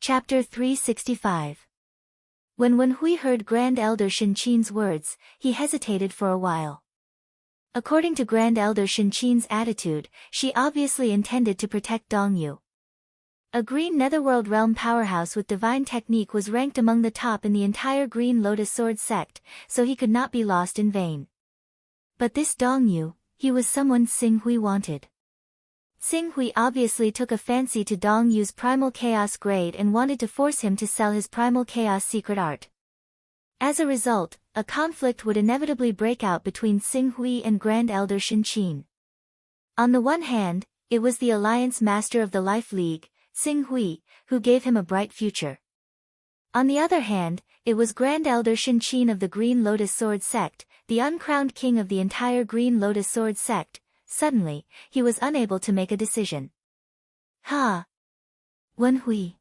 Chapter 365. When Wenhui heard Grand Elder Shinqin's words, he hesitated for a while. According to Grand Elder Shinqin's attitude, she obviously intended to protect Dongyu. A Green Netherworld Realm powerhouse with divine technique was ranked among the top in the entire Green Lotus Sword sect, so he could not be lost in vain. But this Dongyu, he was someone Xinghui wanted. Xinghui obviously took a fancy to Dongyu's Primal Chaos grade and wanted to force him to sell his Primal Chaos secret art. As a result, a conflict would inevitably break out between Xinghui and Grand Elder Shinqin. On the one hand, it was the Alliance Master of the Life League, Xinghui, who gave him a bright future. On the other hand, it was Grand Elder Shinqin of the Green Lotus Sword sect, the uncrowned king of the entire Green Lotus Sword sect. Suddenly, he was unable to make a decision. Ha! Wenhui.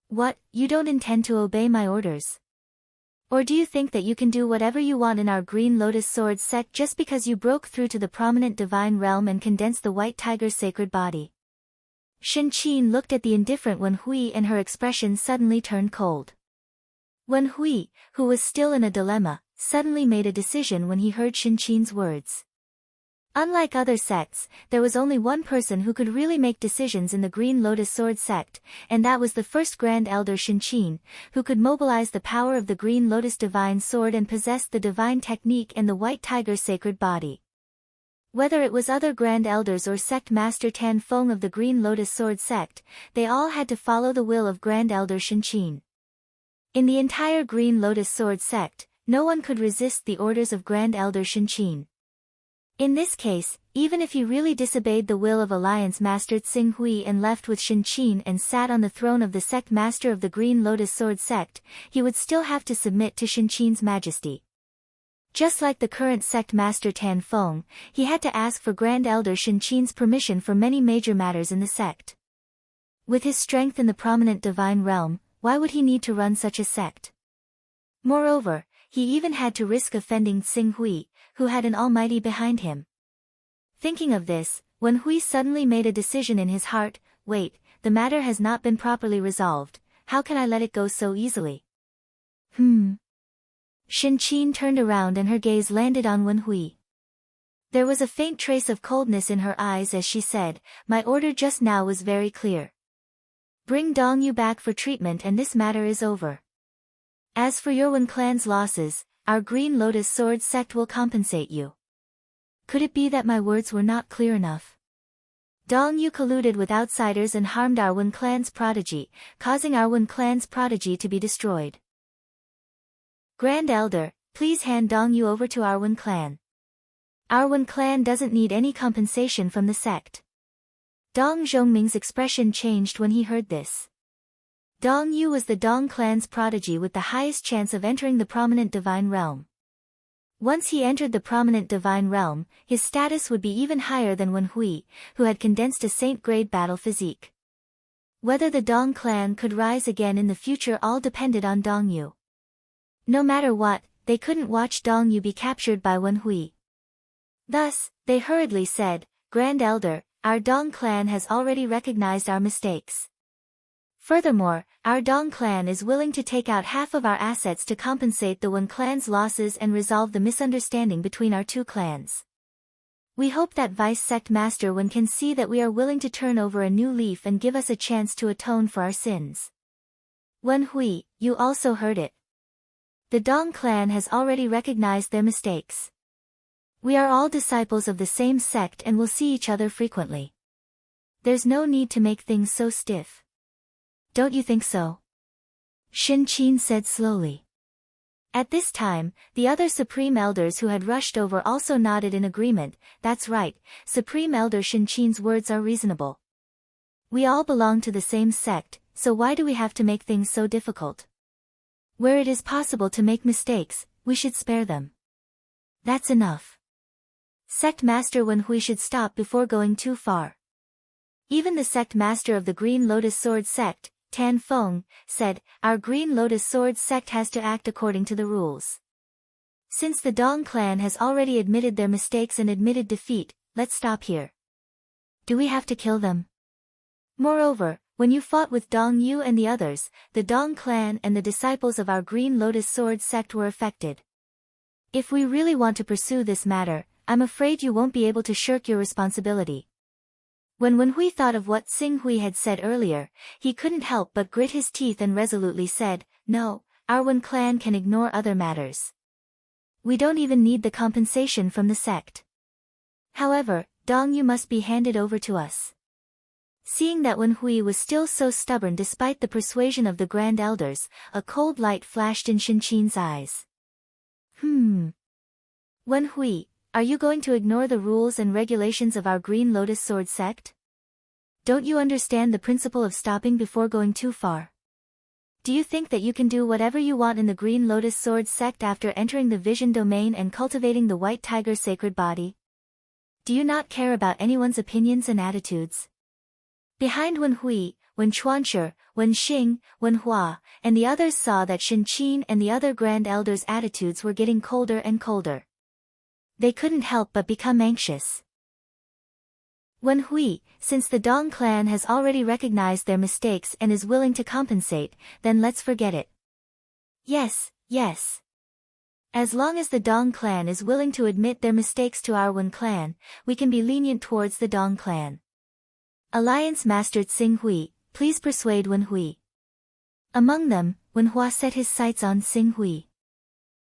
What, you don't intend to obey my orders? Or do you think that you can do whatever you want in our Green Lotus Sword sect just because you broke through to the prominent divine realm and condensed the White Tiger's sacred body? Shinqin looked at the indifferent Wenhui and her expression suddenly turned cold. Wenhui, who was still in a dilemma, suddenly made a decision when he heard Shinqin's words. Unlike other sects, there was only one person who could really make decisions in the Green Lotus Sword sect, and that was the first Grand Elder Shinqin, who could mobilize the power of the Green Lotus Divine Sword and possessed the divine technique and the White Tiger's sacred body. Whether it was other Grand Elders or Sect Master Tan Feng of the Green Lotus Sword sect, they all had to follow the will of Grand Elder Shinqin. In the entire Green Lotus Sword sect, no one could resist the orders of Grand Elder Shinqin. In this case, even if he really disobeyed the will of Alliance Master Xinghui and left with Shinqin and sat on the throne of the Sect Master of the Green Lotus Sword sect, he would still have to submit to Shinqin's majesty. Just like the current Sect Master Tan Feng, he had to ask for Grand Elder Shinqin's permission for many major matters in the sect. With his strength in the prominent divine realm, why would he need to run such a sect? Moreover, he even had to risk offending Xinghui, who had an almighty behind him. Thinking of this, Wenhui suddenly made a decision in his heart. Wait, the matter has not been properly resolved, how can I let it go so easily? Shinqin turned around and her gaze landed on Wenhui. There was a faint trace of coldness in her eyes as she said, my order just now was very clear. Bring Dongyu back for treatment and this matter is over. As for your Wen clan's losses, our Green Lotus Sword sect will compensate you. Could it be that my words were not clear enough? Dongyu colluded with outsiders and harmed our Wen clan's prodigy, causing our Wen clan's prodigy to be destroyed. Grand Elder, please hand Dongyu over to our Wen clan. Our Wen clan doesn't need any compensation from the sect. Dong Zhongming's expression changed when he heard this. Dongyu was the Dong clan's prodigy with the highest chance of entering the prominent divine realm. Once he entered the prominent divine realm, his status would be even higher than Wenhui, who had condensed a saint-grade battle physique. Whether the Dong clan could rise again in the future all depended on Dongyu. No matter what, they couldn't watch Dongyu be captured by Wenhui. Thus, they hurriedly said, Grand Elder, our Dong clan has already recognized our mistakes. Furthermore, our Dong clan is willing to take out half of our assets to compensate the Wen clan's losses and resolve the misunderstanding between our two clans. We hope that Vice Sect Master Wen can see that we are willing to turn over a new leaf and give us a chance to atone for our sins. Wenhui, you also heard it. The Dong clan has already recognized their mistakes. We are all disciples of the same sect and will see each other frequently. There's no need to make things so stiff. Don't you think so? Shinqin said slowly. At this time, the other Supreme Elders who had rushed over also nodded in agreement. That's right, Supreme Elder Shinqin's words are reasonable. We all belong to the same sect, so why do we have to make things so difficult? Where it is possible to make mistakes, we should spare them. That's enough. Sect Master Wenhui should stop before going too far. Even the Sect Master of the Green Lotus Sword sect, Tan Feng, said, our Green Lotus Sword sect has to act according to the rules. Since the Dong clan has already admitted their mistakes and admitted defeat, let's stop here. Do we have to kill them? Moreover, When you fought with Dong Yu and the others, the Dong clan and the disciples of our Green Lotus Sword sect were affected. If we really want to pursue this matter, I'm afraid you won't be able to shirk your responsibility. When Wen Hui thought of what Xing Hui had said earlier, he couldn't help but grit his teeth and resolutely said, "No, our Wen clan can ignore other matters. We don't even need the compensation from the sect. However, Dong Yu must be handed over to us." Seeing that Wen Hui was still so stubborn despite the persuasion of the Grand Elders, a cold light flashed in Shin Qin's eyes. Wen Hui, are you going to ignore the rules and regulations of our Green Lotus Sword sect? Don't you understand the principle of stopping before going too far? Do you think that you can do whatever you want in the Green Lotus Sword sect after entering the vision domain and cultivating the White Tiger's sacred body? Do you not care about anyone's opinions and attitudes? Behind Wen Hui, Wen Chuanshi, Wen Xing, Wen Hua, and the others saw that Shin Qin and the other Grand Elders' attitudes were getting colder and colder. They couldn't help but become anxious. Wen Hui, since the Dong clan has already recognized their mistakes and is willing to compensate, then let's forget it. Yes. As long as the Dong clan is willing to admit their mistakes to our Wen clan, we can be lenient towards the Dong clan. Alliance Master Xing Hui, please persuade Wen Hui. Among them, Wen Hua set his sights on Xing Hui.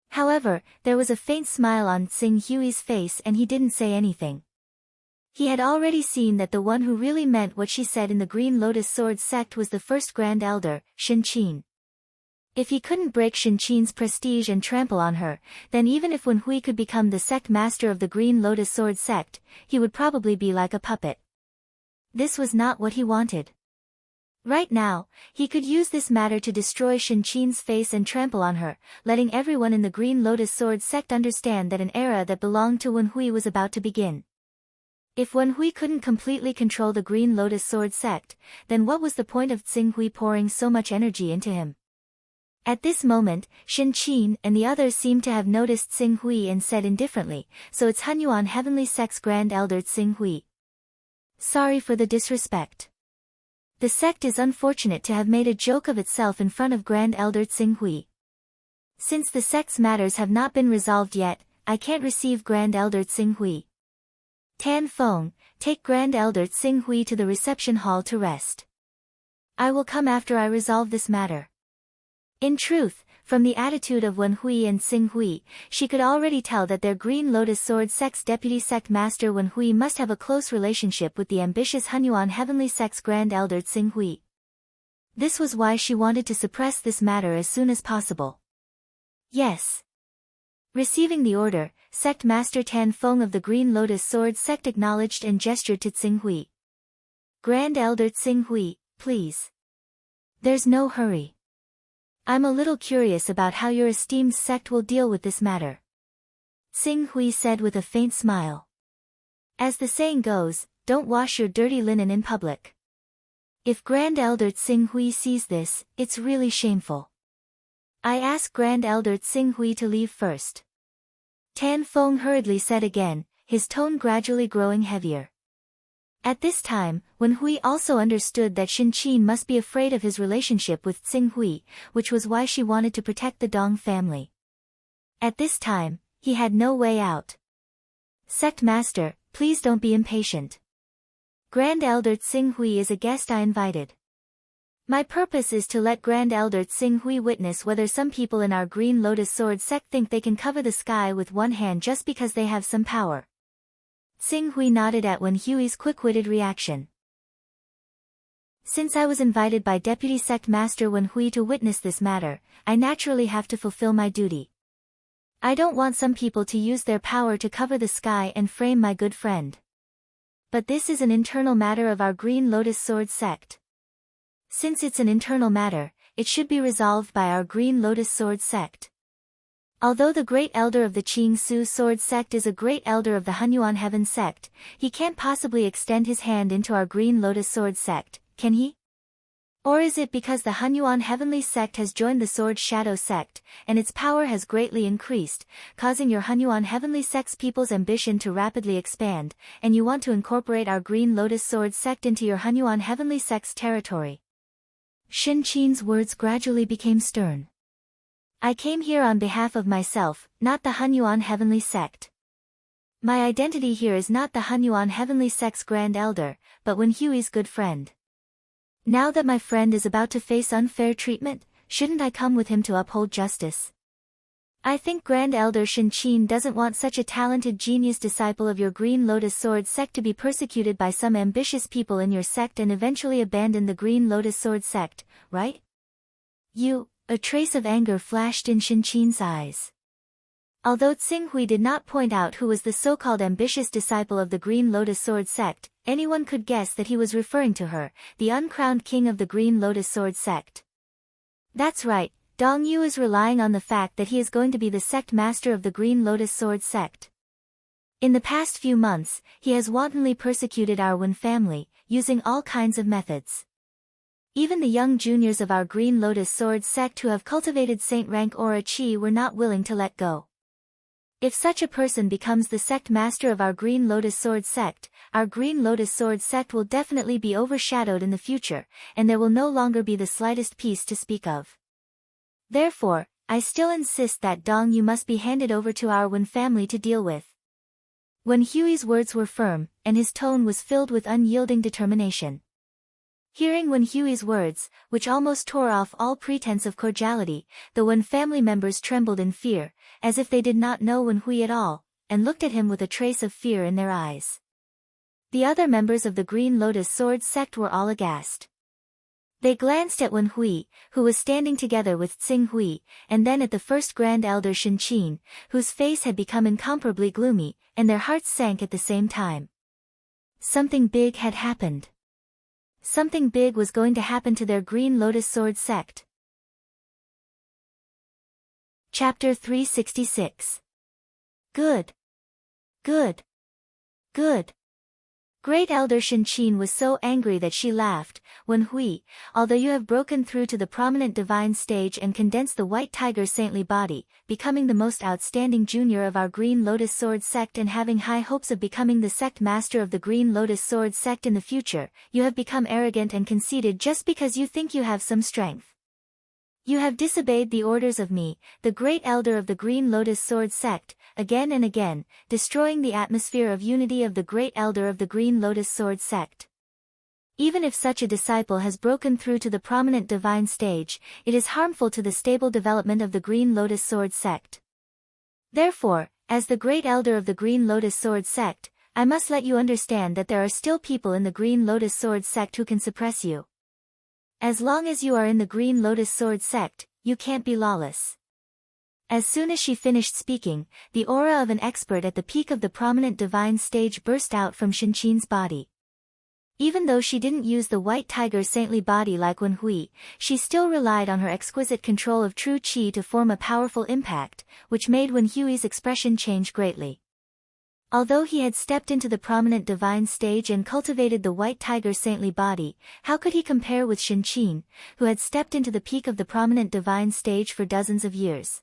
However, there was a faint smile on Xing Hui's face and he didn't say anything. He had already seen that the one who really meant what she said in the Green Lotus Sword sect was the first Grand Elder, Shin Qin. If he couldn't break Shin Qin's prestige and trample on her, then even if Wen Hui could become the sect master of the Green Lotus Sword sect, he would probably be like a puppet. This was not what he wanted. Right now, he could use this matter to destroy Shin Qin's face and trample on her, letting everyone in the Green Lotus Sword sect understand that an era that belonged to Wen Hui was about to begin. If Wen Hui couldn't completely control the Green Lotus Sword sect, then what was the point of Xing Hui pouring so much energy into him? At this moment, Shin Qin and the others seemed to have noticed Xing Hui and said indifferently, "So it's Hunyuan Heavenly Sect's Grand Elder Xing Hui. Sorry for the disrespect. The sect is unfortunate to have made a joke of itself in front of Grand Elder Xing Hui. Since the sect's matters have not been resolved yet, I can't receive Grand Elder Xing Hui. Tan Feng, take Grand Elder Xing Hui to the reception hall to rest. I will come after I resolve this matter." In truth, from the attitude of Wen Hui and Xing Hui, she could already tell that their Green Lotus Sword sect's deputy sect master Wen Hui must have a close relationship with the ambitious Hunyuan Heavenly Sect's Grand Elder Xing Hui. This was why she wanted to suppress this matter as soon as possible. Yes. Receiving the order, Sect Master Tan Feng of the Green Lotus Sword sect acknowledged and gestured to Xing Hui. "Grand Elder Xing Hui, please. There's no hurry. I'm a little curious about how your esteemed sect will deal with this matter," Xing Hui said with a faint smile. As the saying goes, don't wash your dirty linen in public. If Grand Elder Xing Hui sees this, it's really shameful. I ask Grand Elder Xing Hui to leave first. Tan Feng hurriedly said again, his tone gradually growing heavier. At this time, Wen Hui also understood that Shin Qin must be afraid of his relationship with Xing Hui, which was why she wanted to protect the Dong family. At this time, he had no way out. "Sect Master, please don't be impatient. Grand Elder Xing Hui is a guest I invited. My purpose is to let Grand Elder Xing Hui witness whether some people in our Green Lotus Sword sect think they can cover the sky with one hand just because they have some power." Xing Hui nodded at Wen Hui's quick-witted reaction. "Since I was invited by Deputy Sect Master Wen Hui to witness this matter, I naturally have to fulfill my duty. I don't want some people to use their power to cover the sky and frame my good friend. But this is an internal matter of our Green Lotus Sword sect. Since it's an internal matter, it should be resolved by our Green Lotus Sword sect. Although the Great Elder of the Qing Su Sword sect is a Great Elder of the Hunyuan Heaven sect, he can't possibly extend his hand into our Green Lotus Sword sect, can he? Or is it because the Hunyuan Heavenly sect has joined the Sword Shadow sect, and its power has greatly increased, causing your Hunyuan Heavenly sect's people's ambition to rapidly expand, and you want to incorporate our Green Lotus Sword sect into your Hunyuan Heavenly sect's territory? Shin Qin's words gradually became stern. I came here on behalf of myself, not the Hunyuan Heavenly Sect. My identity here is not the Hunyuan Heavenly Sect's Grand Elder, but Wen Hui's good friend. Now that my friend is about to face unfair treatment, shouldn't I come with him to uphold justice? I think Grand Elder Shin Qin doesn't want such a talented genius disciple of your Green Lotus Sword sect to be persecuted by some ambitious people in your sect and eventually abandon the Green Lotus Sword sect, right? A trace of anger flashed in Shin Qin's eyes. Although Tsing-Hui did not point out who was the so-called ambitious disciple of the Green Lotus Sword sect, anyone could guess that he was referring to her, the uncrowned king of the Green Lotus Sword sect. That's right, Dong Yu is relying on the fact that he is going to be the sect master of the Green Lotus Sword sect. In the past few months, he has wantonly persecuted our Wen family, using all kinds of methods. Even the young juniors of our Green Lotus Sword sect who have cultivated saint rank aura chi were not willing to let go. If such a person becomes the sect master of our Green Lotus Sword sect, our Green Lotus Sword sect will definitely be overshadowed in the future, and there will no longer be the slightest peace to speak of. Therefore, I still insist that Dong Yu must be handed over to our Wen family to deal with. Wen Hui's words were firm, and his tone was filled with unyielding determination. Hearing Wen Hui's words, which almost tore off all pretense of cordiality, the Wen family members trembled in fear, as if they did not know Wen Hui at all, and looked at him with a trace of fear in their eyes. The other members of the Green Lotus Sword sect were all aghast. They glanced at Wen Hui, who was standing together with Tsing Hui, and then at the first Grand Elder Shin Qin, whose face had become incomparably gloomy, and their hearts sank at the same time. Something big had happened. Something big was going to happen to their Green Lotus Sword sect. Chapter 366. Good. Good. Good. Great Elder Shin Qin was so angry that she laughed. Wen Hui, although you have broken through to the prominent divine stage and condensed the White Tiger's saintly body, becoming the most outstanding junior of our Green Lotus Sword sect and having high hopes of becoming the sect master of the Green Lotus Sword sect in the future, you have become arrogant and conceited just because you think you have some strength. You have disobeyed the orders of me, the Great Elder of the Green Lotus Sword sect, again and again, destroying the atmosphere of unity of the Great Elder of the Green Lotus Sword sect. Even if such a disciple has broken through to the prominent divine stage, it is harmful to the stable development of the Green Lotus Sword sect. Therefore, as the Great Elder of the Green Lotus Sword sect, I must let you understand that there are still people in the Green Lotus Sword sect who can suppress you. As long as you are in the Green Lotus Sword sect, you can't be lawless. As soon as she finished speaking, the aura of an expert at the peak of the prominent divine stage burst out from Shin Qin's body. Even though she didn't use the White Tiger's saintly body like Wen Hui, she still relied on her exquisite control of true qi to form a powerful impact, which made Wen Hui's expression change greatly. Although he had stepped into the prominent divine stage and cultivated the White Tiger's saintly body, how could he compare with Shin Qin, who had stepped into the peak of the prominent divine stage for dozens of years?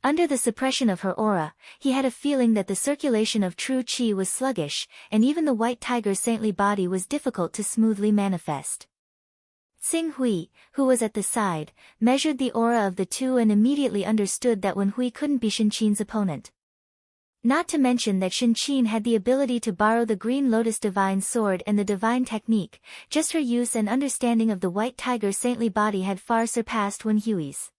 Under the suppression of her aura, he had a feeling that the circulation of true qi was sluggish, and even the White Tiger's saintly body was difficult to smoothly manifest. Tsing Hui, who was at the side, measured the aura of the two and immediately understood that Wen Hui couldn't be Shin Qin's opponent. Not to mention that Shin Qin had the ability to borrow the Green Lotus Divine Sword and the Divine Technique, just her use and understanding of the White Tiger's saintly body had far surpassed Wen Hui's.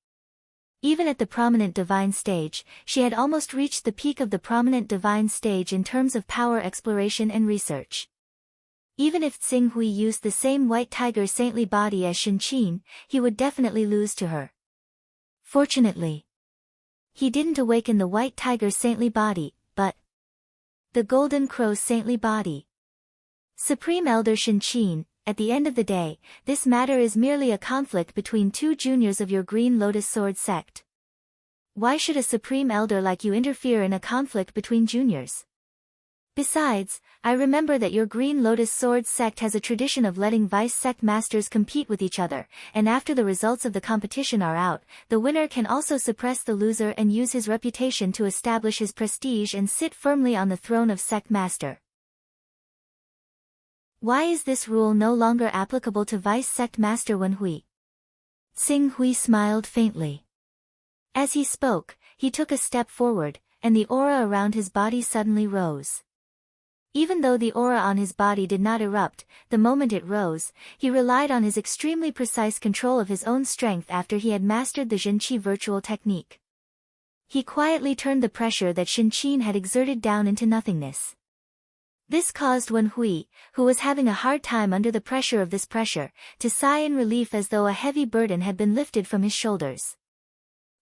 Even at the prominent divine stage, she had almost reached the peak of the prominent divine stage in terms of power exploration and research. Even if Tsing Hui used the same White Tiger's saintly body as Shin Qin, he would definitely lose to her. Fortunately, he didn't awaken the White Tiger's saintly body, but the Golden Crow's saintly body. Supreme Elder Shin Qin, at the end of the day, this matter is merely a conflict between two juniors of your Green Lotus Sword sect. Why should a Supreme Elder like you interfere in a conflict between juniors? Besides, I remember that your Green Lotus Sword sect has a tradition of letting vice sect masters compete with each other, and after the results of the competition are out, the winner can also suppress the loser and use his reputation to establish his prestige and sit firmly on the throne of sect master. Why is this rule no longer applicable to vice sect master Wen Hui? Xing Hui smiled faintly. As he spoke, he took a step forward, and the aura around his body suddenly rose. Even though the aura on his body did not erupt, the moment it rose, he relied on his extremely precise control of his own strength after he had mastered the Zhenqi virtual technique. He quietly turned the pressure that Shen Qin had exerted down into nothingness. This caused Wen Hui, who was having a hard time under the pressure of this pressure, to sigh in relief as though a heavy burden had been lifted from his shoulders.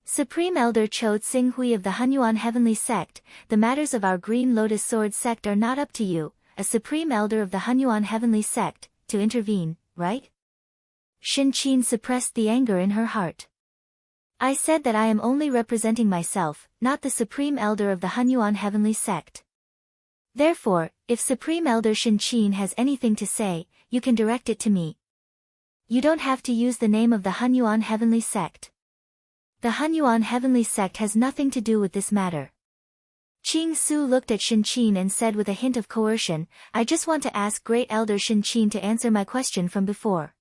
Supreme Elder Cho Tsing Hui of the Hunyuan Heavenly Sect, the matters of our Green Lotus Sword Sect are not up to you, a Supreme Elder of the Hunyuan Heavenly Sect, to intervene, right? Shen Qin suppressed the anger in her heart. I said that I am only representing myself, not the Supreme Elder of the Hunyuan Heavenly Sect. Therefore, if Supreme Elder Shen Qin has anything to say, you can direct it to me. You don't have to use the name of the Hunyuan Heavenly Sect. The Hunyuan Heavenly Sect has nothing to do with this matter. Qing Su looked at Shen Qin and said with a hint of coercion, I just want to ask Great Elder Shen Qin to answer my question from before.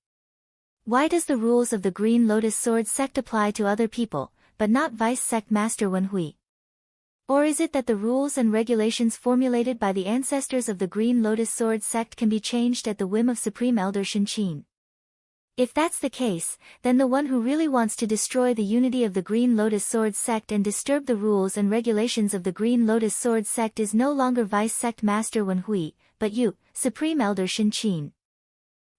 Why does the rules of the Green Lotus Sword Sect apply to other people, but not Vice Sect Master Wen Hui? Or is it that the rules and regulations formulated by the ancestors of the Green Lotus Sword Sect can be changed at the whim of Supreme Elder Shen Qin? If that's the case, then the one who really wants to destroy the unity of the Green Lotus Sword Sect and disturb the rules and regulations of the Green Lotus Sword Sect is no longer Vice Sect Master Wen Hui, but you, Supreme Elder Shen Qin.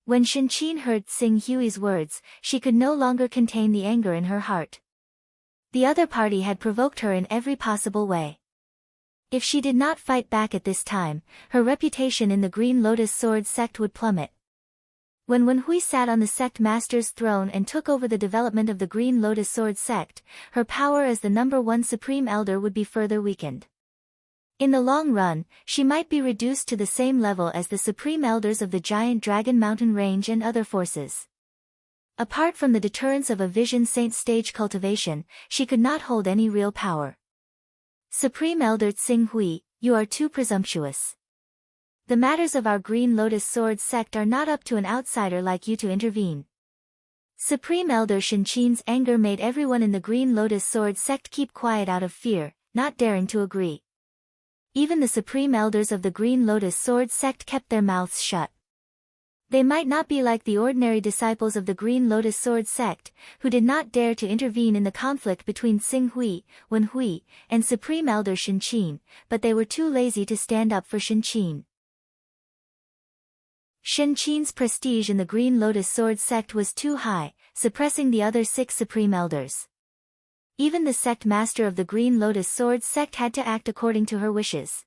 When Shen Qin heard Xing Hui's words, she could no longer contain the anger in her heart. The other party had provoked her in every possible way. If she did not fight back at this time, her reputation in the Green Lotus Sword Sect would plummet. When Wen Hui sat on the sect master's throne and took over the development of the Green Lotus Sword Sect, her power as the #1 Supreme Elder would be further weakened. In the long run, she might be reduced to the same level as the Supreme Elders of the Giant Dragon Mountain Range and other forces. Apart from the deterrence of a Vision Saint stage cultivation, she could not hold any real power. Supreme Elder Tsing Hui, you are too presumptuous. The matters of our Green Lotus Sword Sect are not up to an outsider like you to intervene. Supreme Elder Shen Qin's anger made everyone in the Green Lotus Sword Sect keep quiet out of fear, not daring to agree. Even the Supreme Elders of the Green Lotus Sword Sect kept their mouths shut. They might not be like the ordinary disciples of the Green Lotus Sword Sect, who did not dare to intervene in the conflict between Xing Hui, Wen Hui, and Supreme Elder Shen Qin, but they were too lazy to stand up for Shen Qin. Shen Qin's prestige in the Green Lotus Sword Sect was too high, suppressing the other 6 Supreme Elders. Even the sect master of the Green Lotus Sword Sect had to act according to her wishes.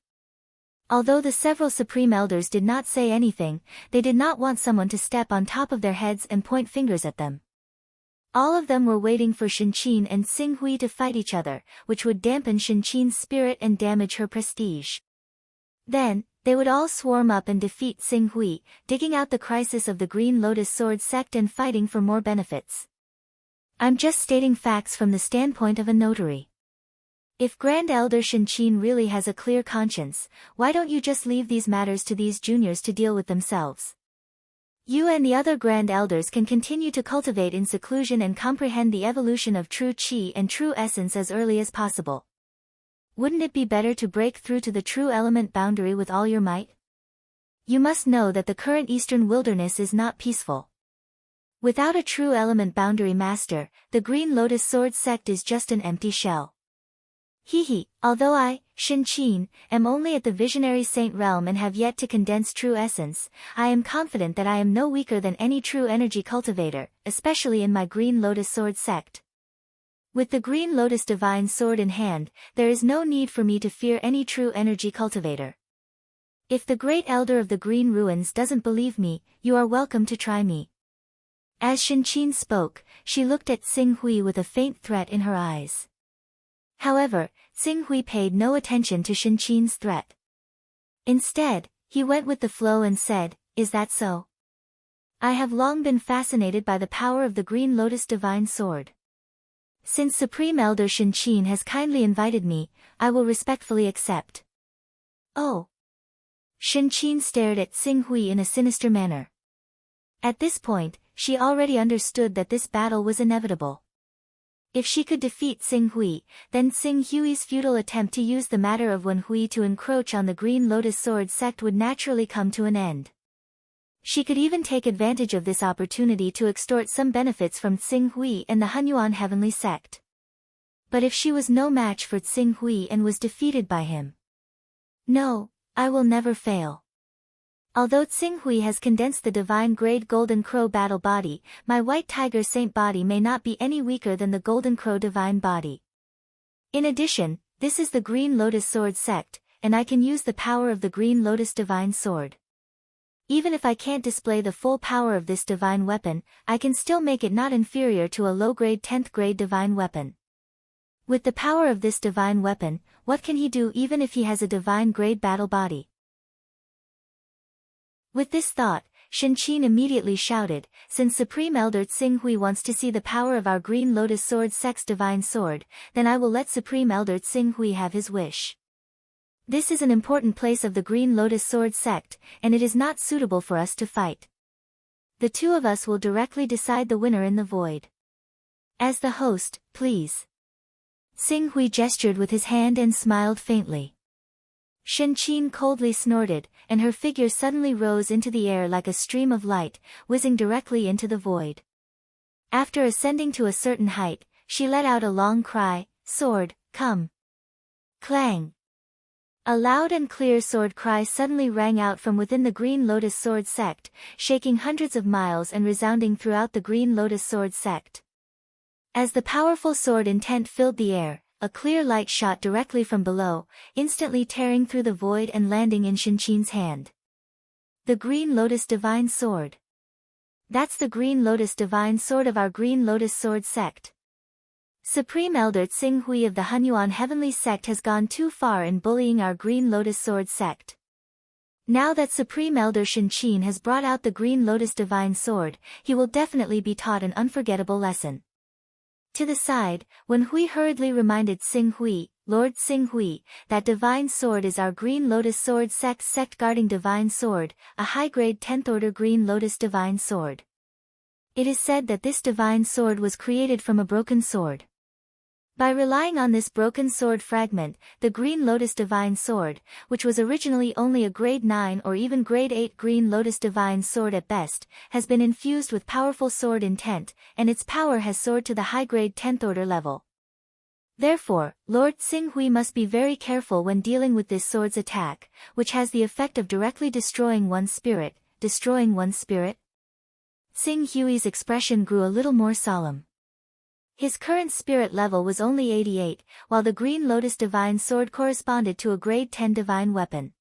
Although the several Supreme Elders did not say anything, they did not want someone to step on top of their heads and point fingers at them. All of them were waiting for Shen Qin and Xing Hui to fight each other, which would dampen Shen Qin's spirit and damage her prestige. Then, they would all swarm up and defeat Xing Hui, digging out the crisis of the Green Lotus Sword Sect and fighting for more benefits. I'm just stating facts from the standpoint of a notary. If Grand Elder Shen Qin really has a clear conscience, why don't you just leave these matters to these juniors to deal with themselves? You and the other Grand Elders can continue to cultivate in seclusion and comprehend the evolution of true Qi and true essence as early as possible. Wouldn't it be better to break through to the true element boundary with all your might? You must know that the current Eastern wilderness is not peaceful. Without a true element boundary master, the Green Lotus Sword Sect is just an empty shell. Although I, Shen Qin, am only at the Visionary Saint realm and have yet to condense true essence, I am confident that I am no weaker than any true energy cultivator, especially in my Green Lotus Sword Sect. With the Green Lotus Divine Sword in hand, there is no need for me to fear any true energy cultivator. If the Great Elder of the Green Ruins doesn't believe me, you are welcome to try me. As Shen Qin spoke, she looked at Xing Hui with a faint threat in her eyes. However, Xing Hui paid no attention to Shen Qin's threat. Instead, he went with the flow and said, "Is that so? I have long been fascinated by the power of the Green Lotus Divine Sword. Since Supreme Elder Shen Qin has kindly invited me, I will respectfully accept." Oh! Shen Qin stared at Xing Hui in a sinister manner. At this point, she already understood that this battle was inevitable. If she could defeat Xing Hui, then Xing Hui's futile attempt to use the matter of Wen Hui to encroach on the Green Lotus Sword sect would naturally come to an end. She could even take advantage of this opportunity to extort some benefits from Xing Hui and the Hunyuan Heavenly Sect. But if she was no match for Xing Hui and was defeated by him, no, I will never fail. Although Xing Hui has condensed the divine grade Golden Crow battle body, my White Tiger Saint body may not be any weaker than the Golden Crow divine body. In addition, this is the Green Lotus Sword sect, and I can use the power of the Green Lotus divine sword. Even if I can't display the full power of this divine weapon, I can still make it not inferior to a low-grade 10th grade divine weapon. With the power of this divine weapon, what can he do even if he has a divine grade battle body? With this thought, Shen Qin immediately shouted, since Supreme Elder Xing Hui wants to see the power of our Green Lotus Sword sect's divine sword, then I will let Supreme Elder Xing Hui have his wish. This is an important place of the Green Lotus Sword sect, and it is not suitable for us to fight. The two of us will directly decide the winner in the void. As the host, please. Xing Hui gestured with his hand and smiled faintly. Shen Qin coldly snorted, and her figure suddenly rose into the air like a stream of light, whizzing directly into the void. After ascending to a certain height, she let out a long cry, "Sword, come!" Clang! A loud and clear sword cry suddenly rang out from within the Green Lotus Sword sect, shaking hundreds of miles and resounding throughout the Green Lotus Sword sect. As the powerful sword intent filled the air, a clear light shot directly from below, instantly tearing through the void and landing in Shen Qin's hand. The Green Lotus Divine Sword. That's the Green Lotus Divine Sword of our Green Lotus Sword sect. Supreme Elder Xing Hui of the Hunyuan Heavenly Sect has gone too far in bullying our Green Lotus Sword sect. Now that Supreme Elder Shen Qin has brought out the Green Lotus Divine Sword, he will definitely be taught an unforgettable lesson. To the side, Wen Hui hurriedly reminded Xing Hui, Lord Xing Hui, that divine sword is our Green Lotus Sword sect guarding divine sword, a high-grade 10th order Green Lotus divine sword. It is said that this divine sword was created from a broken sword. By relying on this broken sword fragment, the Green Lotus Divine Sword, which was originally only a grade 9 or even grade 8 Green Lotus Divine Sword at best, has been infused with powerful sword intent, and its power has soared to the high-grade 10th order level. Therefore, Lord Xing Hui must be very careful when dealing with this sword's attack, which has the effect of directly destroying one's spirit. Destroying one's spirit? Xing Hui's expression grew a little more solemn. His current spirit level was only 88, while the Green Lotus Divine Sword corresponded to a grade 10 divine weapon.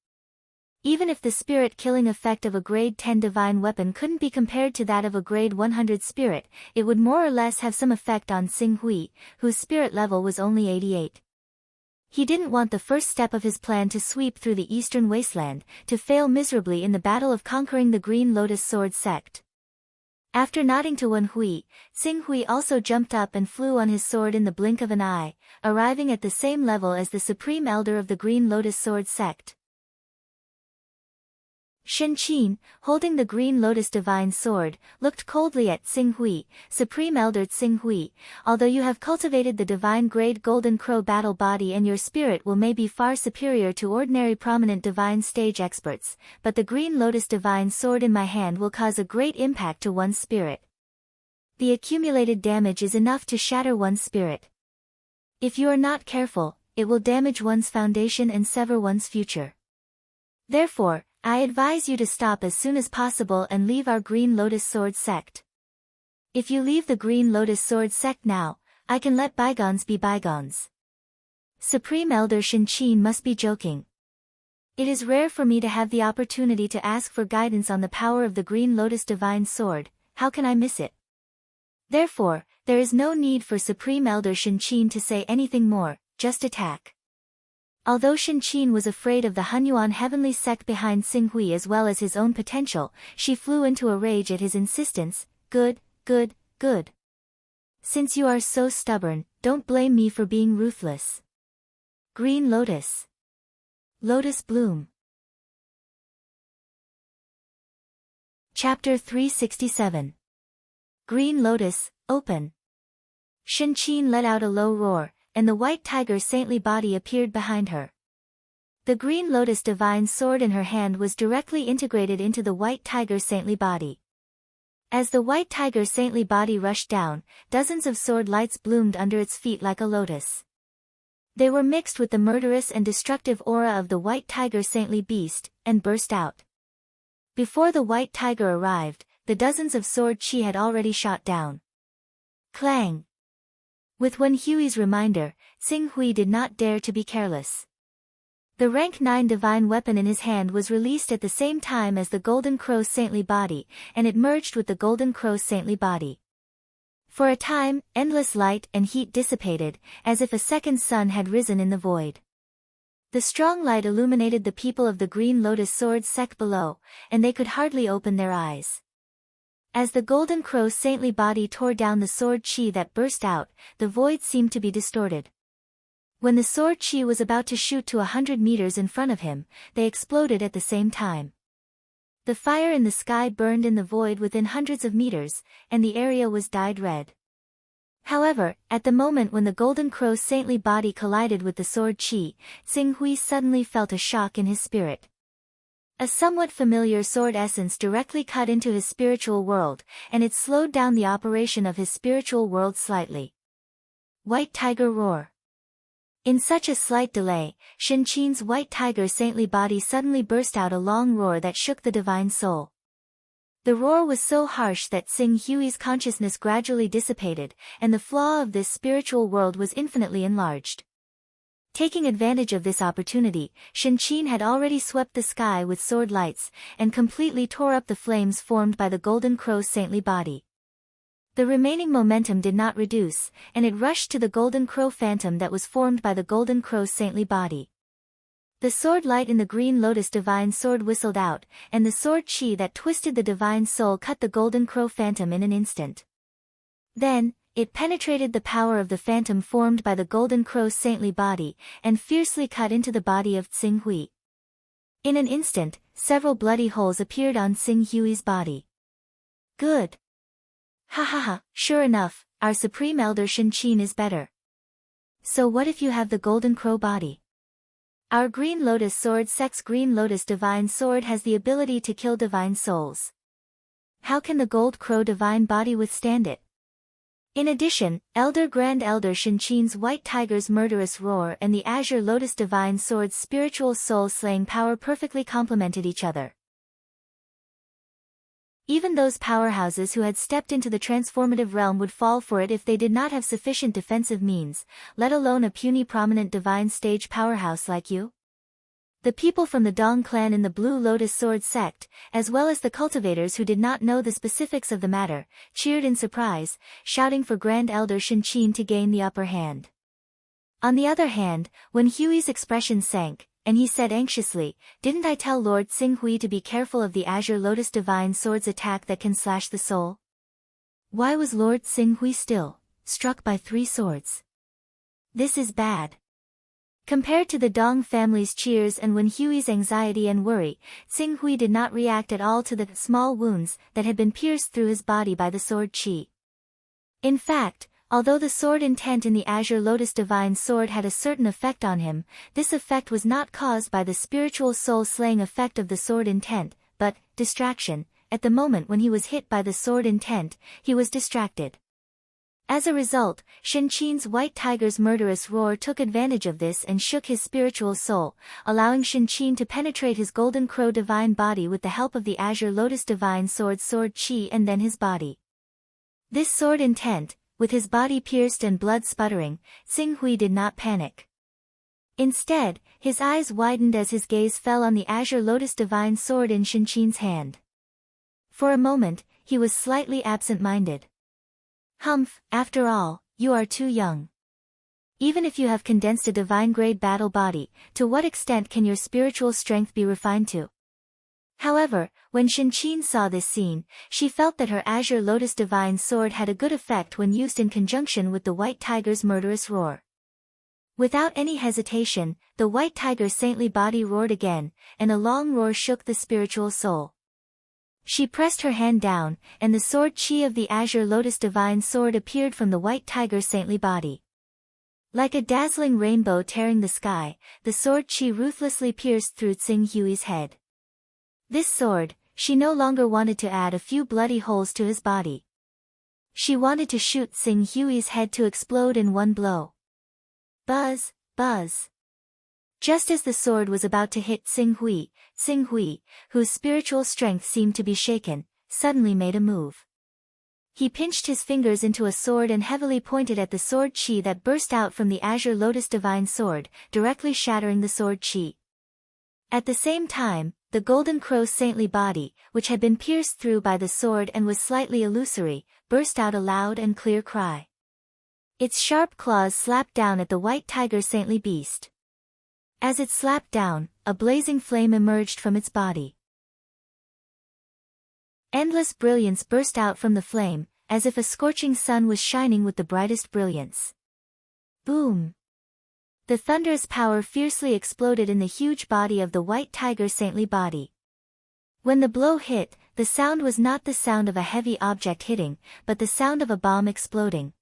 Even if the spirit-killing effect of a grade 10 divine weapon couldn't be compared to that of a grade 100 spirit, it would more or less have some effect on Xing Hui, whose spirit level was only 88. He didn't want the first step of his plan to sweep through the eastern wasteland, to fail miserably in the battle of conquering the Green Lotus Sword sect. After nodding to Wen Hui, Xing Hui also jumped up and flew on his sword in the blink of an eye, arriving at the same level as the Supreme Elder of the Green Lotus Sword sect. Shen Qin, holding the Green Lotus Divine Sword, looked coldly at Xing Hui, Supreme Elder Xing Hui. Although you have cultivated the divine grade Golden Crow battle body and your spirit will may be far superior to ordinary prominent divine stage experts, but the Green Lotus Divine Sword in my hand will cause a great impact to one's spirit. The accumulated damage is enough to shatter one's spirit. If you are not careful, it will damage one's foundation and sever one's future. Therefore, I advise you to stop as soon as possible and leave our Green Lotus Sword sect. If you leave the Green Lotus Sword sect now, I can let bygones be bygones. Supreme Elder Shen Qin must be joking. It is rare for me to have the opportunity to ask for guidance on the power of the Green Lotus Divine Sword. How can I miss it? Therefore, there is no need for Supreme Elder Shen Qin to say anything more, just attack. Although Shen Qin was afraid of the Hunyuan Heavenly Sect behind Xing Hui as well as his own potential, she flew into a rage at his insistence. Good, good, good. Since you are so stubborn, don't blame me for being ruthless. Green Lotus. Lotus Bloom. Chapter 367. Green Lotus, open. Shinqin let out a low roar, and the white tiger's saintly body appeared behind her. The Green Lotus divine sword in her hand was directly integrated into the white tiger's saintly body. As the white tiger's saintly body rushed down, dozens of sword lights bloomed under its feet like a lotus. They were mixed with the murderous and destructive aura of the white tiger's saintly beast, and burst out. Before the white tiger arrived, the dozens of sword chi had already shot down. Clang! With Wen Hui's reminder, Xing Hui did not dare to be careless. The rank 9 divine weapon in his hand was released at the same time as the Golden Crow's saintly body, and it merged with the Golden Crow's saintly body. For a time, endless light and heat dissipated, as if a second sun had risen in the void. The strong light illuminated the people of the Green Lotus Sword sect below, and they could hardly open their eyes. As the Golden Crow's saintly body tore down the sword chi that burst out, the void seemed to be distorted. When the sword chi was about to shoot to 100 meters in front of him, they exploded at the same time. The fire in the sky burned in the void within hundreds of meters, and the area was dyed red. However, at the moment when the Golden Crow's saintly body collided with the sword chi, Xing Hui suddenly felt a shock in his spirit. A somewhat familiar sword essence directly cut into his spiritual world, and it slowed down the operation of his spiritual world slightly. White Tiger Roar. In such a slight delay, Shinqin's white tiger's saintly body suddenly burst out a long roar that shook the divine soul. The roar was so harsh that Xing Hui's consciousness gradually dissipated, and the flaw of this spiritual world was infinitely enlarged. Taking advantage of this opportunity, Shinqin had already swept the sky with sword lights, and completely tore up the flames formed by the Golden Crow's saintly body. The remaining momentum did not reduce, and it rushed to the Golden Crow phantom that was formed by the Golden Crow's saintly body. The sword light in the Green Lotus divine sword whistled out, and the sword chi that twisted the divine soul cut the Golden Crow phantom in an instant. Then, it penetrated the power of the phantom formed by the Golden Crow's saintly body, and fiercely cut into the body of Xing Hui. In an instant, several bloody holes appeared on Xing Hui's body. Good. Ha ha ha, sure enough, our Supreme Elder Shinqin is better. So what if you have the Golden Crow body? Our Green Lotus Sword sect's Green Lotus Divine Sword has the ability to kill divine souls. How can the Gold Crow divine body withstand it? In addition, Grand Elder Shinqin's White Tiger's murderous roar and the Azure Lotus Divine Sword's spiritual soul-slaying power perfectly complemented each other. Even those powerhouses who had stepped into the transformative realm would fall for it if they did not have sufficient defensive means, let alone a puny prominent divine stage powerhouse like you. The people from the Dong clan in the Blue Lotus Sword sect, as well as the cultivators who did not know the specifics of the matter, cheered in surprise, shouting for Grand Elder Shinqin to gain the upper hand. On the other hand, when Hui's expression sank, and he said anxiously, "Didn't I tell Lord Xing Hui to be careful of the Azure Lotus Divine Sword's attack that can slash the soul?" Why was Lord Xing Hui still, struck by 3 swords? This is bad. Compared to the Dong family's cheers and Wen Hui's anxiety and worry, Xing Hui did not react at all to the small wounds that had been pierced through his body by the sword chi. In fact, although the sword intent in the Azure Lotus Divine Sword had a certain effect on him, this effect was not caused by the spiritual soul-slaying effect of the sword intent, but distraction. At the moment when he was hit by the sword intent, he was distracted. As a result, Shinqin's White Tiger's murderous roar took advantage of this and shook his spiritual soul, allowing Shinqin to penetrate his Golden Crow divine body with the help of the Azure Lotus Divine Sword's sword chi and then his body. This sword intent, with his body pierced and blood sputtering, Xing Hui did not panic. Instead, his eyes widened as his gaze fell on the Azure Lotus Divine Sword in Shinqin's hand. For a moment, he was slightly absent-minded. Humph, after all, you are too young. Even if you have condensed a divine-grade battle body, to what extent can your spiritual strength be refined to? However, when Shinqin saw this scene, she felt that her Azure Lotus Divine Sword had a good effect when used in conjunction with the White Tiger's murderous roar. Without any hesitation, the White Tiger's saintly body roared again, and a long roar shook the spiritual soul. She pressed her hand down, and the sword chi of the azure lotus divine sword appeared from the white tiger saintly body. Like a dazzling rainbow tearing the sky, the sword chi ruthlessly pierced through Tsing Hui's head. This sword, she no longer wanted to add a few bloody holes to his body. She wanted to shoot Tsing Hui's head to explode in one blow. Buzz, buzz. Just as the sword was about to hit Tsing Hui, whose spiritual strength seemed to be shaken, suddenly made a move. He pinched his fingers into a sword and heavily pointed at the sword chi that burst out from the azure lotus divine sword, directly shattering the sword chi. At the same time, the golden crow's saintly body, which had been pierced through by the sword and was slightly illusory, burst out a loud and clear cry. Its sharp claws slapped down at the white tiger saintly beast. As it slapped down, a blazing flame emerged from its body. Endless brilliance burst out from the flame, as if a scorching sun was shining with the brightest brilliance. Boom! The thunderous power fiercely exploded in the huge body of the white tiger saintly body. When the blow hit, the sound was not the sound of a heavy object hitting, but the sound of a bomb exploding.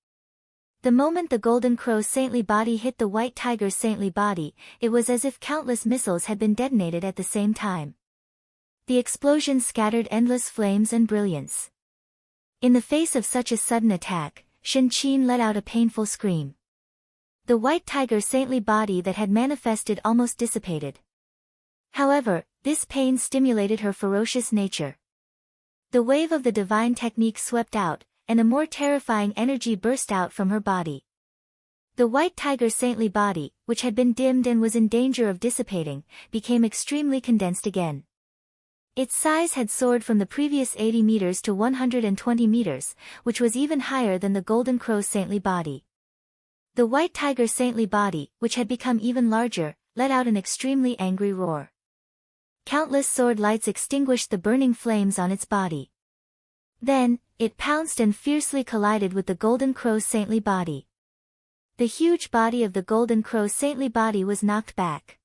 The moment the golden crow saintly body hit the white tiger saintly body, it was as if countless missiles had been detonated at the same time. The explosion scattered endless flames and brilliance. In the face of such a sudden attack, Shen Qin let out a painful scream. The white tiger saintly body that had manifested almost dissipated. However, this pain stimulated her ferocious nature. The wave of the divine technique swept out, and a more terrifying energy burst out from her body. The white tiger saintly body, which had been dimmed and was in danger of dissipating, became extremely condensed again. Its size had soared from the previous 80 meters to 120 meters, which was even higher than the golden crow saintly body. The white tiger saintly body, which had become even larger, let out an extremely angry roar. Countless sword lights extinguished the burning flames on its body. Then, it pounced and fiercely collided with the golden crow's saintly body. The huge body of the golden crow's saintly body was knocked back.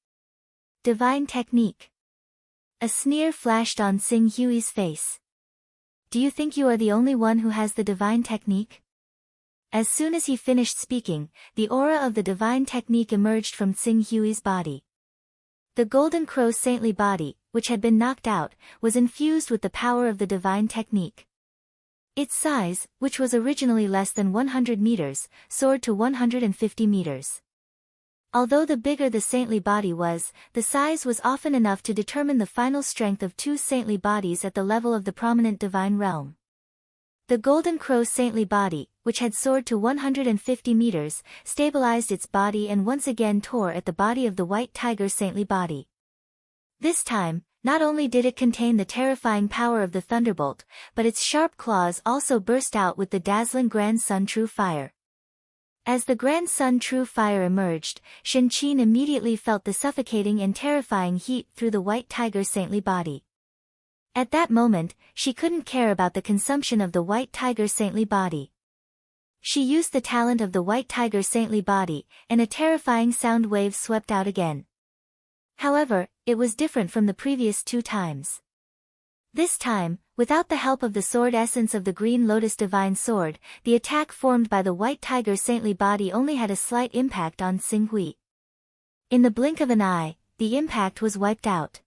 Divine technique. A sneer flashed on Tsing Hui's face. Do you think you are the only one who has the divine technique? As soon as he finished speaking, the aura of the divine technique emerged from Tsing Hui's body. The golden crow's saintly body, which had been knocked out, was infused with the power of the divine technique. Its size, which was originally less than 100 meters, soared to 150 meters. Although the bigger the saintly body was, the size was often enough to determine the final strength of two saintly bodies at the level of the prominent divine realm. The golden crow's saintly body, which had soared to 150 meters, stabilized its body and once again tore at the body of the white tiger saintly body. This time, not only did it contain the terrifying power of the thunderbolt, but its sharp claws also burst out with the dazzling Grand Sun True Fire. As the Grand Sun True Fire emerged, Shen Qin immediately felt the suffocating and terrifying heat through the white tiger saintly body. At that moment, she couldn't care about the consumption of the white tiger saintly body. She used the talent of the white tiger saintly body, and a terrifying sound wave swept out again. However, it was different from the previous two times. This time, without the help of the sword essence of the green lotus divine sword, the attack formed by the white tiger saintly body only had a slight impact on Tsing Hui. In the blink of an eye, the impact was wiped out.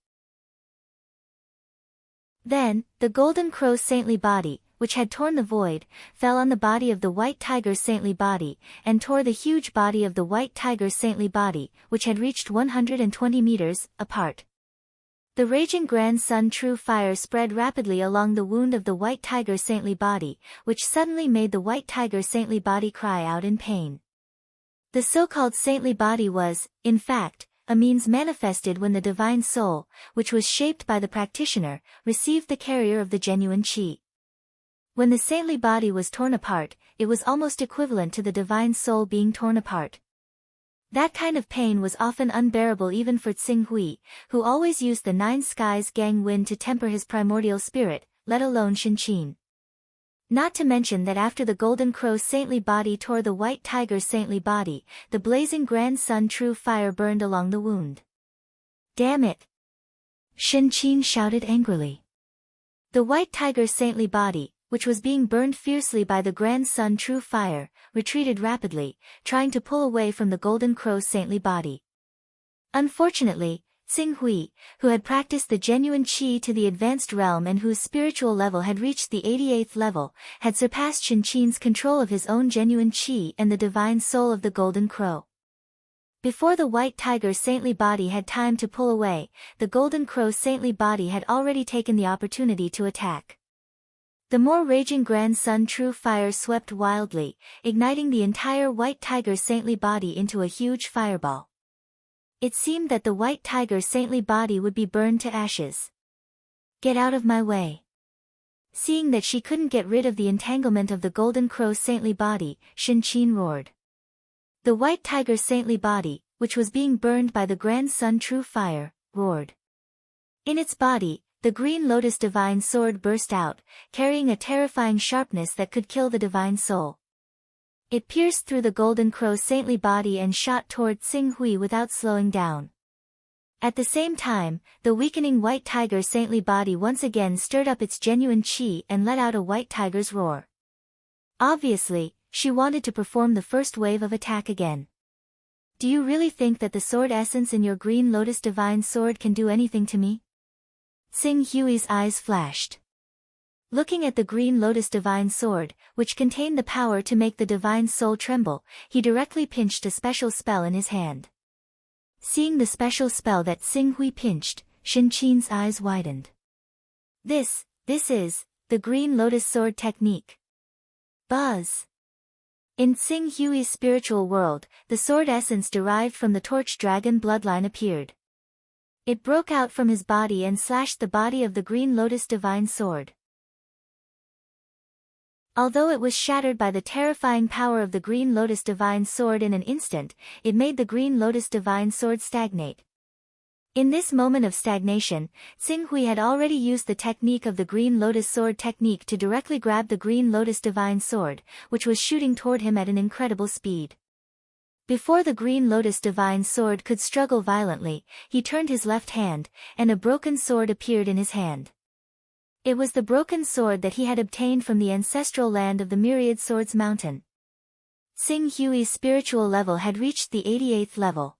Then, the golden crow's saintly body, which had torn the void, fell on the body of the white tiger's saintly body, and tore the huge body of the white tiger's saintly body, which had reached 120 meters, apart. The raging Grand Sun True Fire spread rapidly along the wound of the white tiger saintly body, which suddenly made the white tiger saintly body cry out in pain. The so-called saintly body was, in fact, a means manifested when the divine soul, which was shaped by the practitioner, received the carrier of the genuine qi. When the saintly body was torn apart, it was almost equivalent to the divine soul being torn apart. That kind of pain was often unbearable even for Tsing Hui, who always used the nine skies gang wind to temper his primordial spirit, let alone Shen Qin. Not to mention that after the golden crow's saintly body tore the white tiger's saintly body, the blazing Grand Sun True Fire burned along the wound. Damn it! Shen Qin shouted angrily. The white tiger's saintly body, which was being burned fiercely by the grand sun true fire, retreated rapidly, trying to pull away from the golden crow's saintly body. Unfortunately, Xing Hui, who had practiced the genuine qi to the advanced realm and whose spiritual level had reached the 88th level, had surpassed Shen Qin's control of his own genuine qi and the divine soul of the golden crow. Before the white tiger's saintly body had time to pull away, the golden crow's saintly body had already taken the opportunity to attack. The more raging grand sun true fire swept wildly, igniting the entire white tiger's saintly body into a huge fireball. It seemed that the white tiger's saintly body would be burned to ashes. "Get out of my way." Seeing that she couldn't get rid of the entanglement of the golden crow's saintly body, Shen Qin roared. The white tiger's saintly body, which was being burned by the grand sun true fire, roared. In its body, the green lotus divine sword burst out, carrying a terrifying sharpness that could kill the divine soul. It pierced through the golden crow's saintly body and shot toward Xing Hui without slowing down. At the same time, the weakening white tiger's saintly body once again stirred up its genuine qi and let out a white tiger's roar. Obviously, she wanted to perform the first wave of attack again. "Do you really think that the sword essence in your green lotus divine sword can do anything to me?" Xing Hui's eyes flashed. Looking at the green lotus divine sword, which contained the power to make the divine soul tremble, he directly pinched a special spell in his hand. Seeing the special spell that Xing Hui pinched, Shen Qin's eyes widened. This is, the green lotus sword technique. Buzz. In Xing Hui's spiritual world, the sword essence derived from the torch dragon bloodline appeared. It broke out from his body and slashed the body of the green lotus divine sword. Although it was shattered by the terrifying power of the green lotus divine sword in an instant, it made the green lotus divine sword stagnate. In this moment of stagnation, Xing Hui had already used the technique of the green lotus sword technique to directly grab the green lotus divine sword, which was shooting toward him at an incredible speed. Before the green lotus divine sword could struggle violently, he turned his left hand, and a broken sword appeared in his hand. It was the broken sword that he had obtained from the ancestral land of the Myriad Swords Mountain. Xing Hui's spiritual level had reached the 88th level.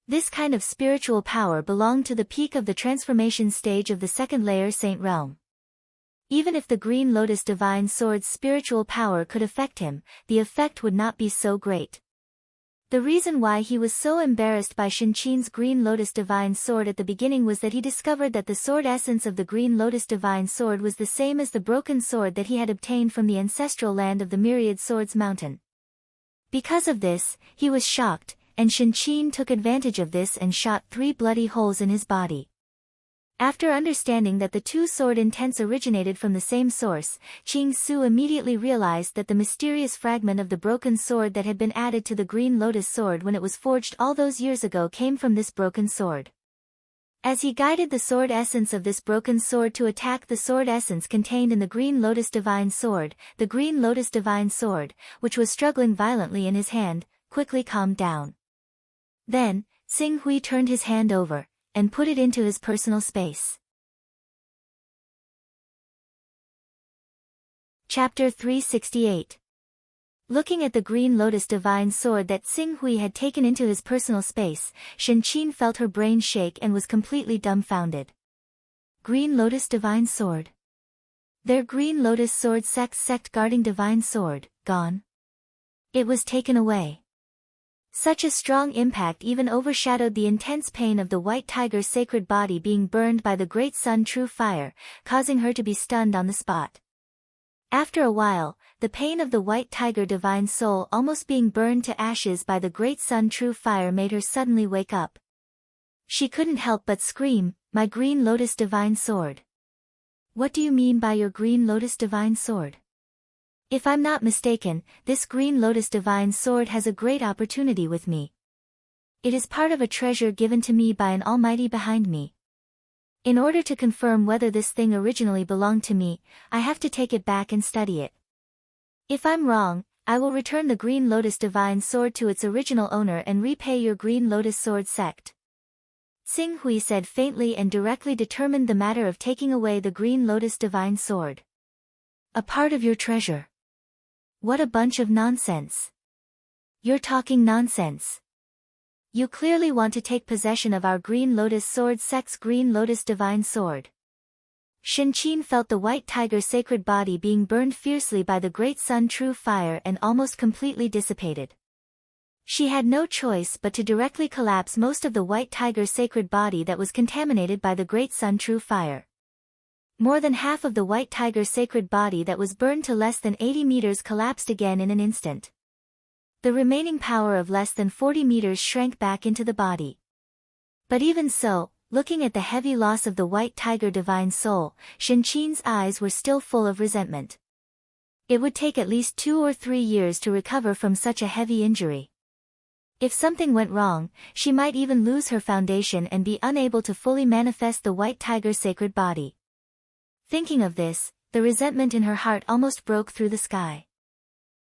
This kind of spiritual power belonged to the peak of the transformation stage of the second layer Saint Realm. Even if the green lotus divine sword's spiritual power could affect him, the effect would not be so great. The reason why he was so embarrassed by Shen Qin's green lotus divine sword at the beginning was that he discovered that the sword essence of the green lotus divine sword was the same as the broken sword that he had obtained from the ancestral land of the Myriad Swords Mountain. Because of this, he was shocked, and Shen Qin took advantage of this and shot 3 bloody holes in his body. After understanding that the two sword intents originated from the same source, Qing Su immediately realized that the mysterious fragment of the broken sword that had been added to the green lotus sword when it was forged all those years ago came from this broken sword. As he guided the sword essence of this broken sword to attack the sword essence contained in the green lotus divine sword, the green lotus divine sword, which was struggling violently in his hand, quickly calmed down. Then, Xing Hui turned his hand over, and put it into his personal space. Chapter 368. Looking at the green lotus divine sword that Xing Hui had taken into his personal space, Shen Qin felt her brain shake and was completely dumbfounded. Green lotus divine sword. Their green lotus sword sect guarding divine sword, gone. It was taken away. Such a strong impact even overshadowed the intense pain of the white tiger's sacred body being burned by the great sun true fire, causing her to be stunned on the spot. After a while, the pain of the white tiger divine soul almost being burned to ashes by the great sun true fire made her suddenly wake up. She couldn't help but scream, "My green lotus divine sword! What do you mean by your green lotus divine sword? If I'm not mistaken, this green lotus divine sword has a great opportunity with me. It is part of a treasure given to me by an almighty behind me. In order to confirm whether this thing originally belonged to me, I have to take it back and study it. If I'm wrong, I will return the green lotus divine sword to its original owner and repay your green lotus sword sect." Xing Hui said faintly and directly, determined the matter of taking away the Green Lotus Divine Sword. A part of your treasure. What a bunch of nonsense. You're talking nonsense. You clearly want to take possession of our Green Lotus Sword sect's Green Lotus Divine Sword. Shenqin felt the white tiger sacred body being burned fiercely by the great sun true fire and almost completely dissipated. She had no choice but to directly collapse most of the white tiger sacred body that was contaminated by the great sun true fire. More than half of the white tiger sacred body that was burned to less than 80 meters collapsed again in an instant. The remaining power of less than 40 meters shrank back into the body. But even so, looking at the heavy loss of the white tiger divine soul, Shenqin's eyes were still full of resentment. It would take at least 2 or 3 years to recover from such a heavy injury. If something went wrong, she might even lose her foundation and be unable to fully manifest the white tiger sacred body. Thinking of this, the resentment in her heart almost broke through the sky.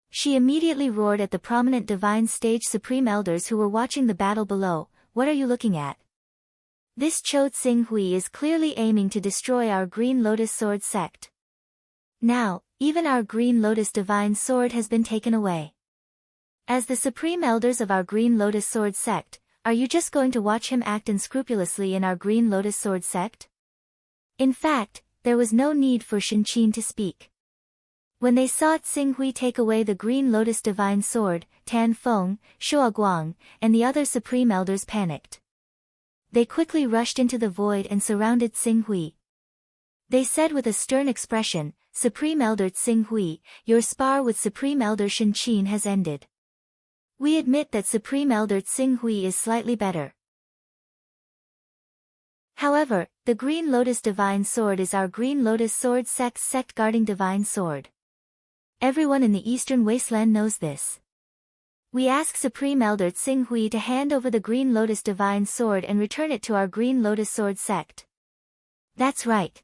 She immediately roared at the prominent divine stage supreme elders who were watching the battle below. What are you looking at? This Cho Xing Hui is clearly aiming to destroy our Green Lotus Sword sect. Now, even our Green Lotus Divine Sword has been taken away. As the supreme elders of our Green Lotus Sword sect, are you just going to watch him act unscrupulously in our Green Lotus Sword sect? In fact, there was no need for Shenqin to speak. When they saw Xing Hui take away the Green Lotus Divine Sword, Tan Feng, Shuaguang, and the other supreme elders panicked. They quickly rushed into the void and surrounded Xing Hui. They said with a stern expression, Supreme Elder Xing Hui, your spar with Supreme Elder Shenqin has ended. We admit that Supreme Elder Xing Hui is slightly better. However, the Green Lotus Divine Sword is our Green Lotus Sword sect's sect-guarding divine sword. Everyone in the Eastern Wasteland knows this. We ask Supreme Elder Xing Hui to hand over the Green Lotus Divine Sword and return it to our Green Lotus Sword sect. That's right.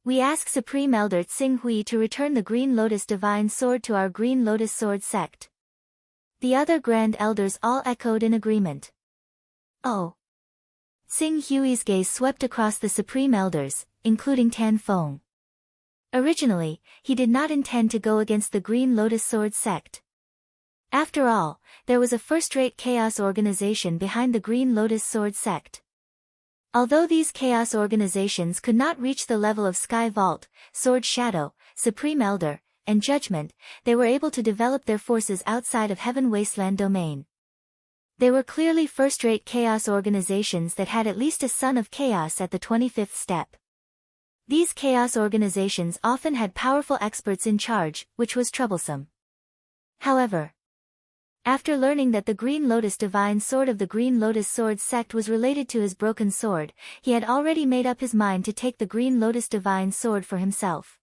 We ask Supreme Elder Xing Hui to return the Green Lotus Divine Sword to our Green Lotus Sword sect. The other Grand Elders all echoed in agreement. Oh. Xing Hui's gaze swept across the Supreme Elders, including Tan Feng. Originally, he did not intend to go against the Green Lotus Sword sect. After all, there was a first-rate chaos organization behind the Green Lotus Sword sect. Although these chaos organizations could not reach the level of Sky Vault, Sword Shadow, Supreme Elder, and Judgment, they were able to develop their forces outside of Heaven Wasteland domain. They were clearly first-rate chaos organizations that had at least a Son of Chaos at the 25th step. These chaos organizations often had powerful experts in charge, which was troublesome. However, after learning that the Green Lotus Divine Sword of the Green Lotus Sword sect was related to his broken sword, he had already made up his mind to take the Green Lotus Divine Sword for himself.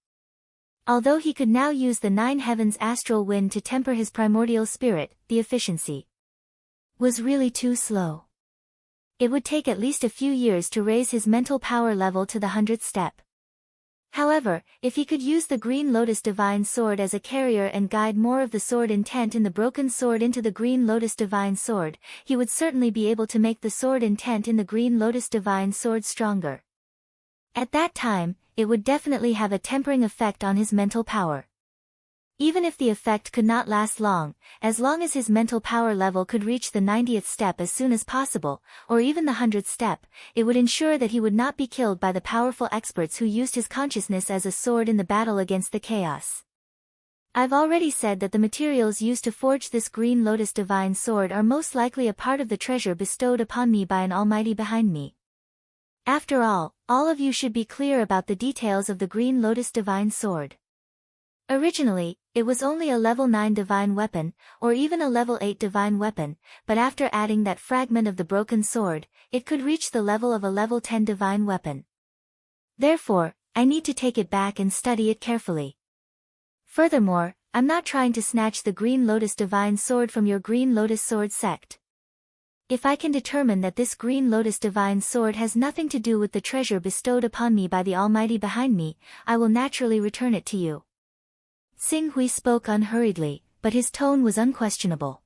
Although he could now use the 9 heavens astral wind to temper his primordial spirit, the efficiency was really too slow. It would take at least a few years to raise his mental power level to the 100th step. However, if he could use the Green Lotus Divine Sword as a carrier and guide more of the sword intent in the broken sword into the Green Lotus Divine Sword, he would certainly be able to make the sword intent in the Green Lotus Divine Sword stronger. At that time, it would definitely have a tempering effect on his mental power. Even if the effect could not last long as his mental power level could reach the 90th step as soon as possible, or even the 100th step, it would ensure that he would not be killed by the powerful experts who used his consciousness as a sword in the battle against the chaos. I've already said that the materials used to forge this Green Lotus Divine Sword are most likely a part of the treasure bestowed upon me by an Almighty behind me. After all of you should be clear about the details of the Green Lotus Divine Sword. Originally, it was only a level 9 divine weapon, or even a level 8 divine weapon, but after adding that fragment of the broken sword, it could reach the level of a level 10 divine weapon. Therefore, I need to take it back and study it carefully. Furthermore, I'm not trying to snatch the Green Lotus Divine Sword from your Green Lotus Sword sect. If I can determine that this Green Lotus Divine Sword has nothing to do with the treasure bestowed upon me by the Almighty behind me, I will naturally return it to you. Xing Hui spoke unhurriedly, but his tone was unquestionable.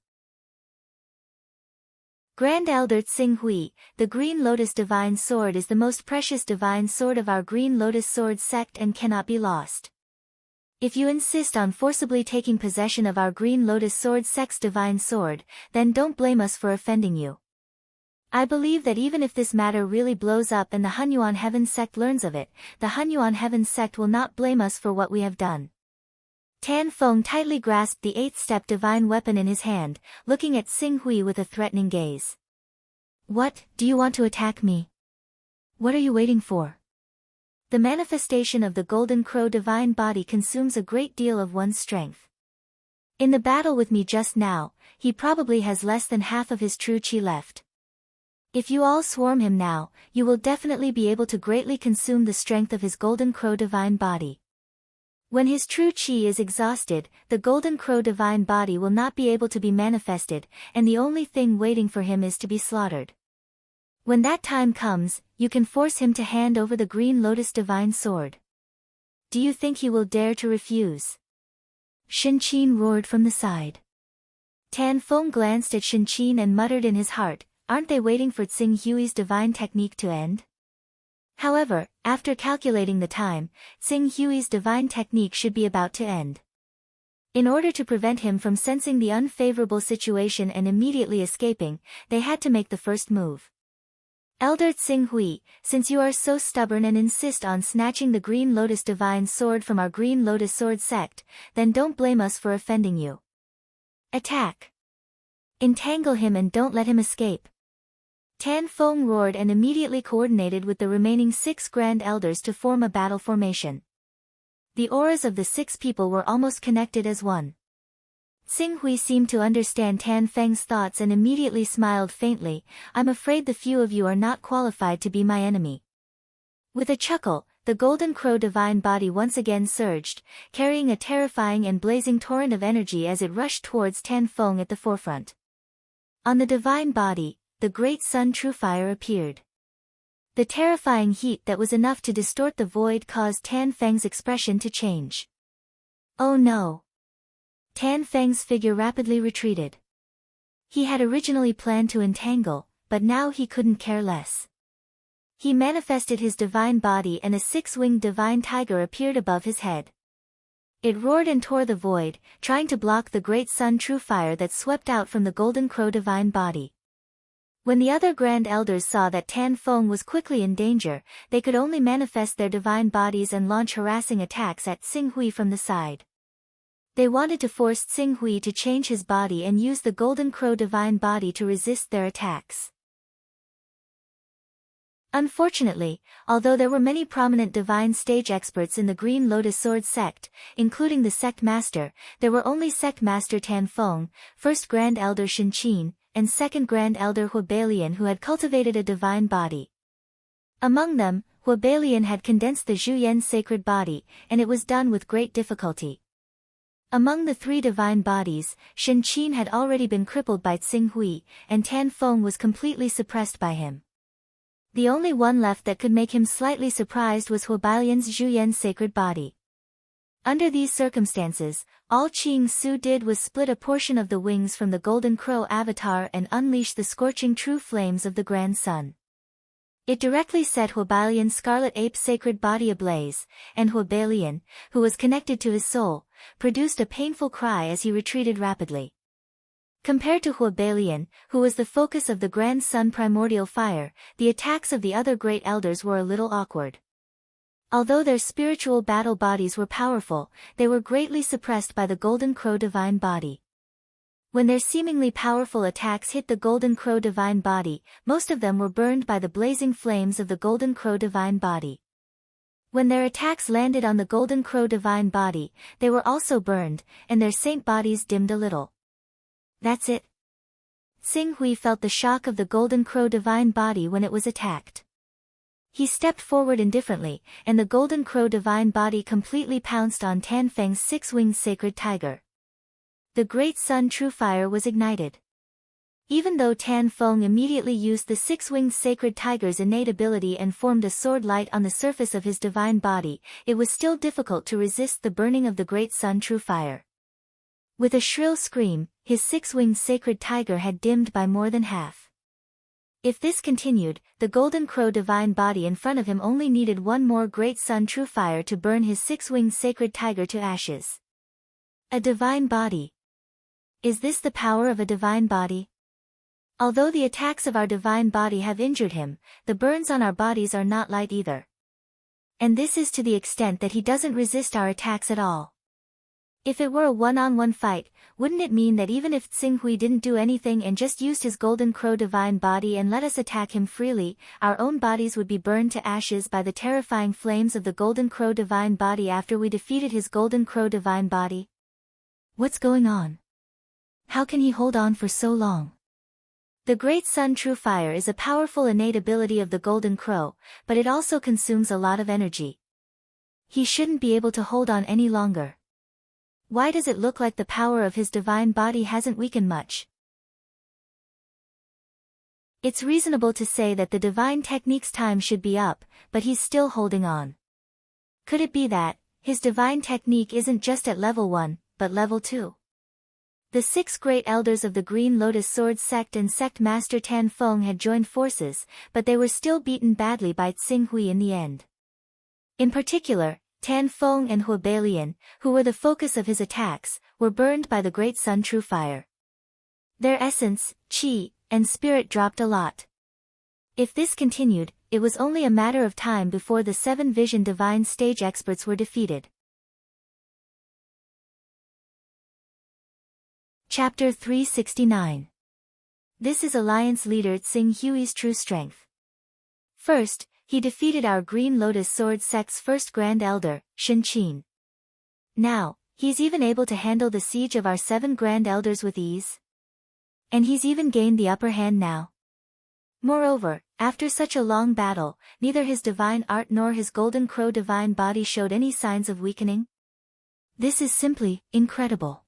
Grand Elder Tsing Hui, the Green Lotus Divine Sword is the most precious divine sword of our Green Lotus Sword sect and cannot be lost. If you insist on forcibly taking possession of our Green Lotus Sword sect's divine sword, then don't blame us for offending you. I believe that even if this matter really blows up and the Hunyuan Heaven sect learns of it, the Hunyuan Heaven sect will not blame us for what we have done. Tan Feng tightly grasped the 8th-step divine weapon in his hand, looking at Tsing Hui with a threatening gaze. What, do you want to attack me? What are you waiting for? The manifestation of the Golden Crow divine body consumes a great deal of one's strength. In the battle with me just now, he probably has less than half of his true chi left. If you all swarm him now, you will definitely be able to greatly consume the strength of his Golden Crow divine body. When his true chi is exhausted, the Golden Crow divine body will not be able to be manifested, and the only thing waiting for him is to be slaughtered. When that time comes, you can force him to hand over the Green Lotus divine sword. Do you think he will dare to refuse? Shen Qin roared from the side. Tan Feng glanced at Shen Qin and muttered in his heart, aren't they waiting for Tsing Hui's divine technique to end? However, after calculating the time, Tsing Hui's divine technique should be about to end. In order to prevent him from sensing the unfavorable situation and immediately escaping, they had to make the first move. Elder Tsing Hui, since you are so stubborn and insist on snatching the Green Lotus divine sword from our Green Lotus Sword sect, then don't blame us for offending you. Attack! Entangle him and don't let him escape. Tan Feng roared and immediately coordinated with the remaining 6 Grand Elders to form a battle formation. The auras of the 6 people were almost connected as one. Tsing Hui seemed to understand Tan Feng's thoughts and immediately smiled faintly, I'm afraid the few of you are not qualified to be my enemy. With a chuckle, the Golden Crow divine body once again surged, carrying a terrifying and blazing torrent of energy as it rushed towards Tan Feng at the forefront. On the divine body, the great sun true fire appeared. The terrifying heat that was enough to distort the void caused Tan Feng's expression to change. Oh no! Tan Feng's figure rapidly retreated. He had originally planned to entangle, but now he couldn't care less. He manifested his divine body and a 6-winged divine tiger appeared above his head. It roared and tore the void, trying to block the great sun true fire that swept out from the Golden Crow divine body. When the other Grand Elders saw that Tan Feng was quickly in danger, they could only manifest their divine bodies and launch harassing attacks at Tsing Hui from the side. They wanted to force Tsing Hui to change his body and use the Golden Crow divine body to resist their attacks. Unfortunately, although there were many prominent divine stage experts in the Green Lotus Sword sect, including the sect master, there were only sect master Tan Feng, first Grand Elder Shen Qin, and second Grand Elder Huabalian who had cultivated a divine body. Among them, Huabalian had condensed the Zhuyan sacred body, and it was done with great difficulty. Among the 3 divine bodies, Shen Qin had already been crippled by Tsing Hui, and Tan Feng was completely suppressed by him. The only one left that could make him slightly surprised was Huabalian's Zhuyan sacred body. Under these circumstances, all Qing Su did was split a portion of the wings from the Golden Crow avatar and unleash the scorching true flames of the Grand Sun. It directly set Huabalian's Scarlet Ape sacred body ablaze, and Huabalian, who was connected to his soul, produced a painful cry as he retreated rapidly. Compared to Huabalian, who was the focus of the Grand Sun primordial fire, the attacks of the other great elders were a little awkward. Although their spiritual battle bodies were powerful, they were greatly suppressed by the Golden Crow divine body. When their seemingly powerful attacks hit the Golden Crow divine body, most of them were burned by the blazing flames of the Golden Crow divine body. When their attacks landed on the Golden Crow divine body, they were also burned, and their saint bodies dimmed a little. That's it. Tsing Hui felt the shock of the Golden Crow divine body when it was attacked. He stepped forward indifferently, and the Golden Crow divine body completely pounced on Tan Feng's 6-winged sacred tiger. The great sun true fire was ignited. Even though Tan Feng immediately used the 6-winged sacred tiger's innate ability and formed a sword light on the surface of his divine body, it was still difficult to resist the burning of the great sun true fire. With a shrill scream, his 6-winged sacred tiger had dimmed by more than half. If this continued, the Golden Crow divine body in front of him only needed one more great sun true fire to burn his six-winged sacred tiger to ashes. A divine body. Is this the power of a divine body? Although the attacks of our divine body have injured him, the burns on our bodies are not light either. And this is to the extent that he doesn't resist our attacks at all. If it were a one-on-one fight, wouldn't it mean that even if Tsinghui didn't do anything and just used his Golden Crow divine body and let us attack him freely, our own bodies would be burned to ashes by the terrifying flames of the Golden Crow divine body after we defeated his Golden Crow divine body? What's going on? How can he hold on for so long? The Great Sun True Fire is a powerful innate ability of the Golden Crow, but it also consumes a lot of energy. He shouldn't be able to hold on any longer. Why does it look like the power of his divine body hasn't weakened much? It's reasonable to say that the divine technique's time should be up, but he's still holding on. Could it be that his divine technique isn't just at level 1, but level 2? The 6 great elders of the Green Lotus Sword sect and sect master Tan Feng had joined forces, but they were still beaten badly by Tsinghui in the end. In particular, Tan Feng and Hua Beilian, who were the focus of his attacks, were burned by the Great Sun True Fire. Their essence, qi, and spirit dropped a lot. If this continued, it was only a matter of time before the 7 Vision Divine Stage experts were defeated. Chapter 369. This is Alliance leader Tsinghui's true strength. First, he defeated our Green Lotus Sword sect's first Grand Elder, Shen Qin. Now, he's even able to handle the siege of our 7 Grand Elders with ease. And he's even gained the upper hand now. Moreover, after such a long battle, neither his divine art nor his Golden Crow divine body showed any signs of weakening. This is simply incredible.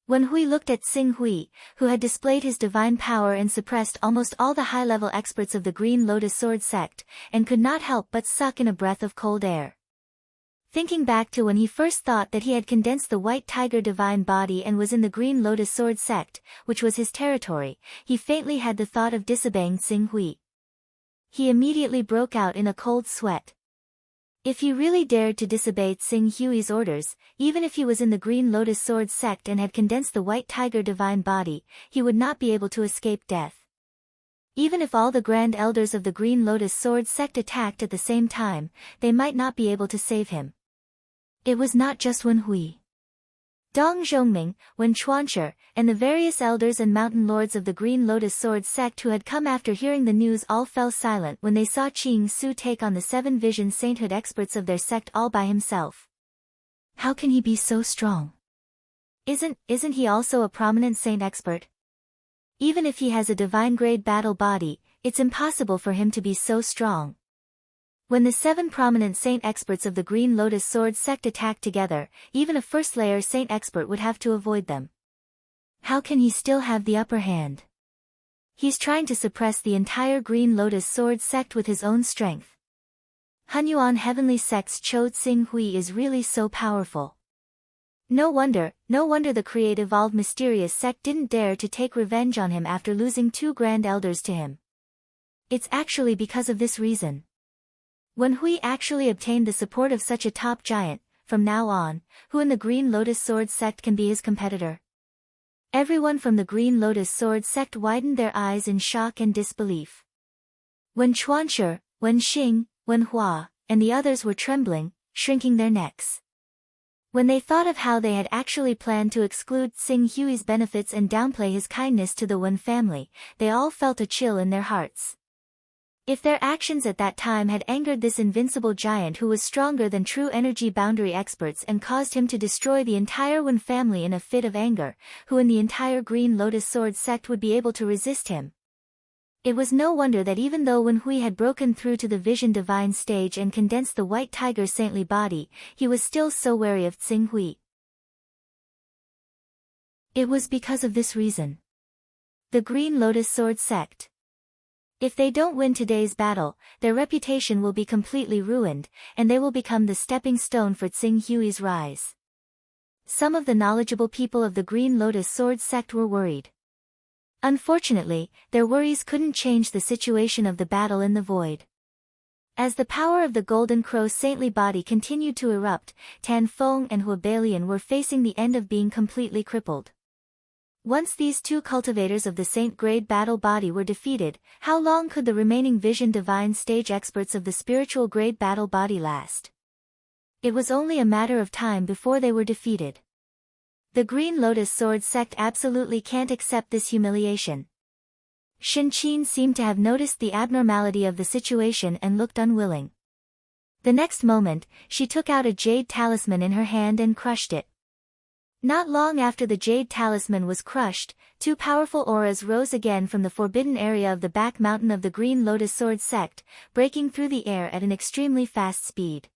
When Hui looked at Tsinghui, who had displayed his divine power and suppressed almost all the high-level experts of the Green Lotus Sword sect, and could not help but suck in a breath of cold air. Thinking back to when he first thought that he had condensed the White Tiger divine body and was in the Green Lotus Sword sect, which was his territory, he faintly had the thought of disobeying Tsinghui. He immediately broke out in a cold sweat. If he really dared to disobey Tsinghui's orders, even if he was in the Green Lotus Sword sect and had condensed the White Tiger divine body, he would not be able to escape death. Even if all the Grand Elders of the Green Lotus Sword sect attacked at the same time, they might not be able to save him. It was not just Wen Hui. Dong Zhongming, Wen Chuanshi, and the various elders and mountain lords of the Green Lotus Sword sect who had come after hearing the news all fell silent when they saw Qing Su take on the 7 Vision Sainthood experts of their sect all by himself. How can he be so strong? Isn't he also a prominent saint expert? Even if he has a divine grade battle body, it's impossible for him to be so strong. When the 7 prominent saint experts of the Green Lotus Sword sect attacked together, even a first-layer saint expert would have to avoid them. How can he still have the upper hand? He's trying to suppress the entire Green Lotus Sword sect with his own strength. Hunyuan Heavenly Sect's Cho Tsinghui is really so powerful. No wonder the creative evolved mysterious sect didn't dare to take revenge on him after losing 2 Grand Elders to him. It's actually because of this reason. When Hui actually obtained the support of such a top giant, from now on, who in the Green Lotus Sword sect can be his competitor? Everyone from the Green Lotus Sword sect widened their eyes in shock and disbelief. Wen Chuanshi, Wen Xing, Wen Hua, and the others were trembling, shrinking their necks. When they thought of how they had actually planned to exclude Tsinghui's benefits and downplay his kindness to the Wen family, they all felt a chill in their hearts. If their actions at that time had angered this invincible giant who was stronger than true energy boundary experts and caused him to destroy the entire Wen family in a fit of anger, who in the entire Green Lotus Sword sect would be able to resist him? It was no wonder that even though Wen Hui had broken through to the Vision Divine stage and condensed the White Tiger's saintly body, he was still so wary of Tsinghui. It was because of this reason. The Green Lotus Sword sect. If they don't win today's battle, their reputation will be completely ruined, and they will become the stepping stone for Tsinghui's rise. Some of the knowledgeable people of the Green Lotus Sword sect were worried. Unfortunately, their worries couldn't change the situation of the battle in the void. As the power of the Golden Crow's saintly body continued to erupt, Tan Feng and Huabalian were facing the end of being completely crippled. Once these two cultivators of the saint-grade battle body were defeated, how long could the remaining Vision Divine stage experts of the spiritual grade battle body last? It was only a matter of time before they were defeated. The Green Lotus Sword sect absolutely can't accept this humiliation. Shen Qin seemed to have noticed the abnormality of the situation and looked unwilling. The next moment, she took out a jade talisman in her hand and crushed it. Not long after the jade talisman was crushed, two powerful auras rose again from the forbidden area of the back mountain of the Green Lotus Sword sect, breaking through the air at an extremely fast speed.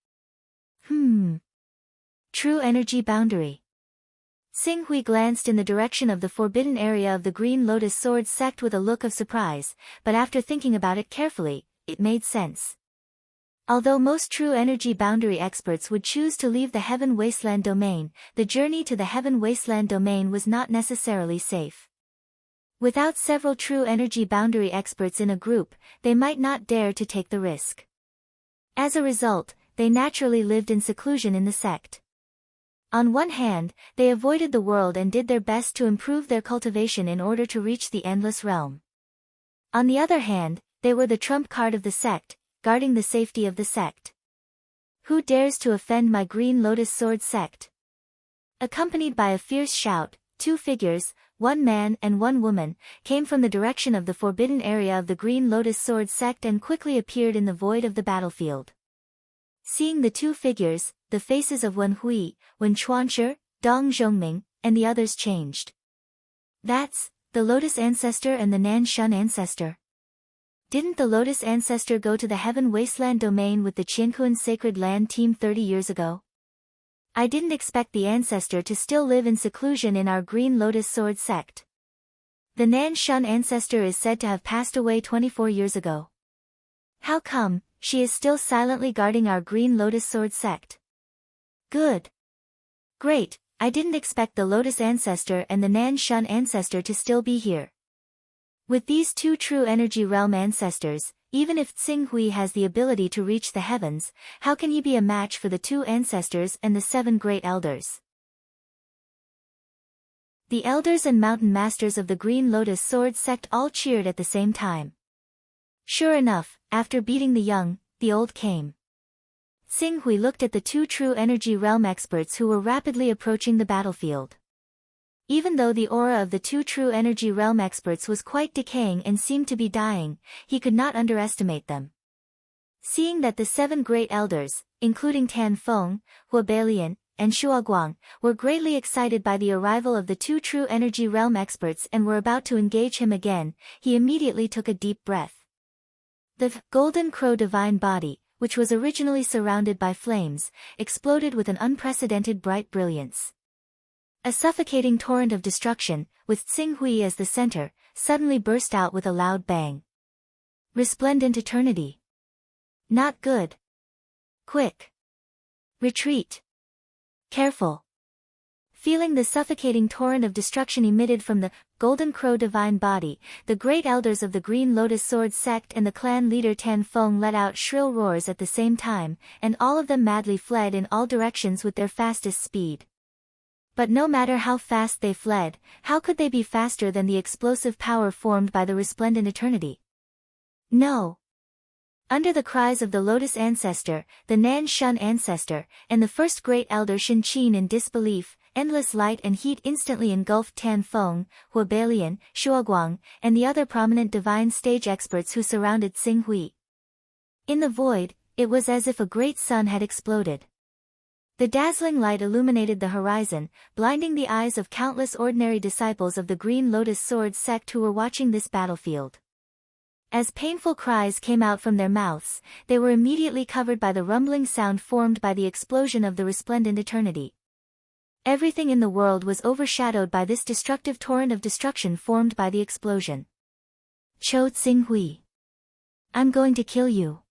True energy boundary. Xing Hui glanced in the direction of the forbidden area of the Green Lotus Sword sect with a look of surprise, but after thinking about it carefully, it made sense. Although most true energy boundary experts would choose to leave the Heaven Wasteland domain, the journey to the Heaven Wasteland domain was not necessarily safe. Without several true energy boundary experts in a group, they might not dare to take the risk. As a result, they naturally lived in seclusion in the sect. On one hand, they avoided the world and did their best to improve their cultivation in order to reach the Endless Realm. On the other hand, they were the trump card of the sect, guarding the safety of the sect. Who dares to offend my Green Lotus Sword sect? Accompanied by a fierce shout, two figures, one man and one woman, came from the direction of the forbidden area of the Green Lotus Sword sect and quickly appeared in the void of the battlefield. Seeing the two figures, the faces of Wen Hui, Wen Chuanshi, Dong Zhongming, and the others changed. That's the Lotus Ancestor and the Nan Shun Ancestor. Didn't the Lotus Ancestor go to the Heaven Wasteland domain with the Qiankuan Sacred Land team 30 years ago? I didn't expect the Ancestor to still live in seclusion in our Green Lotus Sword sect. The Nan Shun Ancestor is said to have passed away 24 years ago. How come she is still silently guarding our Green Lotus Sword sect? Good. Great, I didn't expect the Lotus Ancestor and the Nan Shun Ancestor to still be here. With these two true energy realm ancestors, even if Xing Hui has the ability to reach the heavens, how can he be a match for the two ancestors and the seven great elders? The elders and mountain masters of the Green Lotus Sword sect all cheered at the same time. Sure enough, after beating the young, the old came. Xing Hui looked at the two true energy realm experts who were rapidly approaching the battlefield. Even though the aura of the two true energy realm experts was quite decaying and seemed to be dying, he could not underestimate them. Seeing that the seven great elders, including Tan Feng, Huabalian, and Shuaguang, were greatly excited by the arrival of the two true energy realm experts and were about to engage him again, he immediately took a deep breath. The Golden Crow Divine Body, which was originally surrounded by flames, exploded with an unprecedented bright brilliance. A suffocating torrent of destruction, with Xing Hui as the center, suddenly burst out with a loud bang. Resplendent eternity. Not good. Quick. Retreat. Careful. Feeling the suffocating torrent of destruction emitted from the Golden Crow Divine Body, the great elders of the Green Lotus Sword sect and the clan leader Tan Feng let out shrill roars at the same time, and all of them madly fled in all directions with their fastest speed. But no matter how fast they fled, how could they be faster than the explosive power formed by the resplendent eternity? No. Under the cries of the Lotus Ancestor, the Nan Shun Ancestor, and the first great elder Shen Qin in disbelief, endless light and heat instantly engulfed Tan Feng, Huabalian, Shuaguang, and the other prominent divine stage experts who surrounded Xing Hui. In the void, it was as if a great sun had exploded. The dazzling light illuminated the horizon, blinding the eyes of countless ordinary disciples of the Green Lotus Sword sect who were watching this battlefield. As painful cries came out from their mouths, they were immediately covered by the rumbling sound formed by the explosion of the resplendent eternity. Everything in the world was overshadowed by this destructive torrent of destruction formed by the explosion. Cho Xing Hui. I'm going to kill you.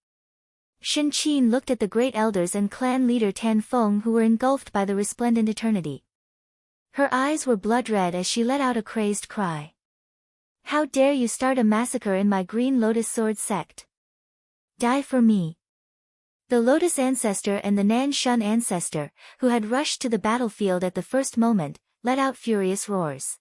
Shen Qin looked at the great elders and clan leader Tan Feng who were engulfed by the resplendent eternity. Her eyes were blood red as she let out a crazed cry. How dare you start a massacre in my Green Lotus Sword sect? Die for me. The Lotus Ancestor and the Nan Shun Ancestor, who had rushed to the battlefield at the first moment, let out furious roars.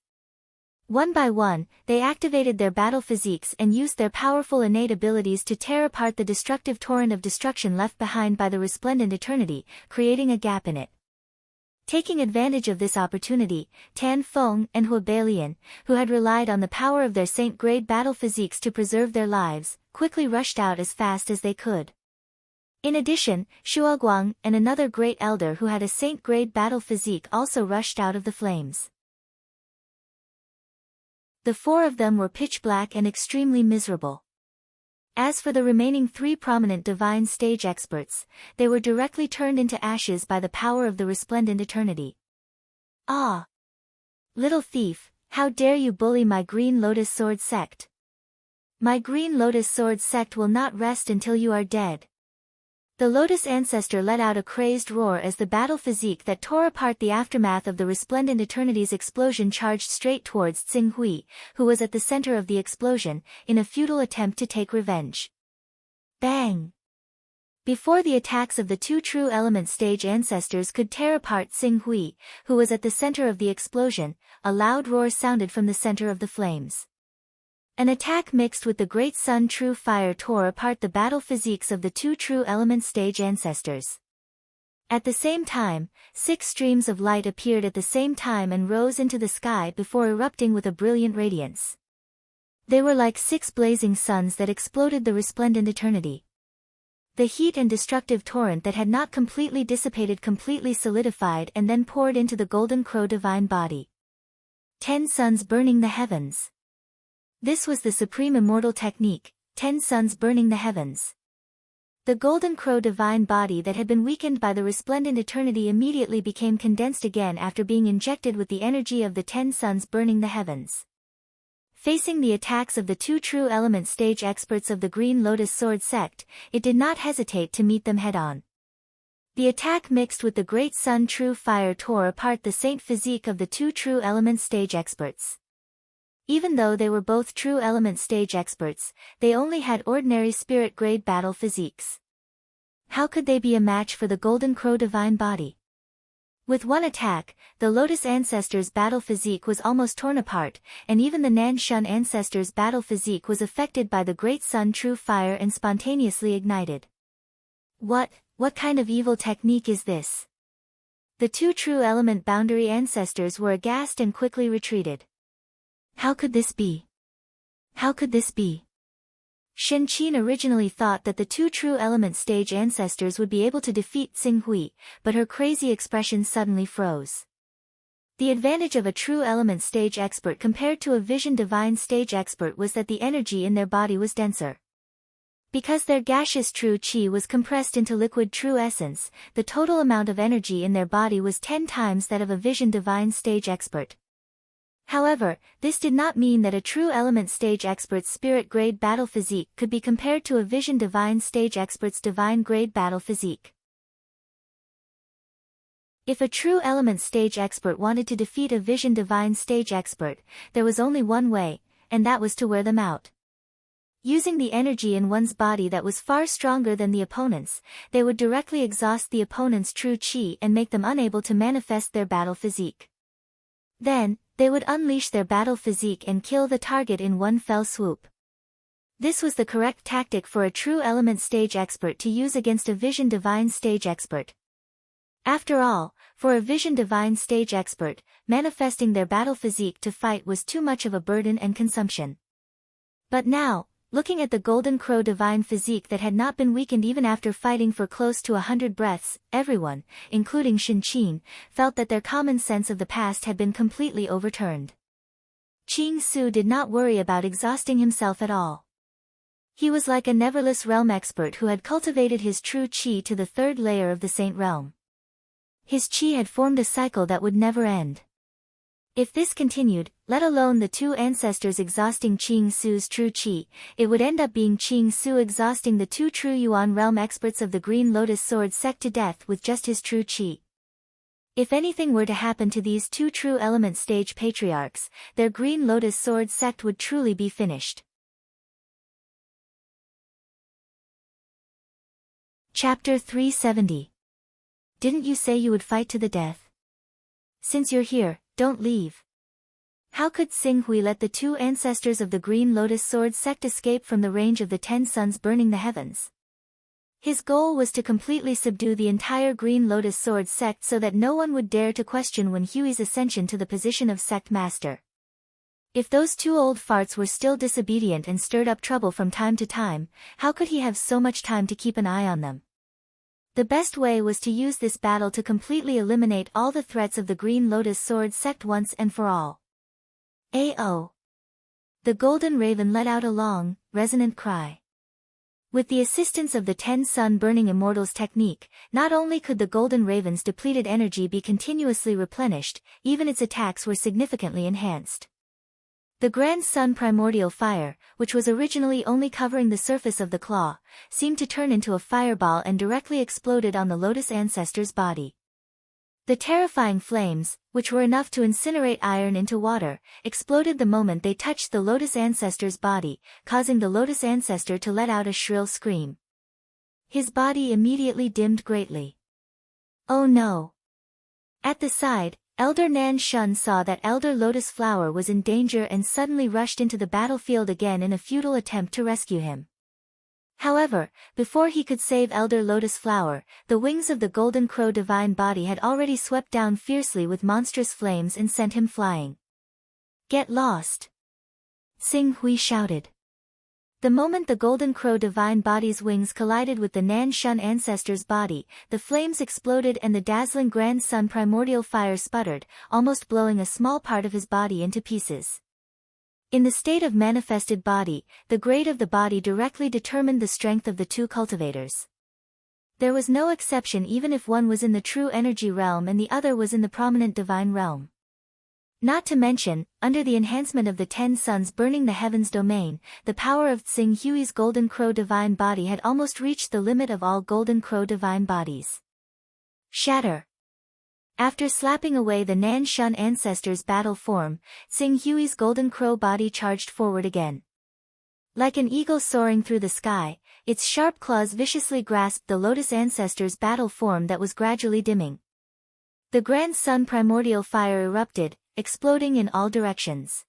One by one, they activated their battle physiques and used their powerful innate abilities to tear apart the destructive torrent of destruction left behind by the resplendent eternity, creating a gap in it. Taking advantage of this opportunity, Tan Feng and Hua Balian, who had relied on the power of their saint-grade battle physiques to preserve their lives, quickly rushed out as fast as they could. In addition, Shuoguang and another great elder who had a saint-grade battle physique also rushed out of the flames. The four of them were pitch black and extremely miserable. As for the remaining three prominent divine stage experts, they were directly turned into ashes by the power of the resplendent eternity. Ah! Little thief, how dare you bully my Green Lotus Sword sect? My Green Lotus Sword sect will not rest until you are dead. The Lotus Ancestor let out a crazed roar as the battle physique that tore apart the aftermath of the resplendent eternity's explosion charged straight towards Tsing Hui, who was at the center of the explosion, in a futile attempt to take revenge. Bang! Before the attacks of the two true element stage ancestors could tear apart Tsing Hui, who was at the center of the explosion, a loud roar sounded from the center of the flames. An attack mixed with the Great Sun True Fire tore apart the battle physiques of the two true element stage ancestors. At the same time, 6 streams of light appeared at the same time and rose into the sky before erupting with a brilliant radiance. They were like 6 blazing suns that exploded the resplendent eternity. The heat and destructive torrent that had not completely dissipated completely solidified and then poured into the Golden Crow divine body. 10 suns burning the heavens. This was the supreme immortal technique, 10 suns burning the heavens. The Golden Crow divine body that had been weakened by the resplendent eternity immediately became condensed again after being injected with the energy of the 10 suns burning the heavens. Facing the attacks of the two true element stage experts of the Green Lotus Sword sect, it did not hesitate to meet them head-on. The attack mixed with the Great Sun True Fire tore apart the saint physique of the two true element stage experts. Even though they were both true element stage experts, they only had ordinary spirit-grade battle physiques. How could they be a match for the Golden Crow divine body? With one attack, the Lotus Ancestor's battle physique was almost torn apart, and even the Nan Shun Ancestor's battle physique was affected by the Great Sun True Fire and spontaneously ignited. What kind of evil technique is this? The two true element boundary ancestors were aghast and quickly retreated. How could this be? How could this be? Shen Qin originally thought that the two true element stage ancestors would be able to defeat Tsing Hui, but her crazy expression suddenly froze. The advantage of a true element stage expert compared to a vision divine stage expert was that the energy in their body was denser. Because their gaseous true qi was compressed into liquid true essence, the total amount of energy in their body was 10 times that of a vision divine stage expert. However, this did not mean that a true element stage expert's spirit-grade battle physique could be compared to a vision divine stage expert's divine-grade battle physique. If a true element stage expert wanted to defeat a vision divine stage expert, there was only one way, and that was to wear them out. Using the energy in one's body that was far stronger than the opponent's, they would directly exhaust the opponent's true qi and make them unable to manifest their battle physique. Then, they would unleash their battle physique and kill the target in one fell swoop. This was the correct tactic for a true element stage expert to use against a vision divine stage expert. After all, for a vision divine stage expert, manifesting their battle physique to fight was too much of a burden and consumption. But now, looking at the Golden Crow divine physique that had not been weakened even after fighting for close to 100 breaths, everyone, including Shen Qin, felt that their common sense of the past had been completely overturned. Qing Su did not worry about exhausting himself at all. He was like a neverless realm expert who had cultivated his true qi to the 3rd layer of the Saint Realm. His qi had formed a cycle that would never end. If this continued, let alone the two ancestors exhausting Qing Su's true qi, it would end up being Qing Su exhausting the two true Yuan realm experts of the Green Lotus Sword sect to death with just his true qi. If anything were to happen to these two true element stage patriarchs, their Green Lotus Sword sect would truly be finished. Chapter 370. Didn't you say you would fight to the death? Since you're here, don't leave. How could Xing Hui let the two ancestors of the Green Lotus Sword sect escape from the range of the 10 suns burning the heavens? His goal was to completely subdue the entire Green Lotus Sword sect so that no one would dare to question Wen Hui's ascension to the position of sect master. If those two old farts were still disobedient and stirred up trouble from time to time, how could he have so much time to keep an eye on them? The best way was to use this battle to completely eliminate all the threats of the Green Lotus Sword sect once and for all. A-oh! The Golden Raven let out a long, resonant cry. With the assistance of the 10 sun-burning immortals technique, not only could the Golden Raven's depleted energy be continuously replenished, even its attacks were significantly enhanced. The Grand Sun Primordial Fire, which was originally only covering the surface of the claw, seemed to turn into a fireball and directly exploded on the Lotus Ancestor's body. The terrifying flames, which were enough to incinerate iron into water, exploded the moment they touched the Lotus Ancestor's body, causing the Lotus Ancestor to let out a shrill scream. His body immediately dimmed greatly. Oh no! At the side, Elder Nan Shun saw that Elder Lotus Flower was in danger and suddenly rushed into the battlefield again in a futile attempt to rescue him. However, before he could save Elder Lotus Flower, the wings of the Golden Crow divine body had already swept down fiercely with monstrous flames and sent him flying. Get lost! Xing Hui shouted. The moment the Golden Crow divine body's wings collided with the Nan Shun ancestor's body, the flames exploded and the dazzling Grand Sun Primordial Fire sputtered, almost blowing a small part of his body into pieces. In the state of manifested body, the grade of the body directly determined the strength of the two cultivators. There was no exception even if one was in the true energy realm and the other was in the prominent divine realm. Not to mention, under the enhancement of the 10 suns burning the heavens domain, the power of Xing Hui's Golden Crow divine body had almost reached the limit of all Golden Crow divine bodies. Shatter! After slapping away the Nan Shun ancestor's battle form, Xing Hui's Golden Crow body charged forward again. Like an eagle soaring through the sky, its sharp claws viciously grasped the Lotus ancestor's battle form that was gradually dimming. The Grand Sun Primordial Fire erupted, exploding in all directions.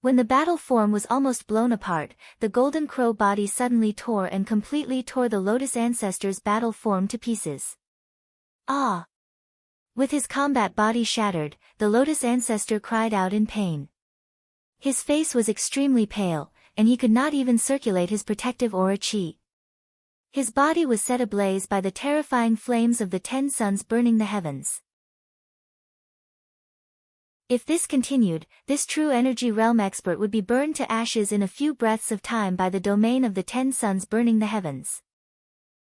When the battle form was almost blown apart, the Golden Crow body suddenly tore and completely tore the Lotus ancestor's battle form to pieces. Ah! With his combat body shattered, the Lotus ancestor cried out in pain. His face was extremely pale, and he could not even circulate his protective aura chi. His body was set ablaze by the terrifying flames of the 10 suns burning the heavens. If this continued, this true energy realm expert would be burned to ashes in a few breaths of time by the domain of the 10 suns burning the heavens.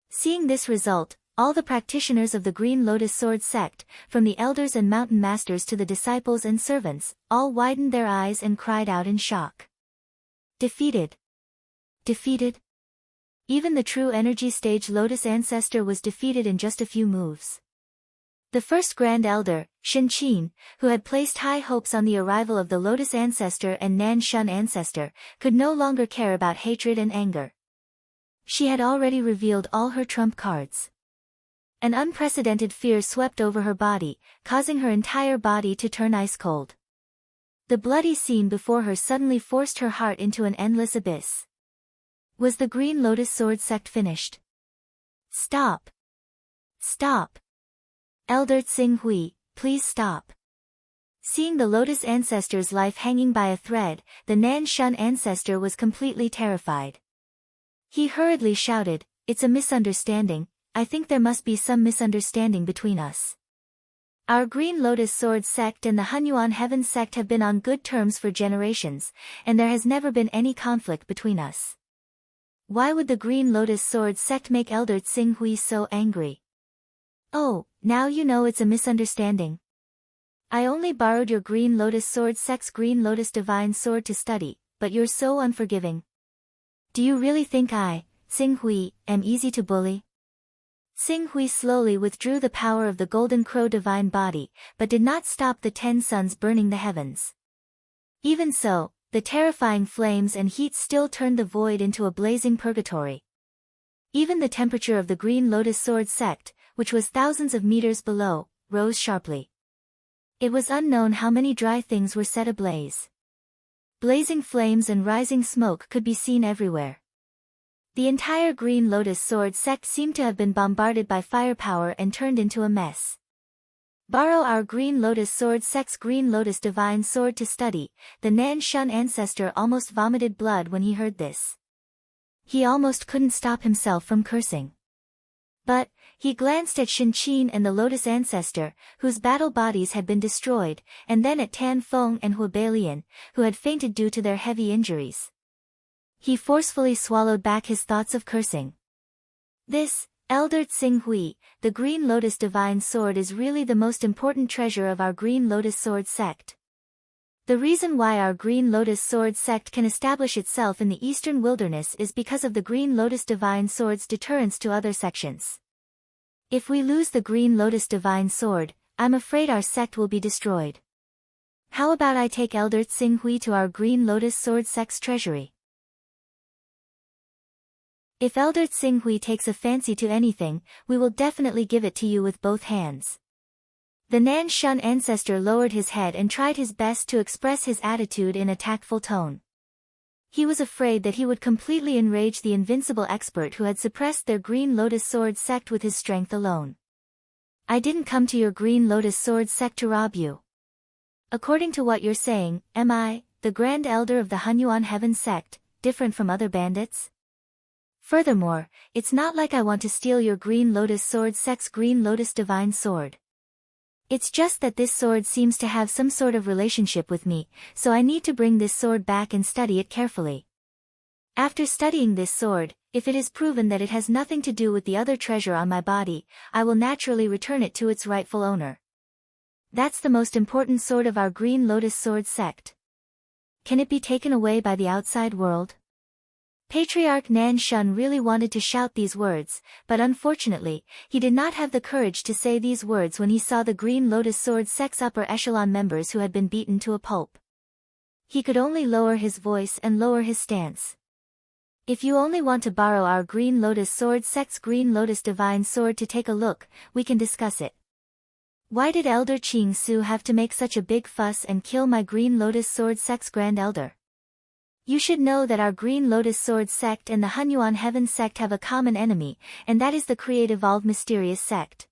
Seeing this result, all the practitioners of the Green Lotus Sword sect, from the elders and mountain masters to the disciples and servants, all widened their eyes and cried out in shock. Defeated! Defeated! Even the true energy stage Lotus ancestor was defeated in just a few moves. The first Grand Elder, Shen Qin, who had placed high hopes on the arrival of the Lotus ancestor and Nan Shun ancestor, could no longer care about hatred and anger. She had already revealed all her trump cards. An unprecedented fear swept over her body, causing her entire body to turn ice cold. The bloody scene before her suddenly forced her heart into an endless abyss. Was the Green Lotus Sword sect finished? Stop! Stop! Elder Xing Hui, please stop. Seeing the Lotus ancestor's life hanging by a thread, the Nan Shun ancestor was completely terrified. He hurriedly shouted, "It's a misunderstanding. I think there must be some misunderstanding between us. Our Green Lotus Sword sect and the Hunyuan Heaven sect have been on good terms for generations, and there has never been any conflict between us. Why would the Green Lotus Sword sect make Elder Xing Hui so angry? Oh, now you know it's a misunderstanding. I only borrowed your Green Lotus Sword sect's Green Lotus Divine Sword to study, but you're so unforgiving. Do you really think I, Xing Hui, am easy to bully?" Tsing Hui slowly withdrew the power of the Golden Crow divine body, but did not stop the 10 suns burning the heavens. Even so, the terrifying flames and heat still turned the void into a blazing purgatory. Even the temperature of the Green Lotus Sword sect, which was thousands of meters below, rose sharply. It was unknown how many dry things were set ablaze. Blazing flames and rising smoke could be seen everywhere. The entire Green Lotus Sword sect seemed to have been bombarded by firepower and turned into a mess. Borrow our Green Lotus Sword sect's Green Lotus Divine Sword to study. The Nan Shun ancestor almost vomited blood when he heard this. He almost couldn't stop himself from cursing. But, he glanced at Shin Qin and the Lotus ancestor, whose battle bodies had been destroyed, and then at Tan Feng and Hua Beilian, who had fainted due to their heavy injuries. He forcefully swallowed back his thoughts of cursing. This, Elder Tsing Hui, the Green Lotus Divine Sword is really the most important treasure of our Green Lotus Sword sect. The reason why our Green Lotus Sword sect can establish itself in the eastern wilderness is because of the Green Lotus Divine Sword's deterrence to other sections. If we lose the Green Lotus Divine Sword, I'm afraid our sect will be destroyed. How about I take Elder Tsing Hui to our Green Lotus Sword sect's treasury? If Elder Tsing Hui takes a fancy to anything, we will definitely give it to you with both hands. The Nan Shun ancestor lowered his head and tried his best to express his attitude in a tactful tone. He was afraid that he would completely enrage the invincible expert who had suppressed their Green Lotus Sword sect with his strength alone. I didn't come to your Green Lotus Sword sect to rob you. According to what you're saying, am I, the Grand Elder of the Hunyuan Heaven sect, different from other bandits? Furthermore, it's not like I want to steal your Green Lotus Sword sect's Green Lotus Divine Sword. It's just that this sword seems to have some sort of relationship with me, so I need to bring this sword back and study it carefully. After studying this sword, if it is proven that it has nothing to do with the other treasure on my body, I will naturally return it to its rightful owner. That's the most important sword of our Green Lotus Sword sect. Can it be taken away by the outside world? Patriarch Nan Shun really wanted to shout these words, but unfortunately, he did not have the courage to say these words when he saw the Green Lotus Sword sect's upper echelon members who had been beaten to a pulp. He could only lower his voice and lower his stance. If you only want to borrow our Green Lotus Sword sect's Green Lotus Divine Sword to take a look, we can discuss it. Why did Elder Qing Su have to make such a big fuss and kill my Green Lotus Sword sect's Grand Elder? You should know that our Green Lotus Sword sect and the Hunyuan Heaven sect have a common enemy, and that is the Create-Evolved Mysterious sect.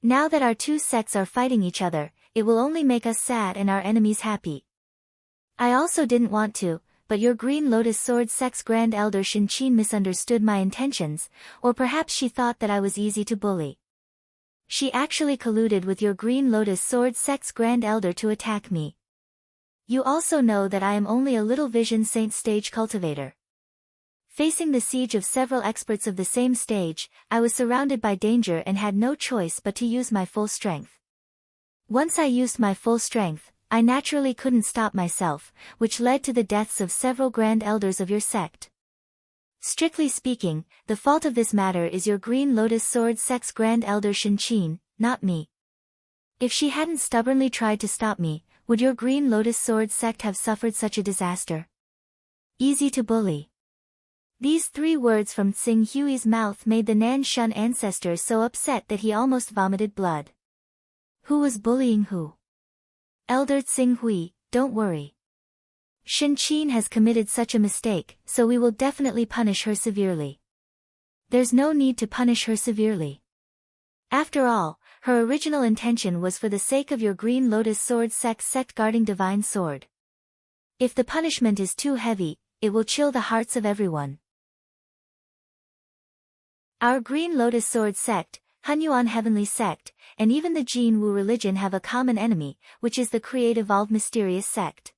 Now that our two sects are fighting each other, it will only make us sad and our enemies happy. I also didn't want to, but your Green Lotus Sword sect's Grand Elder Shin Qin misunderstood my intentions, or perhaps she thought that I was easy to bully. She actually colluded with your Green Lotus Sword sect's Grand Elder to attack me. You also know that I am only a little Vision Saint stage cultivator. Facing the siege of several experts of the same stage, I was surrounded by danger and had no choice but to use my full strength. Once I used my full strength, I naturally couldn't stop myself, which led to the deaths of several Grand Elders of your sect. Strictly speaking, the fault of this matter is your Green Lotus Sword sect's Grand Elder Shin Qin, not me. If she hadn't stubbornly tried to stop me, would your Green Lotus Sword sect have suffered such a disaster? Easy to bully. These 3 words from Tsing Hui's mouth made the Nan Shun ancestor so upset that he almost vomited blood. Who was bullying who? Elder Tsing Hui, don't worry. Shin Qin has committed such a mistake, so we will definitely punish her severely. There's no need to punish her severely. After all, her original intention was for the sake of your Green Lotus Sword sect guarding Divine Sword. If the punishment is too heavy, it will chill the hearts of everyone. Our Green Lotus Sword sect, Hunyuan Heavenly sect, and even the Jin Wu religion have a common enemy, which is the Create-Evolved Mysterious sect.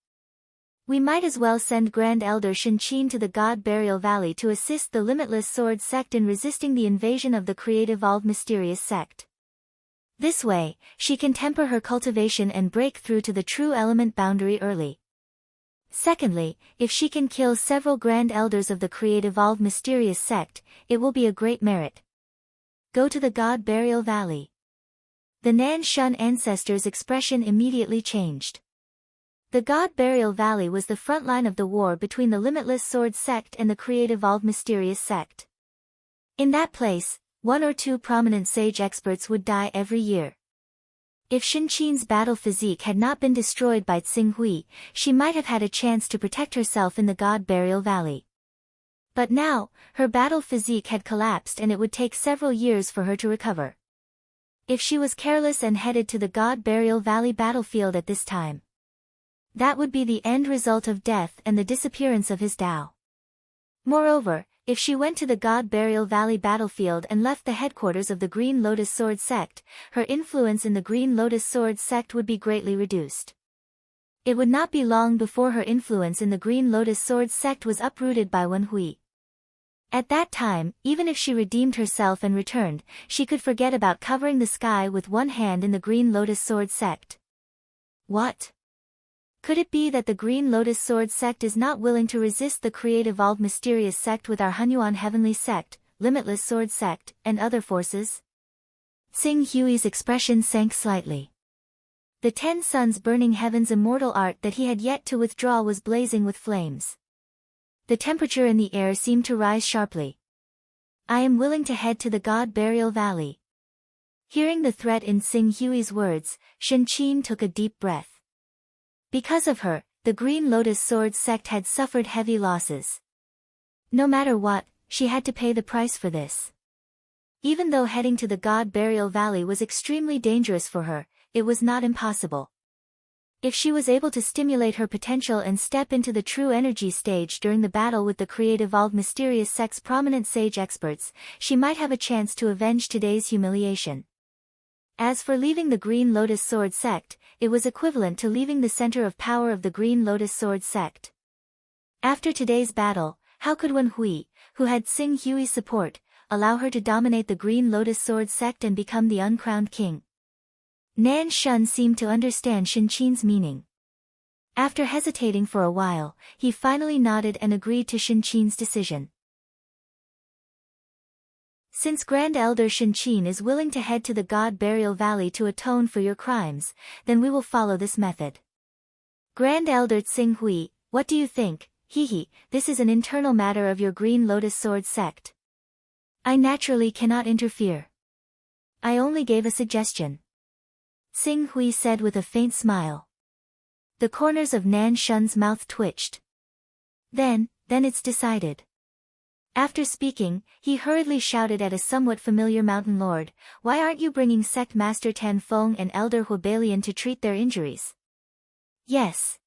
We might as well send Grand Elder Shin Qin to the God Burial Valley to assist the Limitless Sword sect in resisting the invasion of the Create-Evolved Mysterious sect. This way, she can temper her cultivation and break through to the true element boundary early. Secondly, if she can kill several Grand Elders of the Create-Evolved Mysterious sect, it will be a great merit. Go to the God Burial Valley. The Nan Shun ancestors' expression immediately changed. The God Burial Valley was the front line of the war between the Limitless Sword sect and the Creative Evolved Mysterious sect. In that place, 1 or 2 prominent sage experts would die every year. If Shinqin's battle physique had not been destroyed by Tsinghui, she might have had a chance to protect herself in the God Burial Valley. But now, her battle physique had collapsed and it would take several years for her to recover. If she was careless and headed to the God Burial Valley battlefield at this time, that would be the end result of death and the disappearance of his Tao. Moreover, if she went to the God Burial Valley battlefield and left the headquarters of the Green Lotus Sword sect, her influence in the Green Lotus Sword sect would be greatly reduced. It would not be long before her influence in the Green Lotus Sword sect was uprooted by Wen Hui. At that time, even if she redeemed herself and returned, she could forget about covering the sky with one hand in the Green Lotus Sword sect. What? Could it be that the Green Lotus Sword sect is not willing to resist the Creative Evolved Mysterious sect with our Hunyuan Heavenly sect, Limitless Sword sect, and other forces? Tsing Hui's expression sank slightly. The 10 suns burning heaven's immortal art that he had yet to withdraw was blazing with flames. The temperature in the air seemed to rise sharply. I am willing to head to the God Burial Valley. Hearing the threat in Tsing Hui's words, Shinqin took a deep breath. Because of her, the Green Lotus Sword sect had suffered heavy losses. No matter what, she had to pay the price for this. Even though heading to the God Burial Valley was extremely dangerous for her, it was not impossible. If she was able to stimulate her potential and step into the true energy stage during the battle with the Creative Evolved Mysterious sect's prominent sage experts, she might have a chance to avenge today's humiliation. As for leaving the Green Lotus Sword sect, it was equivalent to leaving the center of power of the Green Lotus Sword sect. After today's battle, how could Wen Hui, who had Tsing Hui's support, allow her to dominate the Green Lotus Sword sect and become the uncrowned king? Nan Shun seemed to understand Shinqin's meaning. After hesitating for a while, he finally nodded and agreed to Shinqin's decision. Since Grand Elder Shinqin is willing to head to the God Burial Valley to atone for your crimes, then we will follow this method. Grand Elder Tsinghui, what do you think? This is an internal matter of your Green Lotus Sword sect. I naturally cannot interfere. I only gave a suggestion. Tsinghui said with a faint smile. The corners of Nan Shun's mouth twitched. Then it's decided. After speaking, he hurriedly shouted at a somewhat familiar mountain lord, why aren't you bringing Sect Master Tan Feng and Elder Huabalian to treat their injuries? Yes.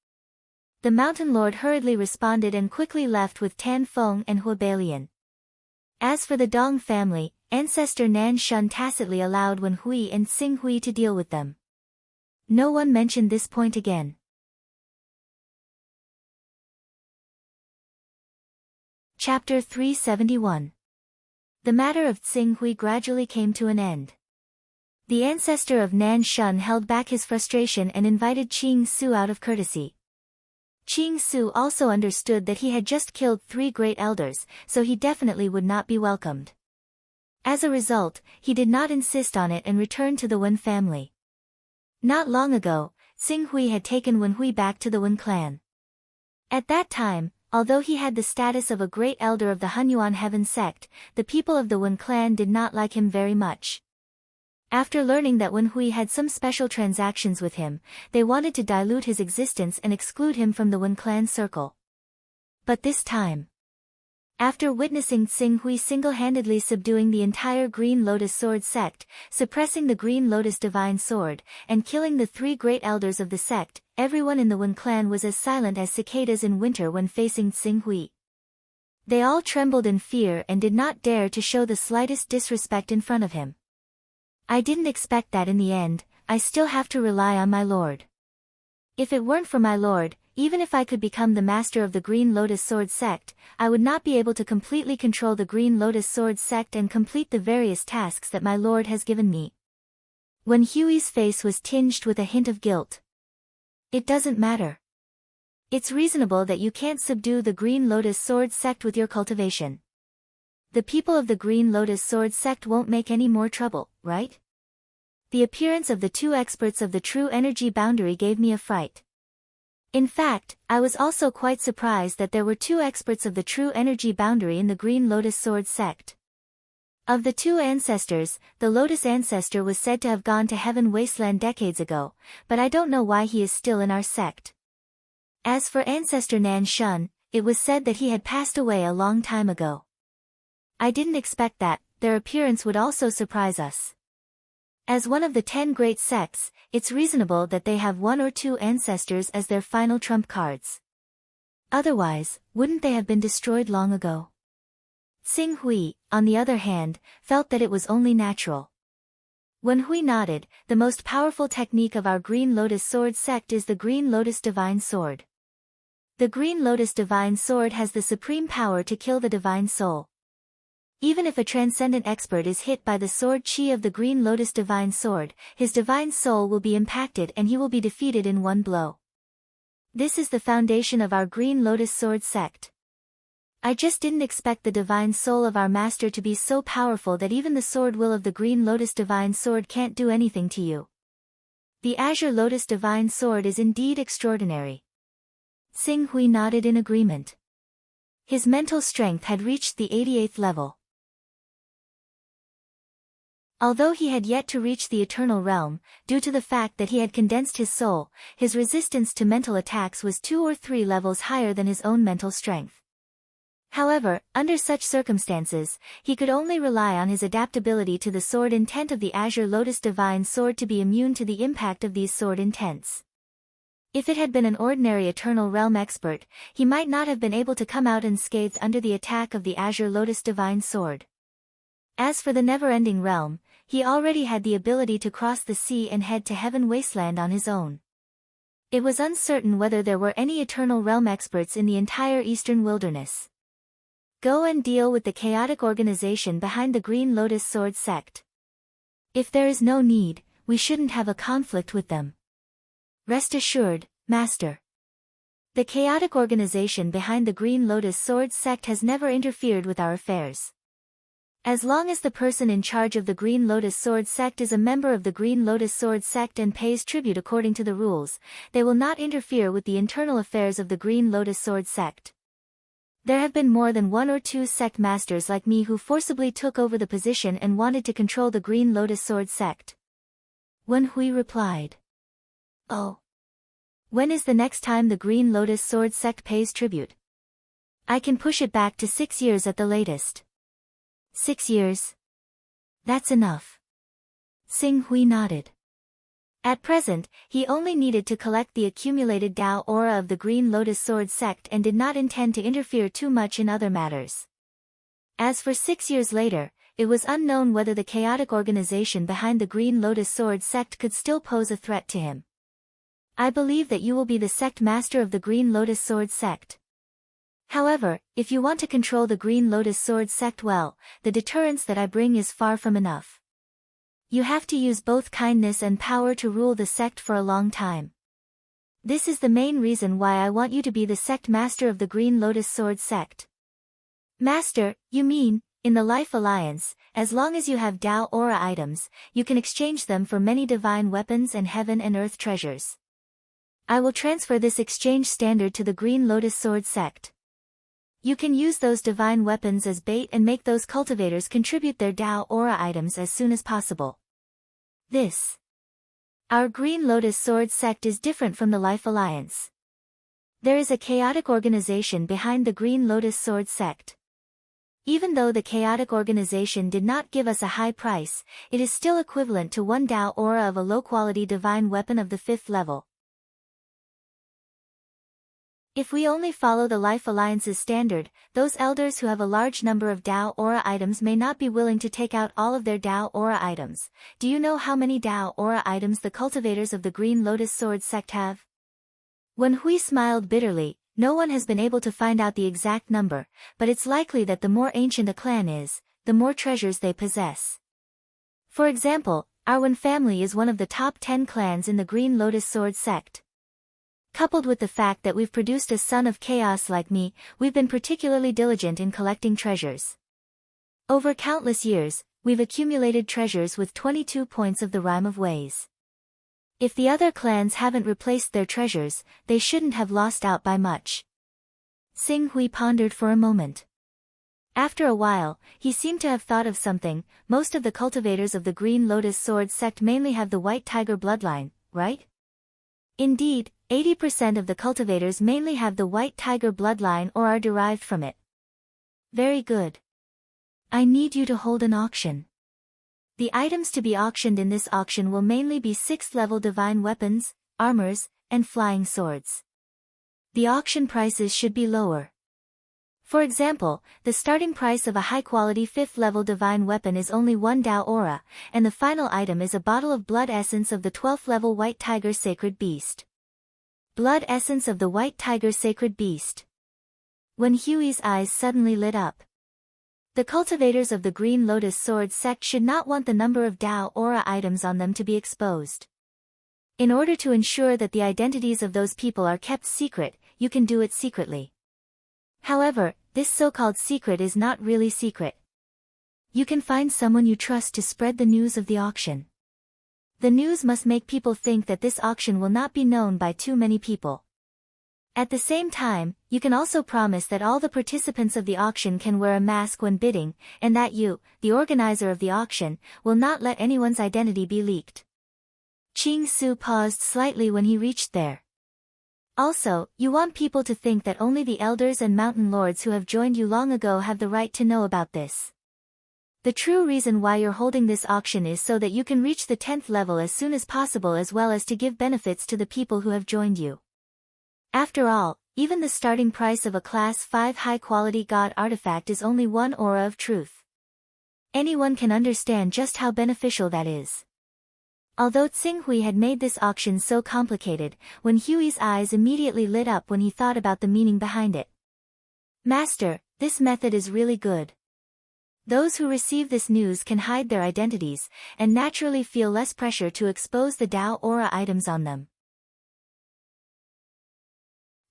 The mountain lord hurriedly responded and quickly left with Tan Feng and Huabalian. As for the Dong family, ancestor Nan Shun tacitly allowed Wen Hui and Tsing Hui to deal with them. No one mentioned this point again. Chapter 371. The matter of Tsing Hui gradually came to an end. The ancestor of Nan Shun held back his frustration and invited Qing Su out of courtesy. Qing Su also understood that he had just killed 3 great elders, so he definitely would not be welcomed. As a result, he did not insist on it and returned to the Wen family. Not long ago, Tsing Hui had taken Wen Hui back to the Wen clan. At that time, although he had the status of a great elder of the Hunyuan Heaven sect, the people of the Wen clan did not like him very much. After learning that Wen Hui had some special transactions with him, they wanted to dilute his existence and exclude him from the Wen clan circle. But this time, after witnessing Tsing Hui single-handedly subduing the entire Green Lotus Sword sect, suppressing the Green Lotus Divine Sword, and killing the 3 great elders of the sect, everyone in the Wen clan was as silent as cicadas in winter when facing Tsing Hui. They all trembled in fear and did not dare to show the slightest disrespect in front of him. I didn't expect that in the end. I still have to rely on my lord. If it weren't for my lord, even if I could become the master of the Green Lotus Sword sect, I would not be able to completely control the Green Lotus Sword sect and complete the various tasks that my lord has given me. Wen Hui's face was tinged with a hint of guilt. It doesn't matter. It's reasonable that you can't subdue the Green Lotus Sword sect with your cultivation. The people of the Green Lotus Sword sect won't make any more trouble, right? The appearance of the two experts of the true energy boundary gave me a fright. In fact, I was also quite surprised that there were two experts of the true energy boundary in the Green Lotus Sword sect. Of the two ancestors, the Lotus ancestor was said to have gone to Heaven Wasteland decades ago, but I don't know why he is still in our sect. As for ancestor Nan Shun, it was said that he had passed away a long time ago. I didn't expect that, their appearance would also surprise us. As one of the 10 great sects, it's reasonable that they have one or two ancestors as their final trump cards. Otherwise, wouldn't they have been destroyed long ago? Xing Hui, on the other hand, felt that it was only natural. Wen Hui nodded, the most powerful technique of our Green Lotus Sword sect is the Green Lotus Divine Sword. The Green Lotus Divine Sword has the supreme power to kill the divine soul. Even if a transcendent expert is hit by the sword chi of the Green Lotus Divine Sword, his divine soul will be impacted and he will be defeated in one blow. This is the foundation of our Green Lotus Sword sect. I just didn't expect the divine soul of our master to be so powerful that even the sword will of the Green Lotus Divine Sword can't do anything to you. The Azure Lotus Divine Sword is indeed extraordinary. Xing Hui nodded in agreement. His mental strength had reached the 88th level. Although he had yet to reach the Eternal Realm, due to the fact that he had condensed his soul, his resistance to mental attacks was 2 or 3 levels higher than his own mental strength. However, under such circumstances, he could only rely on his adaptability to the sword intent of the Azure Lotus Divine Sword to be immune to the impact of these sword intents. If it had been an ordinary Eternal Realm expert, he might not have been able to come out unscathed under the attack of the Azure Lotus Divine Sword. As for the Never-Ending Realm, he already had the ability to cross the sea and head to Heaven Wasteland on his own. It was uncertain whether there were any Eternal Realm experts in the entire Eastern Wilderness. Go and deal with the chaotic organization behind the Green Lotus Sword sect. If there is no need, we shouldn't have a conflict with them. Rest assured, Master. The chaotic organization behind the Green Lotus Sword sect has never interfered with our affairs. As long as the person in charge of the Green Lotus Sword sect is a member of the Green Lotus Sword sect and pays tribute according to the rules, they will not interfere with the internal affairs of the Green Lotus Sword sect. There have been more than 1 or 2 sect masters like me who forcibly took over the position and wanted to control the Green Lotus Sword sect. Wen Hui replied. Oh. When is the next time the Green Lotus Sword sect pays tribute? I can push it back to 6 years at the latest. 6 years? That's enough. Xing Hui nodded. At present, he only needed to collect the accumulated Dao aura of the Green Lotus Sword sect and did not intend to interfere too much in other matters. As for 6 years later, it was unknown whether the chaotic organization behind the Green Lotus Sword sect could still pose a threat to him. I believe that you will be the sect master of the Green Lotus Sword sect. However, if you want to control the Green Lotus Sword sect well, the deterrence that I bring is far from enough. You have to use both kindness and power to rule the sect for a long time. This is the main reason why I want you to be the sect master of the Green Lotus Sword sect. Master, you mean, in the Life Alliance, as long as you have Dao aura items, you can exchange them for many divine weapons and heaven and earth treasures. I will transfer this exchange standard to the Green Lotus Sword sect. You can use those divine weapons as bait and make those cultivators contribute their Dao aura items as soon as possible. Our Green Lotus Sword sect is different from the Life Alliance. There is a chaotic organization behind the Green Lotus Sword sect. Even though the chaotic organization did not give us a high price, it is still equivalent to 1 Dao aura of a low-quality divine weapon of the 5th level. If we only follow the Life Alliance's standard, those elders who have a large number of Dao aura items may not be willing to take out all of their Dao aura items. Do you know how many Dao aura items the cultivators of the Green Lotus Sword sect have? Wen Hui smiled bitterly. No one has been able to find out the exact number, but it's likely that the more ancient a clan is, the more treasures they possess. For example, our Wen family is one of the top 10 clans in the Green Lotus Sword sect. Coupled with the fact that we've produced a son of chaos like me, we've been particularly diligent in collecting treasures. Over countless years, we've accumulated treasures with 22 points of the rhyme of ways. If the other clans haven't replaced their treasures, they shouldn't have lost out by much. Sing Hui pondered for a moment. After a while, he seemed to have thought of something. Most of the cultivators of the Green Lotus Sword sect mainly have the White Tiger bloodline, right? Indeed, 80% of the cultivators mainly have the White Tiger bloodline or are derived from it. Very good. I need you to hold an auction. The items to be auctioned in this auction will mainly be 6th level divine weapons, armors, and flying swords. The auction prices should be lower. For example, the starting price of a high-quality 5th level divine weapon is only 1 Dao Aura, and the final item is a bottle of blood essence of the 12th level White Tiger Sacred Beast. Blood essence of the White Tiger Sacred Beast. When Huey's eyes suddenly lit up. The cultivators of the Green Lotus Sword sect should not want the number of Dao Aura items on them to be exposed. In order to ensure that the identities of those people are kept secret, you can do it secretly. However, this so-called secret is not really secret. You can find someone you trust to spread the news of the auction. The news must make people think that this auction will not be known by too many people. At the same time, you can also promise that all the participants of the auction can wear a mask when bidding, and that you, the organizer of the auction, will not let anyone's identity be leaked. Ching Su paused slightly when he reached there. Also, you want people to think that only the elders and mountain lords who have joined you long ago have the right to know about this. The true reason why you're holding this auction is so that you can reach the 10th level as soon as possible, as well as to give benefits to the people who have joined you. After all, even the starting price of a Class 5 high-quality god artifact is only 1 aura of truth. Anyone can understand just how beneficial that is. Although Tsing Hui had made this auction so complicated, when Huey's eyes immediately lit up when he thought about the meaning behind it. Master, this method is really good. Those who receive this news can hide their identities, and naturally feel less pressure to expose the Dao Aura items on them.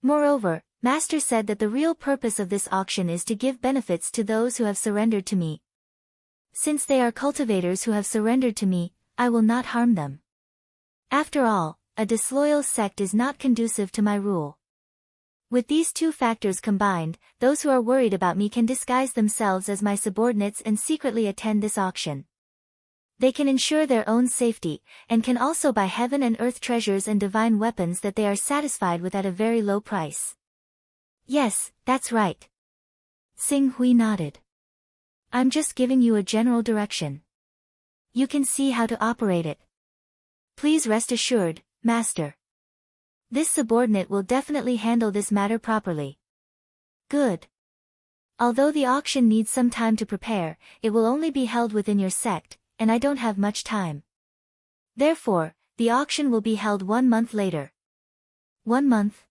Moreover, Master said that the real purpose of this auction is to give benefits to those who have surrendered to me. Since they are cultivators who have surrendered to me, I will not harm them. After all, a disloyal sect is not conducive to my rule. With these two factors combined, those who are worried about me can disguise themselves as my subordinates and secretly attend this auction. They can ensure their own safety, and can also buy heaven and earth treasures and divine weapons that they are satisfied with at a very low price. Yes, that's right. Sing Hui nodded. I'm just giving you a general direction. You can see how to operate it. Please rest assured, Master. This subordinate will definitely handle this matter properly. Good. Although the auction needs some time to prepare, it will only be held within your sect, and I don't have much time. Therefore, the auction will be held 1 month later. 1 month?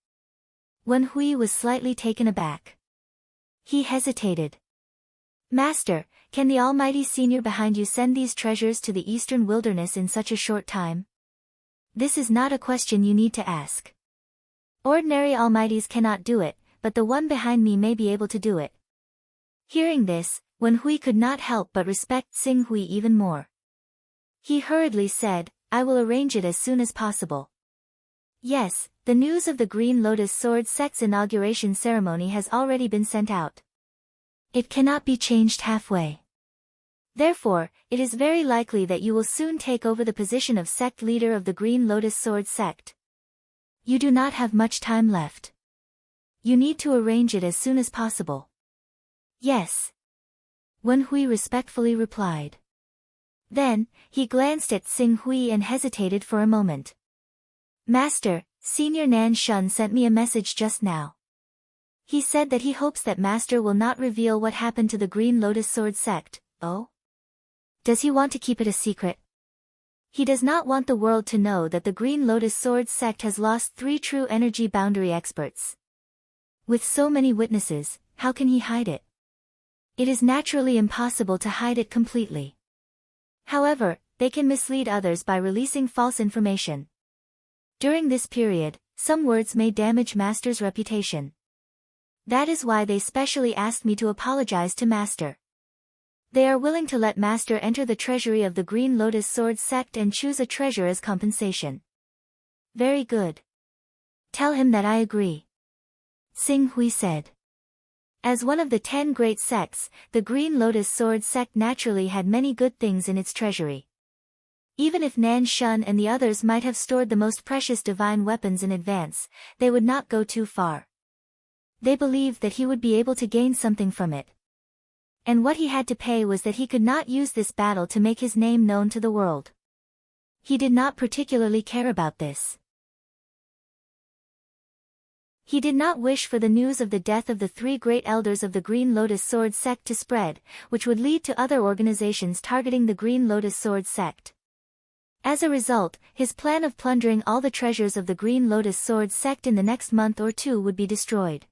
Wen Hui was slightly taken aback. He hesitated. Master, can the Almighty Senior behind you send these treasures to the eastern wilderness in such a short time? This is not a question you need to ask. Ordinary Almighties cannot do it, but the one behind me may be able to do it. Hearing this, Wen Hui could not help but respect Sing Hui even more. He hurriedly said, I will arrange it as soon as possible. Yes, the news of the Green Lotus Sword sect's inauguration ceremony has already been sent out. It cannot be changed halfway. Therefore, it is very likely that you will soon take over the position of sect leader of the Green Lotus Sword sect. You do not have much time left. You need to arrange it as soon as possible. Yes. Wen Hui respectfully replied. Then, he glanced at Sing Hui and hesitated for a moment. Master, Senior Nan Shun sent me a message just now. He said that he hopes that Master will not reveal what happened to the Green Lotus Sword sect. Oh? Does he want to keep it a secret? He does not want the world to know that the Green Lotus Sword sect has lost 3 true energy boundary experts. With so many witnesses, how can he hide it? It is naturally impossible to hide it completely. However, they can mislead others by releasing false information. During this period, some words may damage Master's reputation. That is why they specially asked me to apologize to Master. They are willing to let Master enter the treasury of the Green Lotus Sword sect and choose a treasure as compensation. Very good. Tell him that I agree. Xing Hui said. As one of the 10 great sects, the Green Lotus Sword sect naturally had many good things in its treasury. Even if Nan Shun and the others might have stored the most precious divine weapons in advance, they would not go too far. They believed that he would be able to gain something from it. And what he had to pay was that he could not use this battle to make his name known to the world. He did not particularly care about this. He did not wish for the news of the death of the 3 great elders of the Green Lotus Sword sect to spread, which would lead to other organizations targeting the Green Lotus Sword sect. As a result, his plan of plundering all the treasures of the Green Lotus Sword sect in the next month or 2 would be destroyed.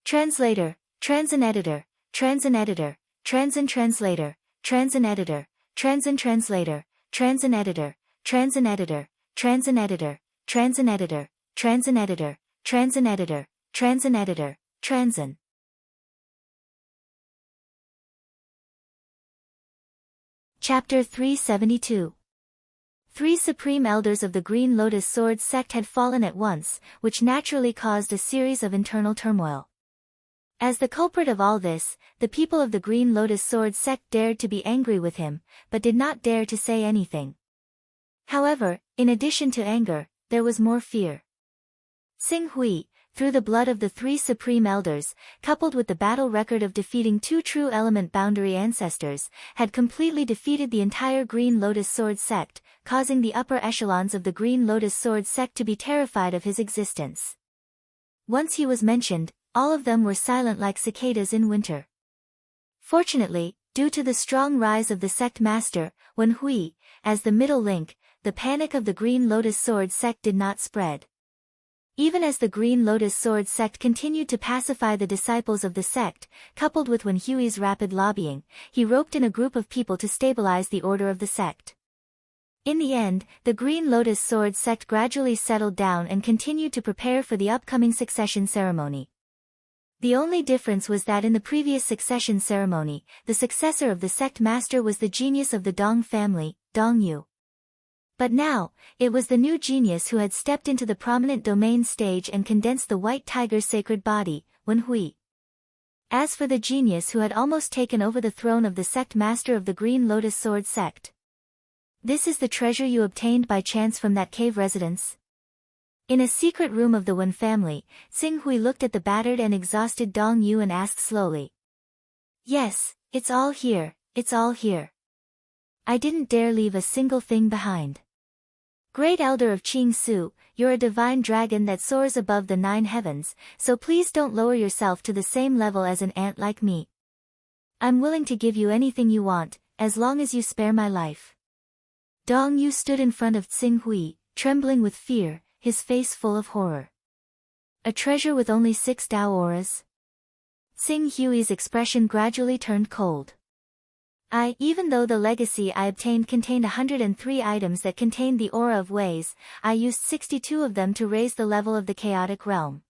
Translator, Transin Editor, Transin Editor, Transin Translator, Transin Editor, Transin Translator, Transin Editor, Transin Editor, Transin Editor, Transin Editor, Transin Editor, Transin Editor, Transin Editor, Transin. Chapter 372. 3 supreme elders of the Green Lotus Sword sect had fallen at once, which naturally caused a series of internal turmoil. As the culprit of all this, the people of the Green Lotus Sword sect dared to be angry with him, but did not dare to say anything. However, in addition to anger, there was more fear. Xing Hui, through the blood of the 3 supreme elders, coupled with the battle record of defeating 2 true element boundary ancestors, had completely defeated the entire Green Lotus Sword sect, causing the upper echelons of the Green Lotus Sword sect to be terrified of his existence. Once he was mentioned, all of them were silent like cicadas in winter. Fortunately, due to the strong rise of the sect master, Wen Hui, as the middle link, the panic of the Green Lotus Sword sect did not spread. Even as the Green Lotus Sword sect continued to pacify the disciples of the sect, coupled with Wen Hui's rapid lobbying, he roped in a group of people to stabilize the order of the sect. In the end, the Green Lotus Sword sect gradually settled down and continued to prepare for the upcoming succession ceremony. The only difference was that in the previous succession ceremony, the successor of the sect master was the genius of the Dong family, Dong Yu. But now, it was the new genius who had stepped into the prominent domain stage and condensed the White Tiger's sacred body, Wen Hui. As for the genius who had almost taken over the throne of the sect master of the Green Lotus Sword sect. This is the treasure you obtained by chance from that cave residence? In a secret room of the Wen family, Xing Hui looked at the battered and exhausted Dong Yu and asked slowly. Yes, it's all here, it's all here. I didn't dare leave a single thing behind. Great Elder of Qing Su, you're a divine dragon that soars above the 9 heavens, so please don't lower yourself to the same level as an ant like me. I'm willing to give you anything you want, as long as you spare my life. Dong Yu stood in front of Xing Hui, trembling with fear, his face full of horror. A treasure with only 6 Dao auras? Xing Hui's expression gradually turned cold. Even though the legacy I obtained contained 103 items that contained the aura of ways, I used 62 of them to raise the level of the chaotic realm.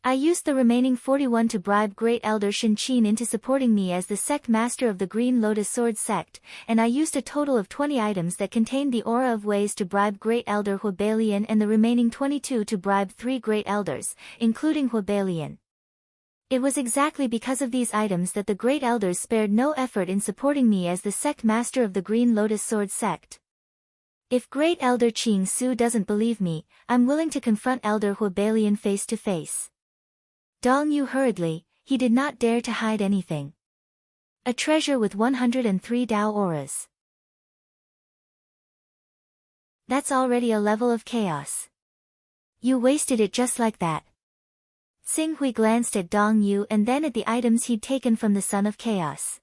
I used the remaining 41 to bribe Great Elder Shen Qin into supporting me as the sect master of the Green Lotus Sword sect, and I used a total of 20 items that contained the aura of ways to bribe Great Elder Huabalian and the remaining 22 to bribe 3 Great Elders, including Huabalian. It was exactly because of these items that the Great Elders spared no effort in supporting me as the sect master of the Green Lotus Sword sect. If Great Elder Qing Su doesn't believe me, I'm willing to confront Elder Huabalian face to face. Dong Yu hurriedly, he did not dare to hide anything. A treasure with 103 Dao auras. That's already a level of chaos. You wasted it just like that. Xing Hui glanced at Dong Yu and then at the items he'd taken from the Son of Chaos.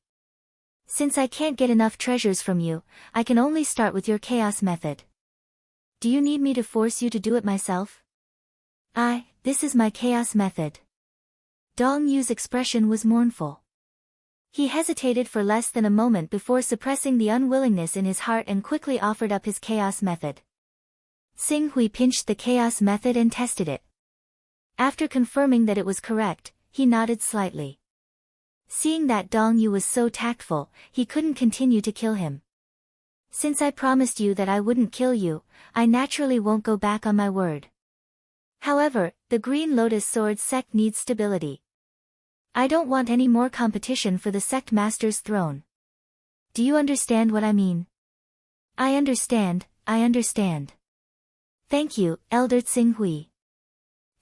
Since I can't get enough treasures from you, I can only start with your chaos method. Do you need me to force you to do it myself? This is my chaos method. Dong Yu's expression was mournful. He hesitated for less than a moment before suppressing the unwillingness in his heart and quickly offered up his chaos method. Xing Hui pinched the chaos method and tested it. After confirming that it was correct, he nodded slightly. Seeing that Dong Yu was so tactful, he couldn't continue to kill him. Since I promised you that I wouldn't kill you, I naturally won't go back on my word. However, the Green Lotus Sword sect needs stability. I don't want any more competition for the sect master's throne. Do you understand what I mean? I understand. Thank you, Elder Tsinghui.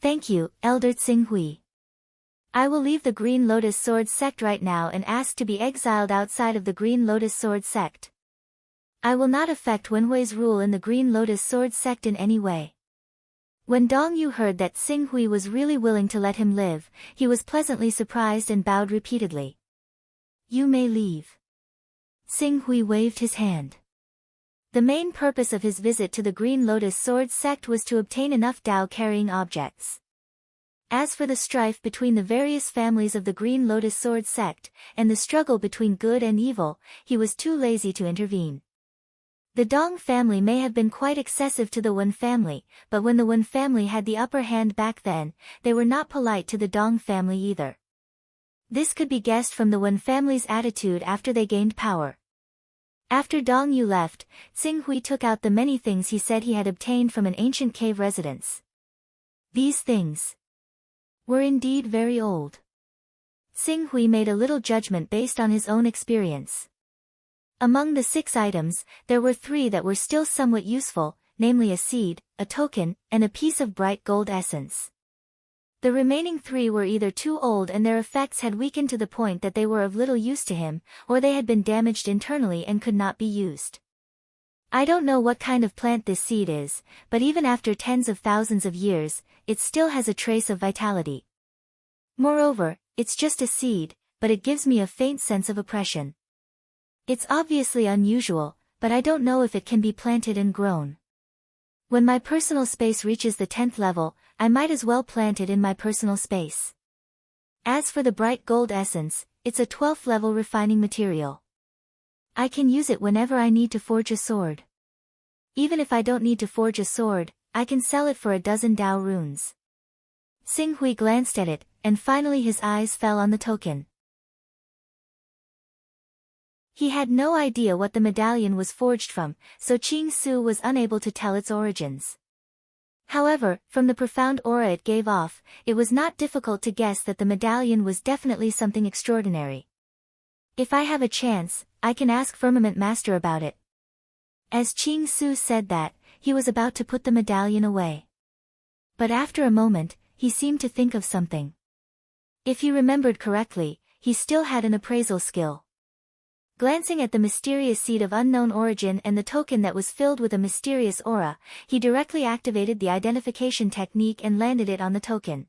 Thank you, Elder Tsinghui. I will leave the Green Lotus Sword sect right now and ask to be exiled outside of the Green Lotus Sword sect. I will not affect Wenhui's rule in the Green Lotus Sword sect in any way. When Dong Yu heard that Tsinghui was really willing to let him live, he was pleasantly surprised and bowed repeatedly. You may leave. Tsinghui waved his hand. The main purpose of his visit to the Green Lotus Sword sect was to obtain enough Dao-carrying objects. As for the strife between the various families of the Green Lotus Sword sect, and the struggle between good and evil, he was too lazy to intervene. The Dong family may have been quite excessive to the Wen family, but when the Wen family had the upper hand back then, they were not polite to the Dong family either. This could be guessed from the Wen family's attitude after they gained power. After Dong Yu left, Tsinghui took out the many things he said he had obtained from an ancient cave residence. These things were indeed very old. Tsinghui made a little judgment based on his own experience. Among the 6 items, there were 3 that were still somewhat useful, namely a seed, a token, and a piece of bright gold essence. The remaining 3 were either too old and their effects had weakened to the point that they were of little use to him, or they had been damaged internally and could not be used. I don't know what kind of plant this seed is, but even after tens of thousands of years, it still has a trace of vitality. Moreover, it's just a seed, but it gives me a faint sense of oppression. It's obviously unusual, but I don't know if it can be planted and grown. When my personal space reaches the 10th level, I might as well plant it in my personal space. As for the bright gold essence, it's a 12th level refining material. I can use it whenever I need to forge a sword. Even if I don't need to forge a sword, I can sell it for a dozen Dao runes. Tsinghui glanced at it, and finally his eyes fell on the token. He had no idea what the medallion was forged from, so Qing Su was unable to tell its origins. However, from the profound aura it gave off, it was not difficult to guess that the medallion was definitely something extraordinary. If I have a chance, I can ask Firmament Master about it. As Qing Su said that, he was about to put the medallion away. But after a moment, he seemed to think of something. If he remembered correctly, he still had an appraisal skill. Glancing at the mysterious seed of unknown origin and the token that was filled with a mysterious aura, he directly activated the identification technique and landed it on the token.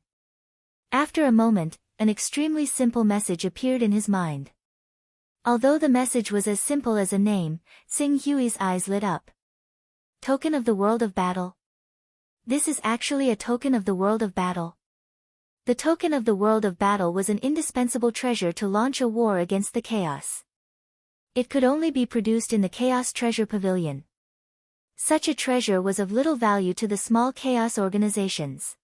After a moment, an extremely simple message appeared in his mind. Although the message was as simple as a name, Tsinghui's eyes lit up. Token of the World of Battle? This is actually a token of the World of Battle. The token of the World of Battle was an indispensable treasure to launch a war against the chaos. It could only be produced in the Chaos Treasure Pavilion. Such a treasure was of little value to the small chaos organizations.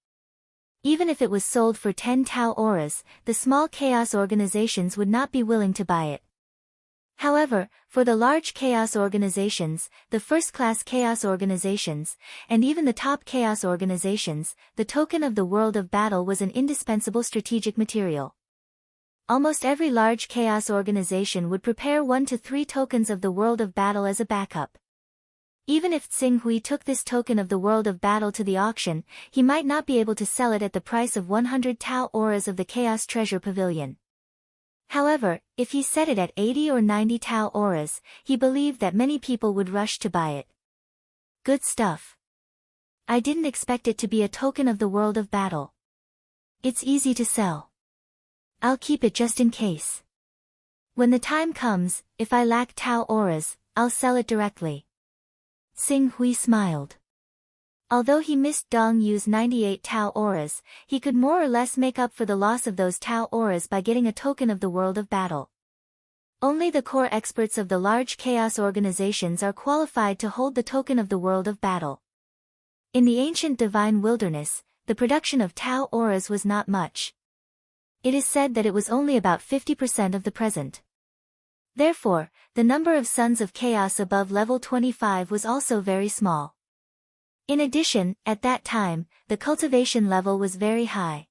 Even if it was sold for 10 Tau auras, the small chaos organizations would not be willing to buy it. However, for the large chaos organizations, the first-class chaos organizations, and even the top chaos organizations, the token of the World of Battle was an indispensable strategic material. Almost every large chaos organization would prepare 1 to 3 tokens of the World of Battle as a backup. Even if Tsinghui took this token of the World of Battle to the auction, he might not be able to sell it at the price of 100 Tau auras of the Chaos Treasure Pavilion. However, if he set it at 80 or 90 Tau auras, he believed that many people would rush to buy it. Good stuff. I didn't expect it to be a token of the World of Battle. It's easy to sell. I'll keep it just in case. When the time comes, if I lack Tau auras, I'll sell it directly. Tsinghui smiled. Although he missed Dong Yu's 98 Tau auras, he could more or less make up for the loss of those Tau auras by getting a token of the World of Battle. Only the core experts of the large chaos organizations are qualified to hold the token of the World of Battle. In the ancient divine wilderness, the production of Tau auras was not much. it is said that it was only about 50% of the present. Therefore, the number of sons of chaos above level 25 was also very small. In addition, at that time, the cultivation level was very high.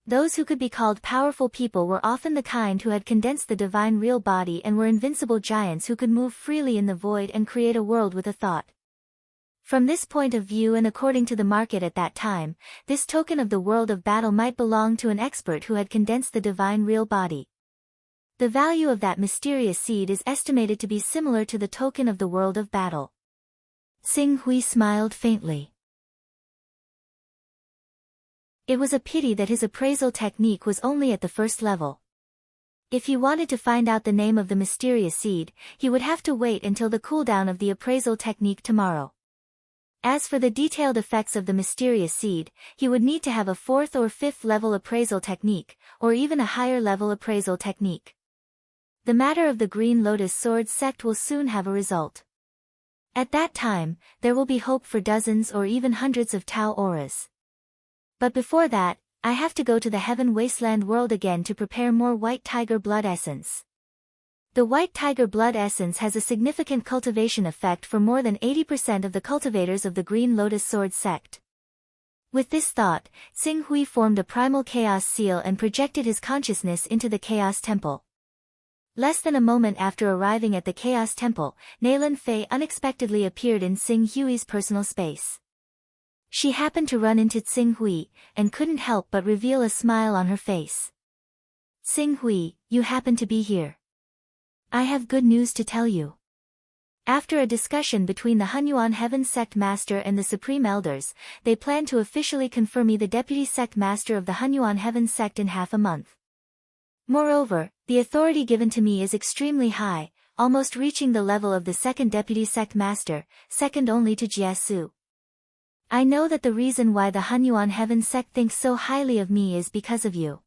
Those who could be called powerful people were often the kind who had condensed the divine real body and were invincible giants who could move freely in the void and create a world with a thought. From this point of view and according to the market at that time, this token of the world of battle might belong to an expert who had condensed the divine real body. The value of that mysterious seed is estimated to be similar to the token of the world of battle. Xing Hui smiled faintly. It was a pity that his appraisal technique was only at the first level. If he wanted to find out the name of the mysterious seed, he would have to wait until the cooldown of the appraisal technique tomorrow. As for the detailed effects of the mysterious seed, he would need to have a 4th or 5th level appraisal technique, or even a higher level appraisal technique. The matter of the Green Lotus Sword sect will soon have a result. At that time, there will be hope for dozens or even hundreds of Tao auras. But before that, I have to go to the Heaven Wasteland world again to prepare more White Tiger Blood Essence. The White Tiger Blood Essence has a significant cultivation effect for more than 80% of the cultivators of the Green Lotus Sword sect. With this thought, Xing Hui formed a primal chaos seal and projected his consciousness into the Chaos Temple. Less than a moment after arriving at the Chaos Temple, Nalan Fei unexpectedly appeared in Xing Hui's personal space. She happened to run into Xing Hui, and couldn't help but reveal a smile on her face. Xing Hui, you happen to be here. I have good news to tell you. After a discussion between the Hunyuan Heaven Sect Master and the Supreme Elders, they plan to officially confer me the Deputy Sect Master of the Hunyuan Heaven Sect in half a month. Moreover, the authority given to me is extremely high, almost reaching the level of the second Deputy Sect Master, second only to Jiasu. I know that the reason why the Hunyuan Heaven Sect thinks so highly of me is because of you.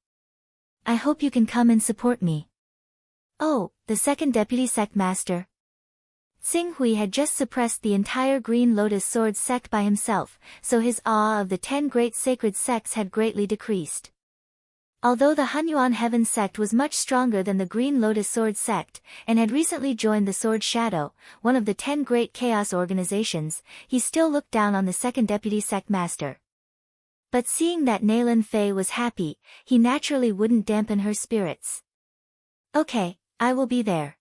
I hope you can come and support me. Oh, the second Deputy Sect Master. Xing Hui had just suppressed the entire Green Lotus Sword sect by himself, so his awe of the 10 great sacred sects had greatly decreased. Although the Hunyuan Heaven Sect was much stronger than the Green Lotus Sword sect, and had recently joined the Sword Shadow, one of the 10 great chaos organizations, he still looked down on the second Deputy Sect Master. But seeing that Nalan Fei was happy, he naturally wouldn't dampen her spirits. Okay, I will be there.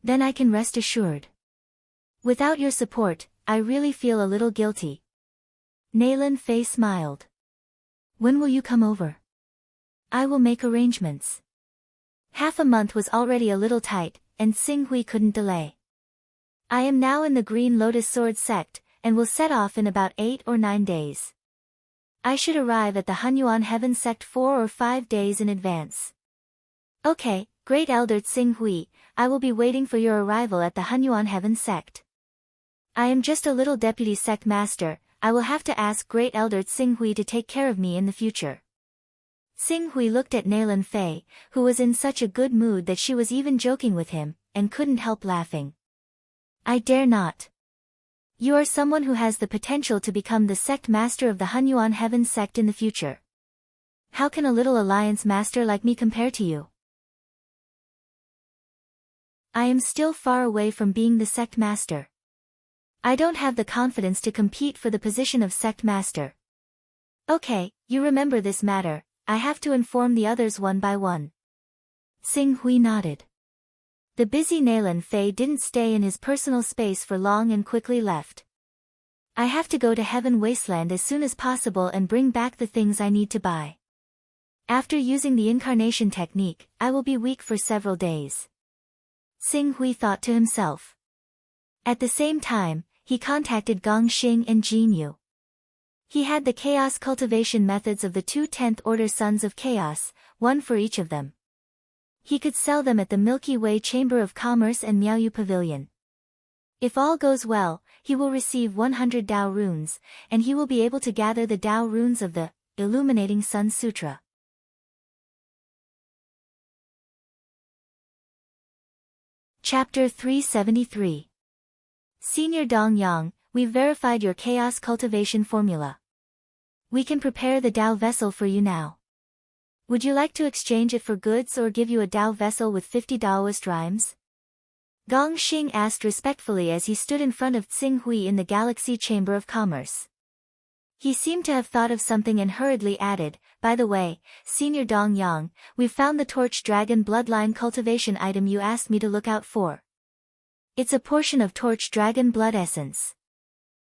Then I can rest assured. Without your support, I really feel a little guilty. Nalan Fei smiled. When will you come over? I will make arrangements. Half a month was already a little tight, and Xing Hui couldn't delay. I am now in the Green Lotus Sword sect, and will set off in about 8 or 9 days. I should arrive at the Hunyuan Heaven sect 4 or 5 days in advance. Okay, Great Elder Xing Hui, I will be waiting for your arrival at the Hunyuan Heaven sect. I am just a little deputy sect master, I will have to ask Great Elder Xing Hui to take care of me in the future. Xing Hui looked at Nalan Fei, who was in such a good mood that she was even joking with him, and couldn't help laughing. I dare not. You are someone who has the potential to become the sect master of the Hunyuan Heaven sect in the future. How can a little alliance master like me compare to you? I am still far away from being the sect master. I don't have the confidence to compete for the position of sect master. Okay, you remember this matter, I have to inform the others one by one. Xing Hui nodded. The busy Nalan Fei didn't stay in his personal space for long and quickly left. I have to go to Heaven Wasteland as soon as possible and bring back the things I need to buy. After using the incarnation technique, I will be weak for several days. Xing Hui thought to himself. At the same time, he contacted Gong Xing and Jin Yu. He had the chaos cultivation methods of the 2 10th Order Sons of Chaos, one for each of them. He could sell them at the Milky Way Chamber of Commerce and Miaoyu Pavilion. If all goes well, he will receive 100 Dao runes, and he will be able to gather the Dao runes of the Illuminating Sun Sutra. Chapter 373. Senior Dong Yang, we've verified your chaos cultivation formula. We can prepare the Dao vessel for you now. Would you like to exchange it for goods or give you a Dao vessel with 50 Daoist rhymes? Gong Xing asked respectfully as he stood in front of Tsing Hui in the Galaxy Chamber of Commerce. He seemed to have thought of something and hurriedly added, "By the way, Senior Dong Yang, we've found the Torch Dragon bloodline cultivation item you asked me to look out for. It's a portion of Torch Dragon blood essence.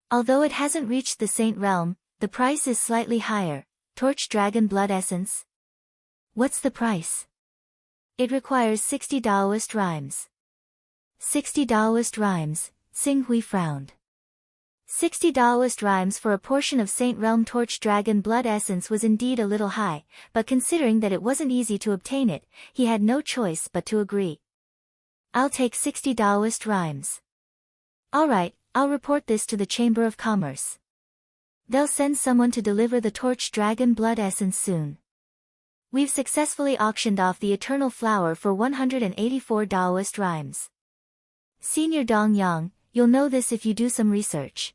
Although it hasn't reached the Saint Realm, the price is slightly higher. Torch Dragon blood essence? What's the price?" "It requires 60 Daoist rhymes." 60 Daoist rhymes, Tsing Hui frowned. 60 Daoist rhymes for a portion of Saint Realm Torch Dragon blood essence was indeed a little high, but considering that it wasn't easy to obtain it, he had no choice but to agree. "I'll take 60 Daoist rhymes." "Alright, I'll report this to the Chamber of Commerce. They'll send someone to deliver the Torch Dragon blood essence soon. We've successfully auctioned off the Eternal Flower for 184 Daoist rhymes. Senior Dong Yang, you'll know this if you do some research.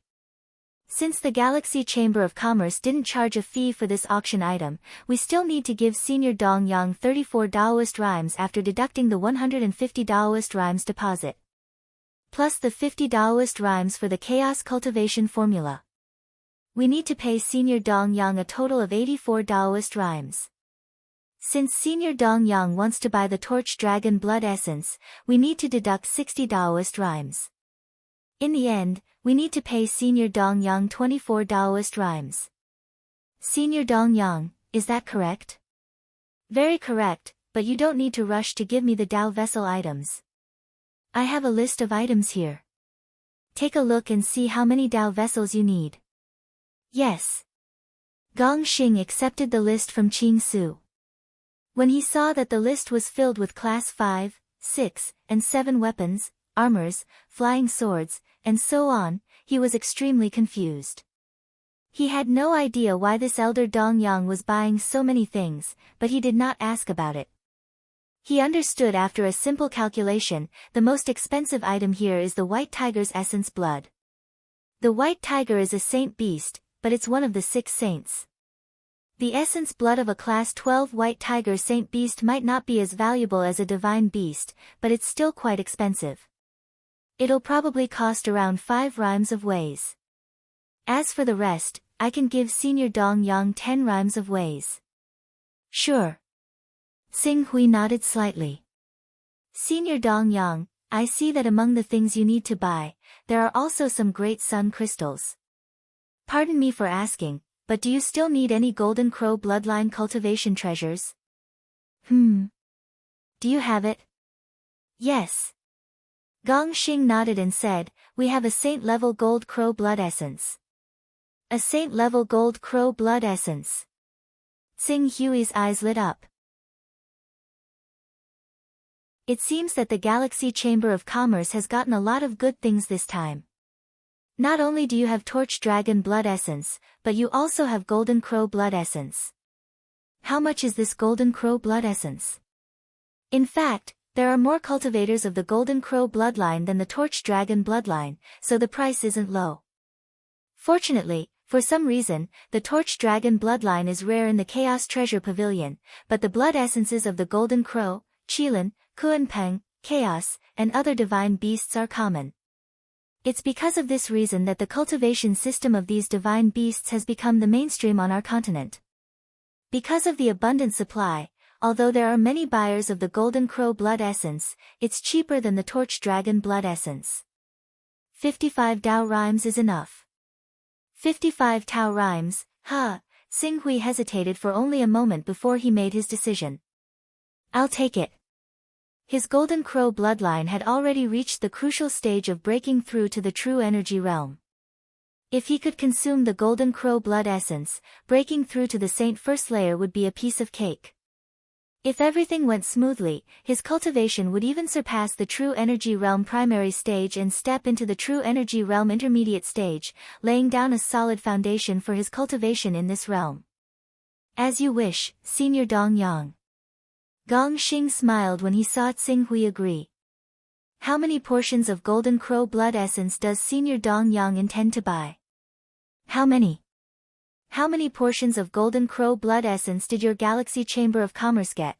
Since the Galaxy Chamber of Commerce didn't charge a fee for this auction item, we still need to give Senior Dong Yang 34 Daoist rhymes after deducting the 150 Daoist rhymes deposit. Plus the 50 Daoist rhymes for the Chaos Cultivation Formula. We need to pay Senior Dong Yang a total of 84 Daoist rhymes. Since Senior Dong Yang wants to buy the Torch Dragon blood essence, we need to deduct 60 Daoist rhymes. In the end, we need to pay Senior Dong Yang 24 Daoist rhymes. Senior Dong Yang, is that correct? Very correct, but you don't need to rush to give me the Dao vessel items. I have a list of items here. Take a look and see how many Dao vessels you need. Yes. Gong Xing accepted the list from Qing Su. When he saw that the list was filled with Class 5, 6, and 7 weapons, armors, flying swords, and so on, he was extremely confused. He had no idea why this elder Dong Yang was buying so many things, but he did not ask about it. He understood after a simple calculation, the most expensive item here is the White Tiger's Essence Blood. The White Tiger is a saint beast, but it's one of the 6 saints. The essence blood of a Class 12 White Tiger Saint Beast might not be as valuable as a Divine Beast, but it's still quite expensive. It'll probably cost around 5 rhymes of ways. As for the rest, I can give Senior Dong Yang 10 rhymes of ways. Sure. Tsing Hui nodded slightly. Senior Dong Yang, I see that among the things you need to buy, there are also some great sun crystals. Pardon me for asking, but do you still need any Golden Crow bloodline cultivation treasures? Do you have it? Yes. Gong Xing nodded and said, "We have a saint-level Gold Crow blood essence." A saint-level Gold Crow blood essence. Tsing Hui's eyes lit up. It seems that the Galaxy Chamber of Commerce has gotten a lot of good things this time. Not only do you have Torch Dragon blood essence, but you also have Golden Crow blood essence. How much is this Golden Crow blood essence? In fact, there are more cultivators of the Golden Crow bloodline than the Torch Dragon bloodline, so the price isn't low. Fortunately, for some reason, the Torch Dragon bloodline is rare in the Chaos Treasure Pavilion, but the blood essences of the Golden Crow, Qilin, Kuanpeng, Chaos, and other divine beasts are common. It's because of this reason that the cultivation system of these divine beasts has become the mainstream on our continent. Because of the abundant supply, although there are many buyers of the Golden Crow blood essence, it's cheaper than the Torch Dragon blood essence. 55 Dao rhymes is enough. 55 Tao rhymes, Tsing Hui hesitated for only a moment before he made his decision. I'll take it. His Golden Crow bloodline had already reached the crucial stage of breaking through to the true energy realm. If he could consume the Golden Crow blood essence, breaking through to the Saint First Layer would be a piece of cake. If everything went smoothly, his cultivation would even surpass the True Energy Realm primary stage and step into the True Energy Realm intermediate stage, laying down a solid foundation for his cultivation in this realm. As you wish, Senior Dong Yang. Gong Xing smiled when he saw Tsing Hui agree. How many portions of Golden Crow blood essence does Senior Dong Yang intend to buy? How many? how many portions of Golden Crow blood essence did your Galaxy Chamber of Commerce get?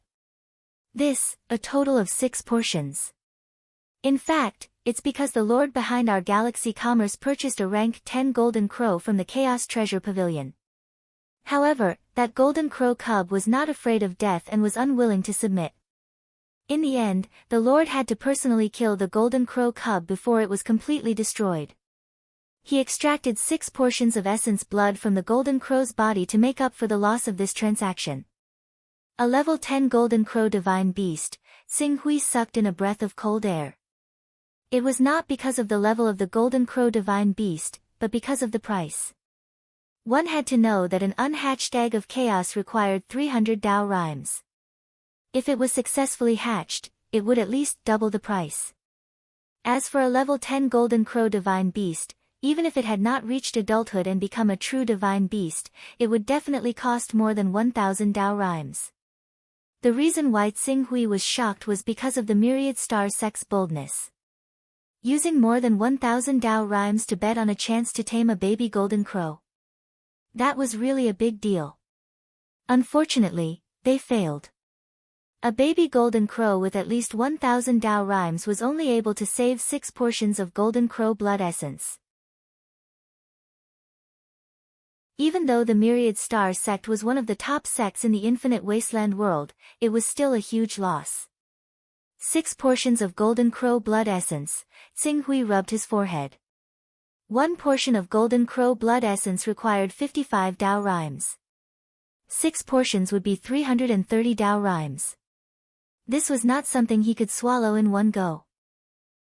This, a total of 6 portions. In fact, it's because the lord behind our Galaxy Commerce purchased a rank 10 Golden Crow from the Chaos Treasure Pavilion. However, that Golden Crow cub was not afraid of death and was unwilling to submit. In the end, the lord had to personally kill the Golden Crow cub before it was completely destroyed. He extracted 6 portions of essence blood from the Golden Crow's body to make up for the loss of this transaction. A level 10 Golden Crow divine beast, Xing Hui sucked in a breath of cold air. It was not because of the level of the Golden Crow divine beast, but because of the price. One had to know that an unhatched egg of chaos required 300 Dao rhymes. If it was successfully hatched, it would at least double the price. As for a level 10 Golden Crow divine beast, even if it had not reached adulthood and become a true divine beast, it would definitely cost more than 1,000 Dao rhymes. The reason why Xing Hui was shocked was because of the myriad star sect's boldness. Using more than 1,000 Dao rhymes to bet on a chance to tame a baby Golden Crow. That was really a big deal. Unfortunately, they failed. A baby Golden Crow with at least 1,000 Dao rhymes was only able to save 6 portions of Golden Crow blood essence. Even though the Myriad Star sect was one of the top sects in the Infinite Wasteland world, it was still a huge loss. 6 portions of Golden Crow blood essence, Xing Hui rubbed his forehead. 1 portion of Golden Crow blood essence required 55 Dao rhymes. 6 portions would be 330 Dao rhymes. This was not something he could swallow in one go.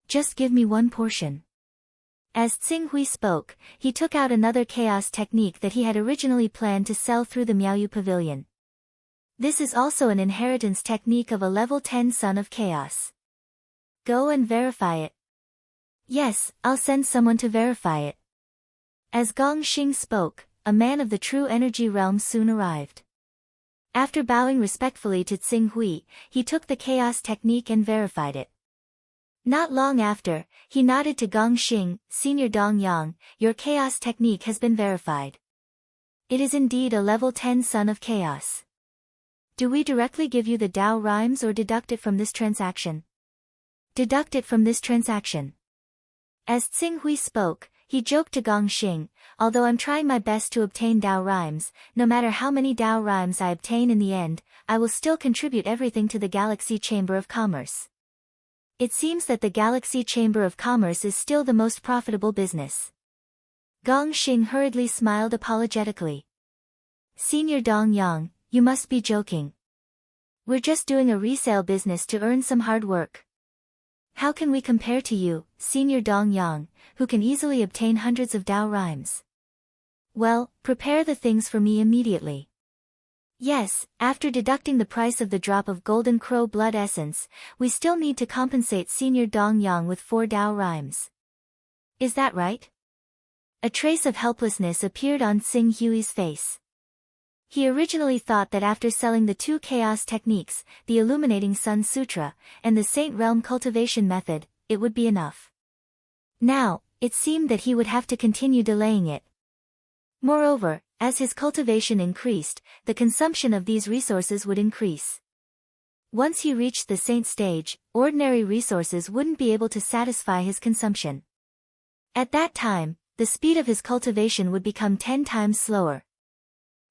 Just give me 1 portion. As Xing Hui spoke, he took out another chaos technique that he had originally planned to sell through the Miaoyu Pavilion. This is also an inheritance technique of a level 10 Son of Chaos. Go and verify it. Yes, I'll send someone to verify it. As Gong Xing spoke, a man of the true energy realm soon arrived. After bowing respectfully to Xing Hui, he took the chaos technique and verified it. Not long after, he nodded to Gong Xing, Senior Dong Yang, your chaos technique has been verified. It is indeed a level 10 Son of Chaos. Do we directly give you the Dao rhymes or deduct it from this transaction? Deduct it from this transaction. As Xing Hui spoke, he joked to Gong Xing, although I'm trying my best to obtain Dao rhymes, no matter how many Dao rhymes I obtain in the end, I will still contribute everything to the Galaxy Chamber of Commerce. It seems that the Galaxy Chamber of Commerce is still the most profitable business. Gong Xing hurriedly smiled apologetically. Senior Dong Yang, you must be joking. We're just doing a resale business to earn some hard work. How can we compare to you, Senior Dong Yang, who can easily obtain hundreds of Dao rhymes? Well, prepare the things for me immediately. Yes, after deducting the price of the drop of Golden Crow blood essence, we still need to compensate Senior Dong Yang with 4 Dao rhymes. Is that right? A trace of helplessness appeared on Xing Hui's face. He originally thought that after selling the 2 chaos techniques, the Illuminating Sun Sutra, and the Saint Realm cultivation method, it would be enough. Now, it seemed that he would have to continue delaying it. Moreover, as his cultivation increased, the consumption of these resources would increase. Once he reached the saint stage, ordinary resources wouldn't be able to satisfy his consumption. At that time, the speed of his cultivation would become 10 times slower.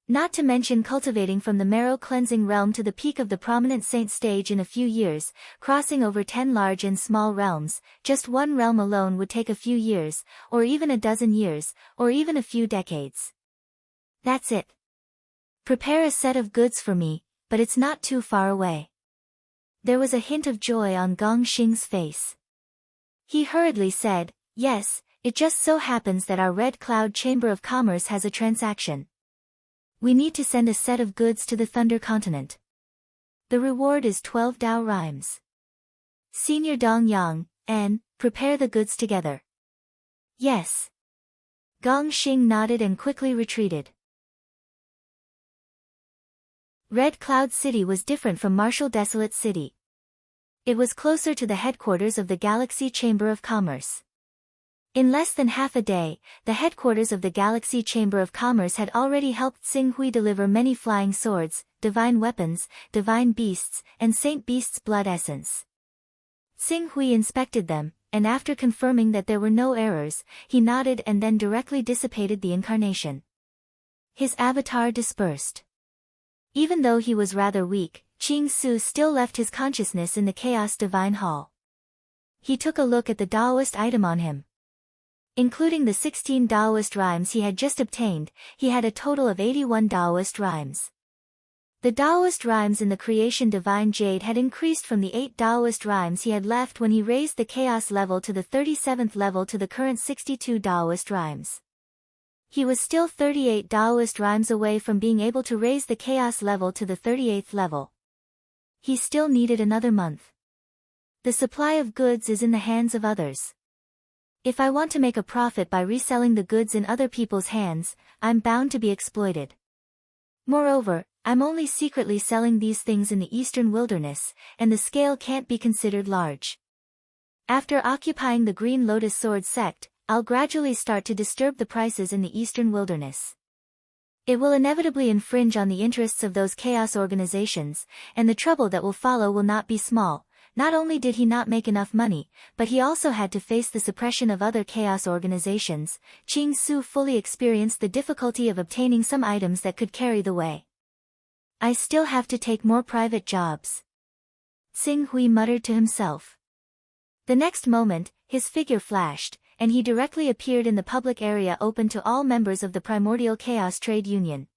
Not to mention cultivating from the marrow cleansing realm to the peak of the prominent saint stage in a few years, crossing over 10 large and small realms, just one realm alone would take a few years, or even a dozen years, or even a few decades. That's it. Prepare a set of goods for me, but it's not too far away. There was a hint of joy on Gong Xing's face. He hurriedly said, yes, it just so happens that our Red Cloud Chamber of Commerce has a transaction. We need to send a set of goods to the Thunder Continent. The reward is 12 Dao rhymes. Senior Dong Yang, and, prepare the goods together. Yes. Gong Xing nodded and quickly retreated. Red Cloud City was different from Martial Desolate City. It was closer to the headquarters of the Galaxy Chamber of Commerce. In less than half a day, the headquarters of the Galaxy Chamber of Commerce had already helped Xing Hui deliver many flying swords, divine weapons, divine beasts, and Saint Beast's blood essence. Xing Hui inspected them, and after confirming that there were no errors, he nodded and then directly dissipated the incarnation. His avatar dispersed. Even though he was rather weak, Qing Su still left his consciousness in the Chaos Divine Hall. He took a look at the Daoist item on him. Including the 16 Daoist rhymes he had just obtained, he had a total of 81 Daoist rhymes. The Daoist rhymes in the Creation Divine Jade had increased from the 8 Daoist rhymes he had left when he raised the Chaos level to the 37th level to the current 62 Daoist rhymes. He was still 38 Daoist rhymes away from being able to raise the Chaos level to the 38th level. He still needed another month. The supply of goods is in the hands of others. If I want to make a profit by reselling the goods in other people's hands, I'm bound to be exploited. Moreover, I'm only secretly selling these things in the eastern wilderness, and the scale can't be considered large. After occupying the Green Lotus Sword sect, I'll gradually start to disturb the prices in the eastern wilderness. It will inevitably infringe on the interests of those chaos organizations, and the trouble that will follow will not be small. Not only did he not make enough money, but he also had to face the suppression of other chaos organizations. Qing Su fully experienced the difficulty of obtaining some items that could carry the way. I still have to take more private jobs. Xing Hui muttered to himself. The next moment, his figure flashed, and he directly appeared in the public area open to all members of the Primordial Chaos Trade Union.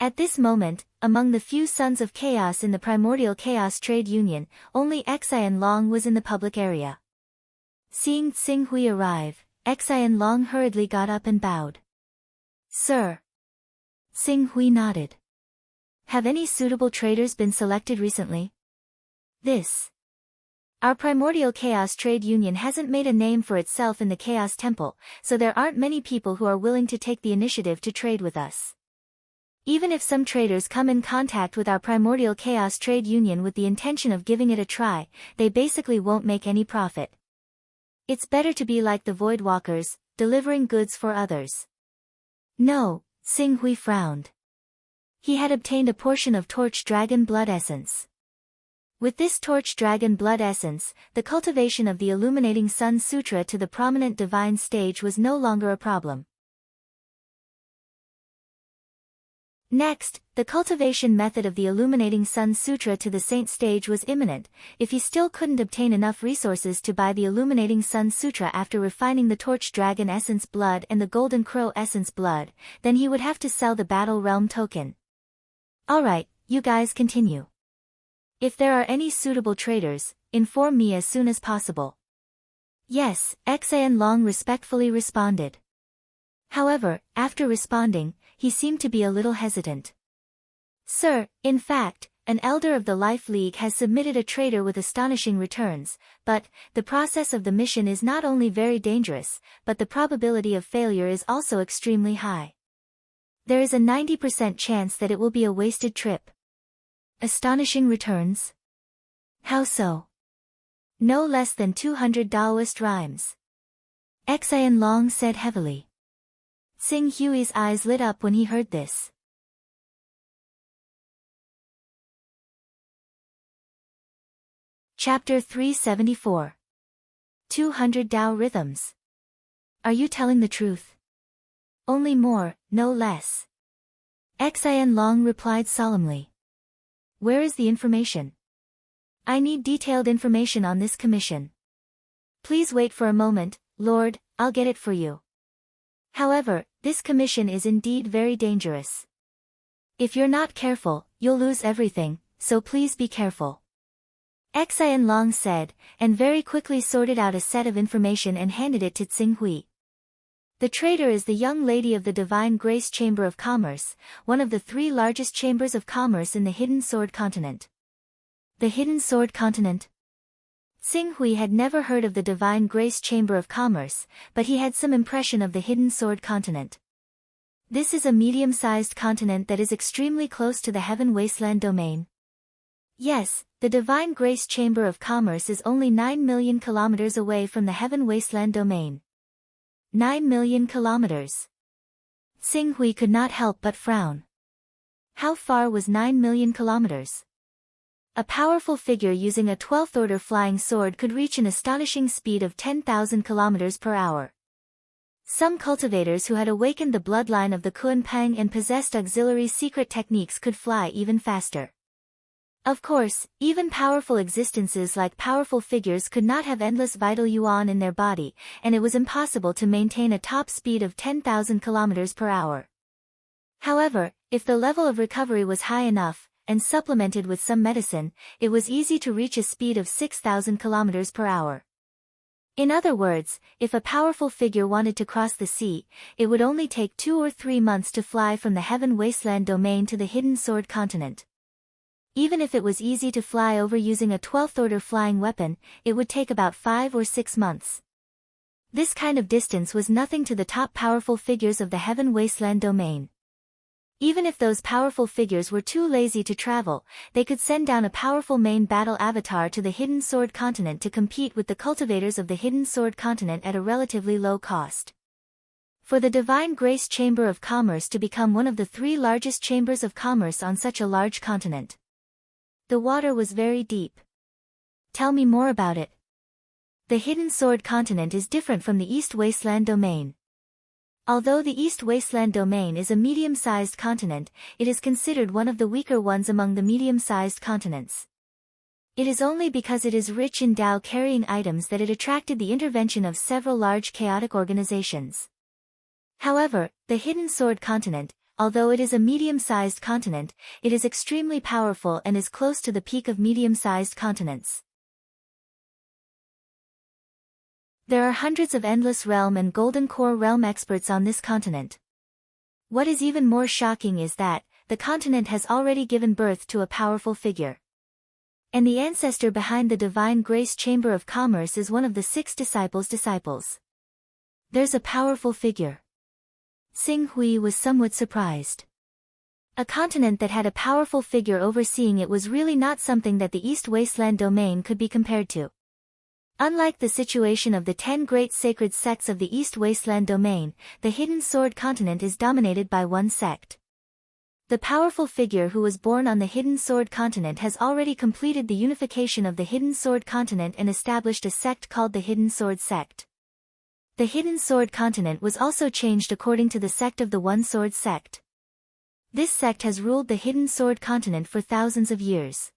At this moment, among the few Sons of Chaos in the Primordial Chaos Trade Union, only Xian Long was in the public area. Seeing Xing Hui arrive, Xian Long hurriedly got up and bowed. Sir. Xing Hui nodded. Have any suitable traders been selected recently? Our Primordial Chaos Trade Union hasn't made a name for itself in the Chaos Temple, so there aren't many people who are willing to take the initiative to trade with us. Even if some traders come in contact with our Primordial Chaos Trade Union with the intention of giving it a try, they basically won't make any profit. It's better to be like the Voidwalkers, delivering goods for others. No, Xing Hui frowned. He had obtained a portion of Torch Dragon Blood Essence. With this Torch Dragon Blood Essence, the cultivation of the Illuminating Sun Sutra to the prominent divine stage was no longer a problem. Next, the cultivation method of the Illuminating Sun Sutra to the Saint stage was imminent. If he still couldn't obtain enough resources to buy the Illuminating Sun Sutra after refining the Torch Dragon Essence Blood and the Golden Crow Essence Blood, then he would have to sell the Battle Realm token. Alright, you guys continue. If there are any suitable traders, inform me as soon as possible. Yes, Xian Long respectfully responded. However, after responding, he seemed to be a little hesitant. Sir, in fact, an elder of the Life League has submitted a trader with astonishing returns, but the process of the mission is not only very dangerous, but the probability of failure is also extremely high. There is a 90% chance that it will be a wasted trip. Astonishing returns? How so? No less than 200 Daoist rhymes. Xian Long said heavily. Xing Hui's eyes lit up when he heard this. Chapter 374. 200 Dao Rhythms. Are you telling the truth? Only more, no less. Xian Long replied solemnly. Where is the information? I need detailed information on this commission. Please wait for a moment, Lord, I'll get it for you. However, this commission is indeed very dangerous. If you're not careful, you'll lose everything, so please be careful. Xian Long said, and very quickly sorted out a set of information and handed it to Xing Hui. The trader is the young lady of the Divine Grace Chamber of Commerce, one of the 3 largest chambers of commerce in the Hidden Sword Continent. The Hidden Sword Continent? Xing Hui had never heard of the Divine Grace Chamber of Commerce, but he had some impression of the Hidden Sword Continent. This is a medium-sized continent that is extremely close to the Heaven Wasteland domain. Yes, the Divine Grace Chamber of Commerce is only 9 million kilometers away from the Heaven Wasteland domain. 9 million kilometers. Xing Hui could not help but frown. How far was 9 million kilometers? A powerful figure using a 12th-order flying sword could reach an astonishing speed of 10,000 kilometers per hour. Some cultivators who had awakened the bloodline of the Kunpeng and possessed auxiliary secret techniques could fly even faster. Of course, even powerful existences like powerful figures could not have endless vital yuan in their body, and it was impossible to maintain a top speed of 10,000 kilometers per hour. However, if the level of recovery was high enough, and supplemented with some medicine, it was easy to reach a speed of 6,000 kilometers per hour. In other words, if a powerful figure wanted to cross the sea, it would only take 2 or 3 months to fly from the Heaven Wasteland domain to the Hidden Sword continent. Even if it was easy to fly over using a 12th-order flying weapon, it would take about 5 or 6 months. This kind of distance was nothing to the top powerful figures of the Heaven Wasteland domain. Even if those powerful figures were too lazy to travel, they could send down a powerful main battle avatar to the Hidden Sword continent to compete with the cultivators of the Hidden Sword continent at a relatively low cost. For the Divine Grace Chamber of Commerce to become one of the 3 largest chambers of commerce on such a large continent. The water was very deep. Tell me more about it. The Hidden Sword continent is different from the East Wasteland domain. Although the East Wasteland domain is a medium-sized continent, it is considered one of the weaker ones among the medium-sized continents. It is only because it is rich in Tao-carrying items that it attracted the intervention of several large chaotic organizations. However, the Hidden Sword continent, although it is a medium-sized continent, it is extremely powerful and is close to the peak of medium-sized continents. There are hundreds of Endless Realm and Golden Core Realm experts on this continent. What is even more shocking is that, the continent has already given birth to a powerful figure. And the ancestor behind the Divine Grace Chamber of Commerce is one of the 6 disciples. There's a powerful figure. Xing Hui was somewhat surprised. A continent that had a powerful figure overseeing it was really not something that the East Wasteland domain could be compared to. Unlike the situation of the 10 great sacred sects of the East Wasteland domain, the Hidden Sword continent is dominated by one sect. The powerful figure who was born on the Hidden Sword continent has already completed the unification of the Hidden Sword continent and established a sect called the Hidden Sword sect. The Hidden Sword continent was also changed according to the sect of the One Sword sect. This sect has ruled the Hidden Sword continent for thousands of years.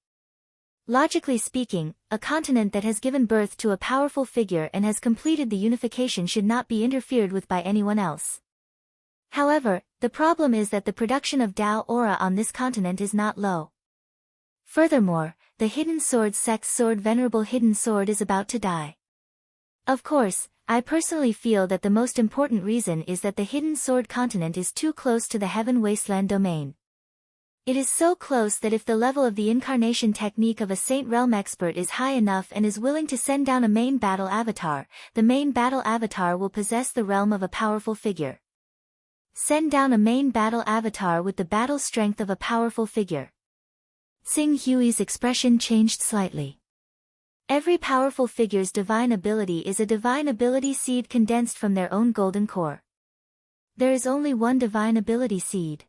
Logically speaking, a continent that has given birth to a powerful figure and has completed the unification should not be interfered with by anyone else. However, the problem is that the production of Tao aura on this continent is not low. Furthermore, the Hidden Sword sect's sword Venerable Hidden Sword is about to die. Of course, I personally feel that the most important reason is that the Hidden Sword continent is too close to the Heaven Wasteland domain. It is so close that if the level of the incarnation technique of a Saint Realm expert is high enough and is willing to send down a main battle avatar, the main battle avatar will possess the realm of a powerful figure. Send down a main battle avatar with the battle strength of a powerful figure. Xing Hui's expression changed slightly. Every powerful figure's divine ability is a divine ability seed condensed from their own golden core. There is only one divine ability seed.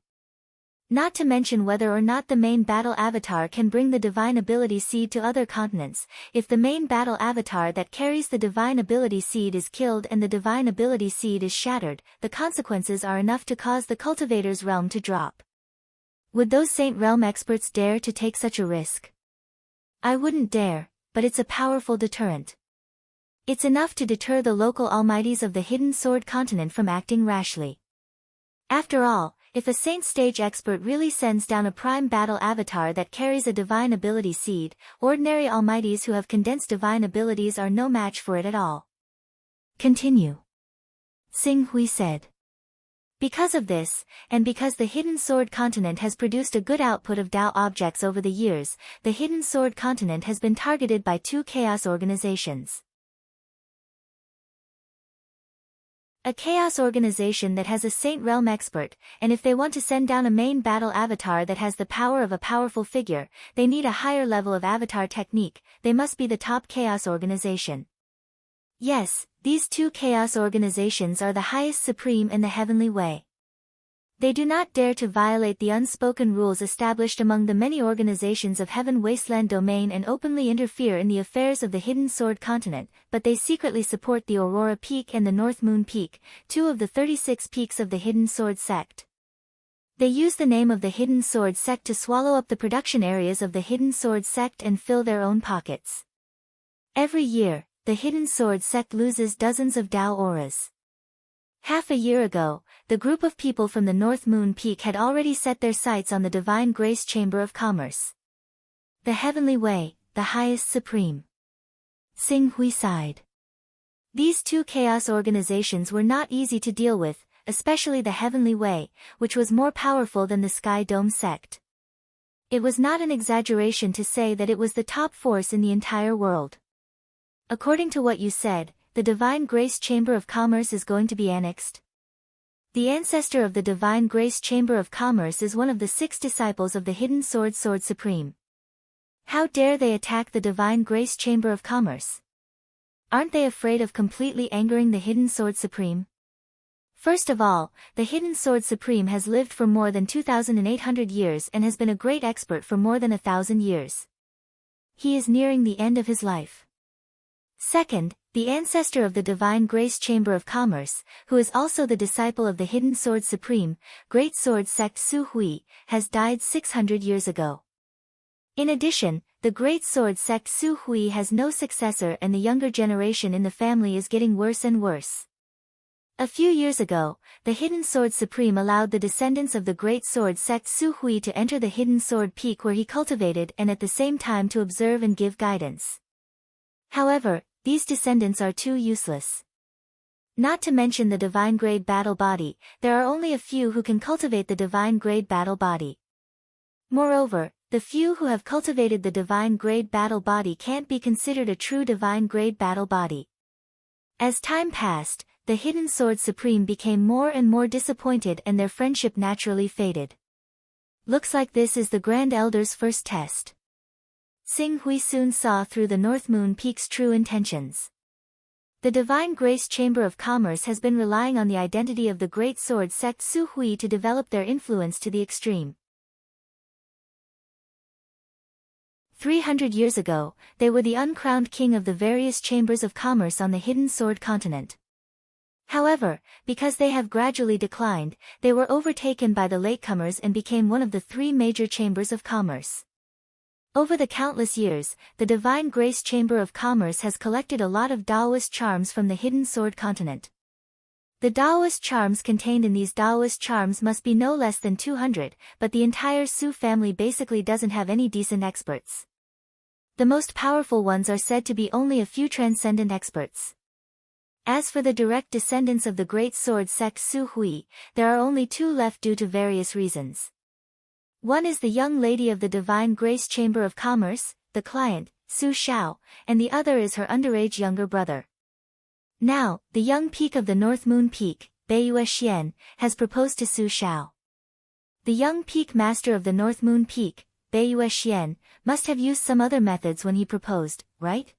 Not to mention whether or not the main battle avatar can bring the divine ability seed to other continents. If the main battle avatar that carries the divine ability seed is killed and the divine ability seed is shattered, the consequences are enough to cause the cultivator's realm to drop. Would those Saint Realm experts dare to take such a risk? I wouldn't dare, but it's a powerful deterrent. It's enough to deter the local almighties of the Hidden Sword continent from acting rashly. After all, if a Saint Stage expert really sends down a prime battle avatar that carries a divine ability seed, ordinary almighties who have condensed divine abilities are no match for it at all. Continue. Xing Hui said. Because of this, and because the Hidden Sword continent has produced a good output of Tao objects over the years, the Hidden Sword continent has been targeted by 2 chaos organizations. A chaos organization that has a Saint Realm expert, and if they want to send down a main battle avatar that has the power of a powerful figure, they need a higher level of avatar technique. They must be the top chaos organization. Yes, these two chaos organizations are the highest supreme in the heavenly way. They do not dare to violate the unspoken rules established among the many organizations of Heaven Wasteland Domain and openly interfere in the affairs of the Hidden Sword Continent, but they secretly support the Aurora Peak and the North Moon Peak, two of the 36 peaks of the Hidden Sword Sect. They use the name of the Hidden Sword Sect to swallow up the production areas of the Hidden Sword Sect and fill their own pockets. Every year, the Hidden Sword Sect loses dozens of Dao auras. Half a year ago, the group of people from the North Moon Peak had already set their sights on the Divine Grace Chamber of Commerce. The Heavenly Way, the highest supreme. Xing Hui sighed. These two chaos organizations were not easy to deal with, especially the Heavenly Way, which was more powerful than the Sky Dome sect. It was not an exaggeration to say that it was the top force in the entire world. According to what you said, the Divine Grace Chamber of Commerce is going to be annexed. The ancestor of the Divine Grace Chamber of Commerce is one of the 6 disciples of the Hidden Sword Supreme. How dare they attack the Divine Grace Chamber of Commerce? Aren't they afraid of completely angering the Hidden Sword Supreme? First of all, the Hidden Sword Supreme has lived for more than 2,800 years and has been a great expert for more than 1,000 years. He is nearing the end of his life. Second, the ancestor of the Divine Grace Chamber of Commerce, who is also the disciple of the Hidden Sword Supreme, Great Sword Sect Su Hui, has died 600 years ago. In addition, the Great Sword Sect Su Hui has no successor and the younger generation in the family is getting worse and worse. A few years ago, the Hidden Sword Supreme allowed the descendants of the Great Sword Sect Su Hui to enter the Hidden Sword Peak where he cultivated and at the same time to observe and give guidance. However, these descendants are too useless. Not to mention the Divine Grade Battle Body, there are only a few who can cultivate the Divine Grade Battle Body. Moreover, the few who have cultivated the Divine Grade Battle Body can't be considered a true Divine Grade Battle Body. As time passed, the Hidden Sword Supreme became more and more disappointed and their friendship naturally faded. Looks like this is the Grand Elder's first test. Xing Hui soon saw through the North Moon Peak's true intentions. The Divine Grace Chamber of Commerce has been relying on the identity of the Great Sword Sect Su Hui to develop their influence to the extreme. 300 years ago, they were the uncrowned king of the various chambers of commerce on the Hidden Sword Continent. However, because they have gradually declined, they were overtaken by the latecomers and became one of the 3 major chambers of commerce. Over the countless years, the Divine Grace Chamber of Commerce has collected a lot of Taoist charms from the Hidden Sword Continent. The Taoist charms contained in these Taoist charms must be no less than 200, but the entire Su family basically doesn't have any decent experts. The most powerful ones are said to be only a few transcendent experts. As for the direct descendants of the Great Sword Sect Su Hui, there are only 2 left due to various reasons. One is the young lady of the Divine Grace Chamber of Commerce, the client, Su Xiao, and the other is her underage younger brother. Now, the young peak of the North Moon Peak, Beiyue Xian, has proposed to Su Xiao. The young peak master of the North Moon Peak, Beiyue Xian, must have used some other methods when he proposed, right?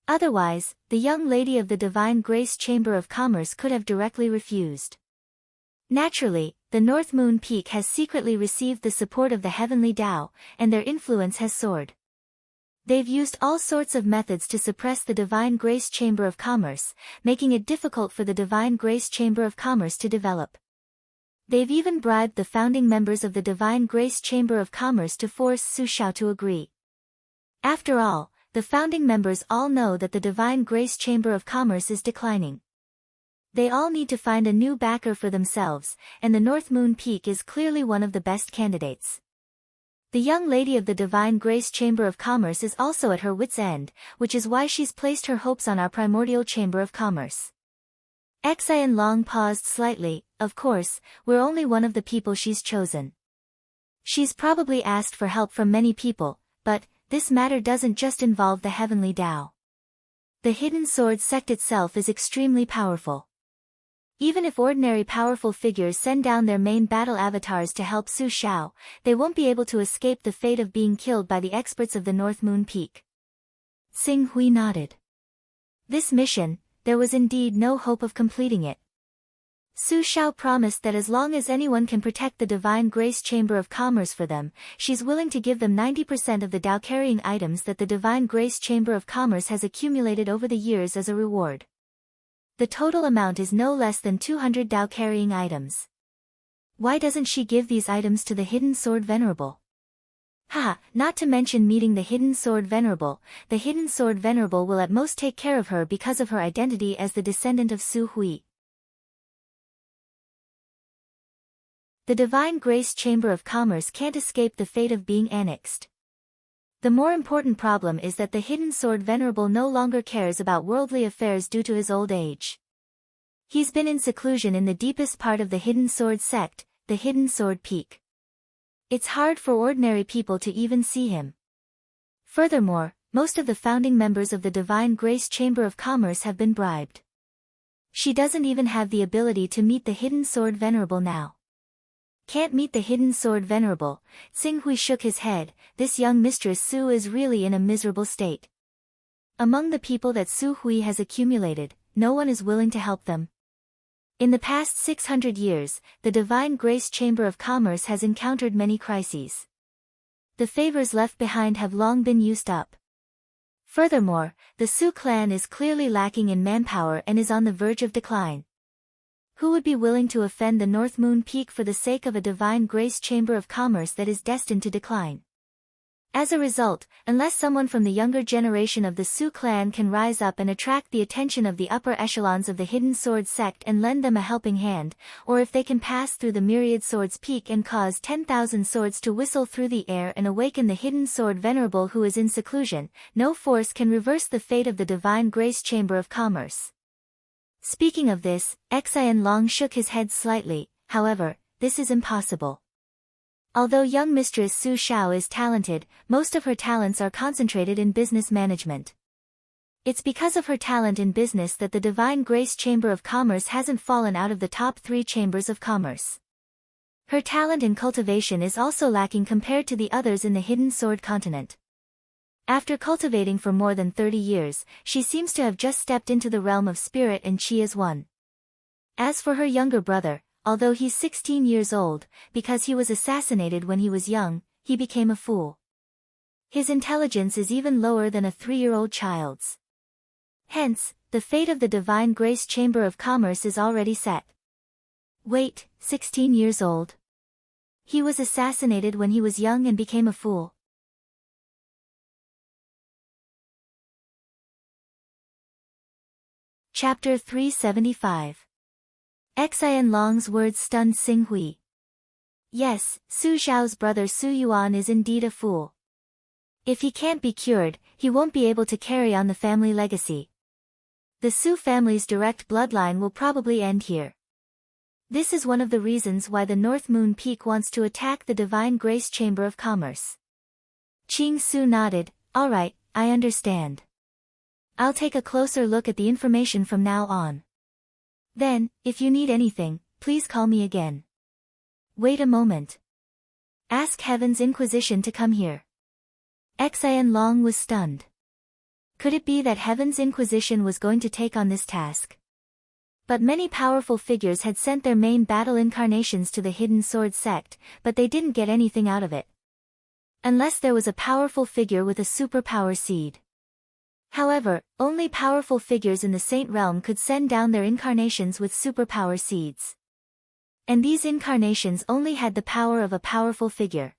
Otherwise, the young lady of the Divine Grace Chamber of Commerce could have directly refused. Naturally, the North Moon Peak has secretly received the support of the Heavenly Tao, and their influence has soared. They've used all sorts of methods to suppress the Divine Grace Chamber of Commerce, making it difficult for the Divine Grace Chamber of Commerce to develop. They've even bribed the founding members of the Divine Grace Chamber of Commerce to force Su Xiao to agree. After all, the founding members all know that the Divine Grace Chamber of Commerce is declining. They all need to find a new backer for themselves, and the North Moon Peak is clearly one of the best candidates. The young lady of the Divine Grace Chamber of Commerce is also at her wit's end, which is why she's placed her hopes on our Primordial Chamber of Commerce. Xian Long paused slightly. Of course, we're only one of the people she's chosen. She's probably asked for help from many people, but this matter doesn't just involve the Heavenly Tao. The Hidden Sword Sect itself is extremely powerful. Even if ordinary powerful figures send down their main battle avatars to help Su Xiao, they won't be able to escape the fate of being killed by the experts of the North Moon Peak. Xing Hui nodded. This mission, there was indeed no hope of completing it. Su Xiao promised that as long as anyone can protect the Divine Grace Chamber of Commerce for them, she's willing to give them 90% of the Dao-carrying items that the Divine Grace Chamber of Commerce has accumulated over the years as a reward. The total amount is no less than 200 Dao-carrying items. Why doesn't she give these items to the Hidden Sword Venerable? Not to mention meeting the Hidden Sword Venerable. The Hidden Sword Venerable will at most take care of her because of her identity as the descendant of Su Hui. The Divine Grace Chamber of Commerce can't escape the fate of being annexed. The more important problem is that the Hidden Sword Venerable no longer cares about worldly affairs due to his old age. He's been in seclusion in the deepest part of the Hidden Sword sect, the Hidden Sword Peak. It's hard for ordinary people to even see him. Furthermore, most of the founding members of the Divine Grace Chamber of Commerce have been bribed. She doesn't even have the ability to meet the Hidden Sword Venerable now. Can't meet the Hidden Sword Venerable. Xing Hui shook his head. This young Mistress Su is really in a miserable state. Among the people that Su Hui has accumulated, no one is willing to help them. In the past 600 years, the Divine Grace Chamber of Commerce has encountered many crises. The favors left behind have long been used up. Furthermore, the Su clan is clearly lacking in manpower and is on the verge of decline. Who would be willing to offend the North Moon Peak for the sake of a Divine Grace Chamber of Commerce that is destined to decline? As a result, unless someone from the younger generation of the Su clan can rise up and attract the attention of the upper echelons of the Hidden Sword sect and lend them a helping hand, or if they can pass through the Myriad Swords Peak and cause 10,000 swords to whistle through the air and awaken the Hidden Sword Venerable who is in seclusion, no force can reverse the fate of the Divine Grace Chamber of Commerce. Speaking of this, Xian Long shook his head slightly. However, this is impossible. Although young Mistress Su Xiao is talented, most of her talents are concentrated in business management. It's because of her talent in business that the Divine Grace Chamber of Commerce hasn't fallen out of the top 3 chambers of commerce. Her talent in cultivation is also lacking compared to the others in the Hidden Sword continent. After cultivating for more than 30 years, she seems to have just stepped into the realm of spirit and Qi as one. As for her younger brother, although he's 16 years old, because he was assassinated when he was young, he became a fool. His intelligence is even lower than a 3-year-old child's. Hence, the fate of the Divine Grace Chamber of Commerce is already set. Wait, 16 years old? He was assassinated when he was young and became a fool. Chapter 375. Xian Long's words stunned Xing Hui. Yes, Su Xiao's brother Su Yuan is indeed a fool. If he can't be cured, he won't be able to carry on the family legacy. The Su family's direct bloodline will probably end here. This is one of the reasons why the North Moon Peak wants to attack the Divine Grace Chamber of Commerce. Qing Su nodded. All right, I understand. I'll take a closer look at the information from now on. Then, if you need anything, please call me again. Wait a moment. Ask Heaven's Inquisition to come here. Xian Long was stunned. Could it be that Heaven's Inquisition was going to take on this task? But many powerful figures had sent their main battle incarnations to the Hidden Sword sect, but they didn't get anything out of it. Unless there was a powerful figure with a superpower seed. However, only powerful figures in the Saint Realm could send down their incarnations with superpower seeds. And these incarnations only had the power of a powerful figure.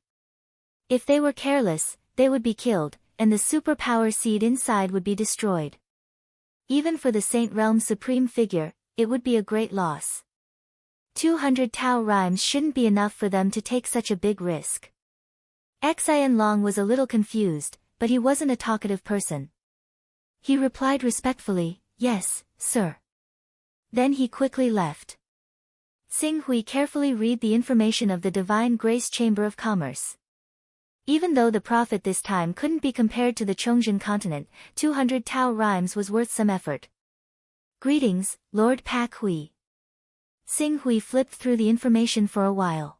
If they were careless, they would be killed, and the superpower seed inside would be destroyed. Even for the Saint Realm's supreme figure, it would be a great loss. 200 Tao rhymes shouldn't be enough for them to take such a big risk. Xian Long was a little confused, but he wasn't a talkative person. He replied respectfully, yes, sir. Then he quickly left. Xing Hui carefully read the information of the Divine Grace Chamber of Commerce. Even though the profit this time couldn't be compared to the Chongzhen continent, 200 Tao rhymes was worth some effort. Greetings, Lord Pak Hui. Xing Hui flipped through the information for a while.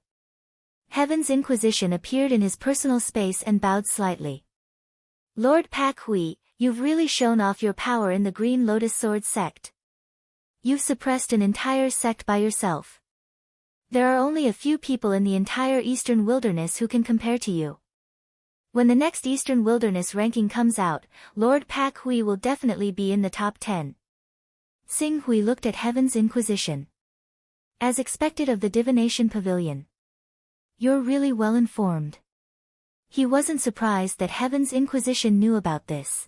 Heaven's Inquisition appeared in his personal space and bowed slightly. Lord Pak Hui, you've really shown off your power in the Green Lotus Sword sect. You've suppressed an entire sect by yourself. There are only a few people in the entire Eastern Wilderness who can compare to you. When the next Eastern Wilderness ranking comes out, Lord Pak Hui will definitely be in the top 10. Xing Hui looked at Heaven's Inquisition. As expected of the Divination Pavilion. You're really well informed. He wasn't surprised that Heaven's Inquisition knew about this.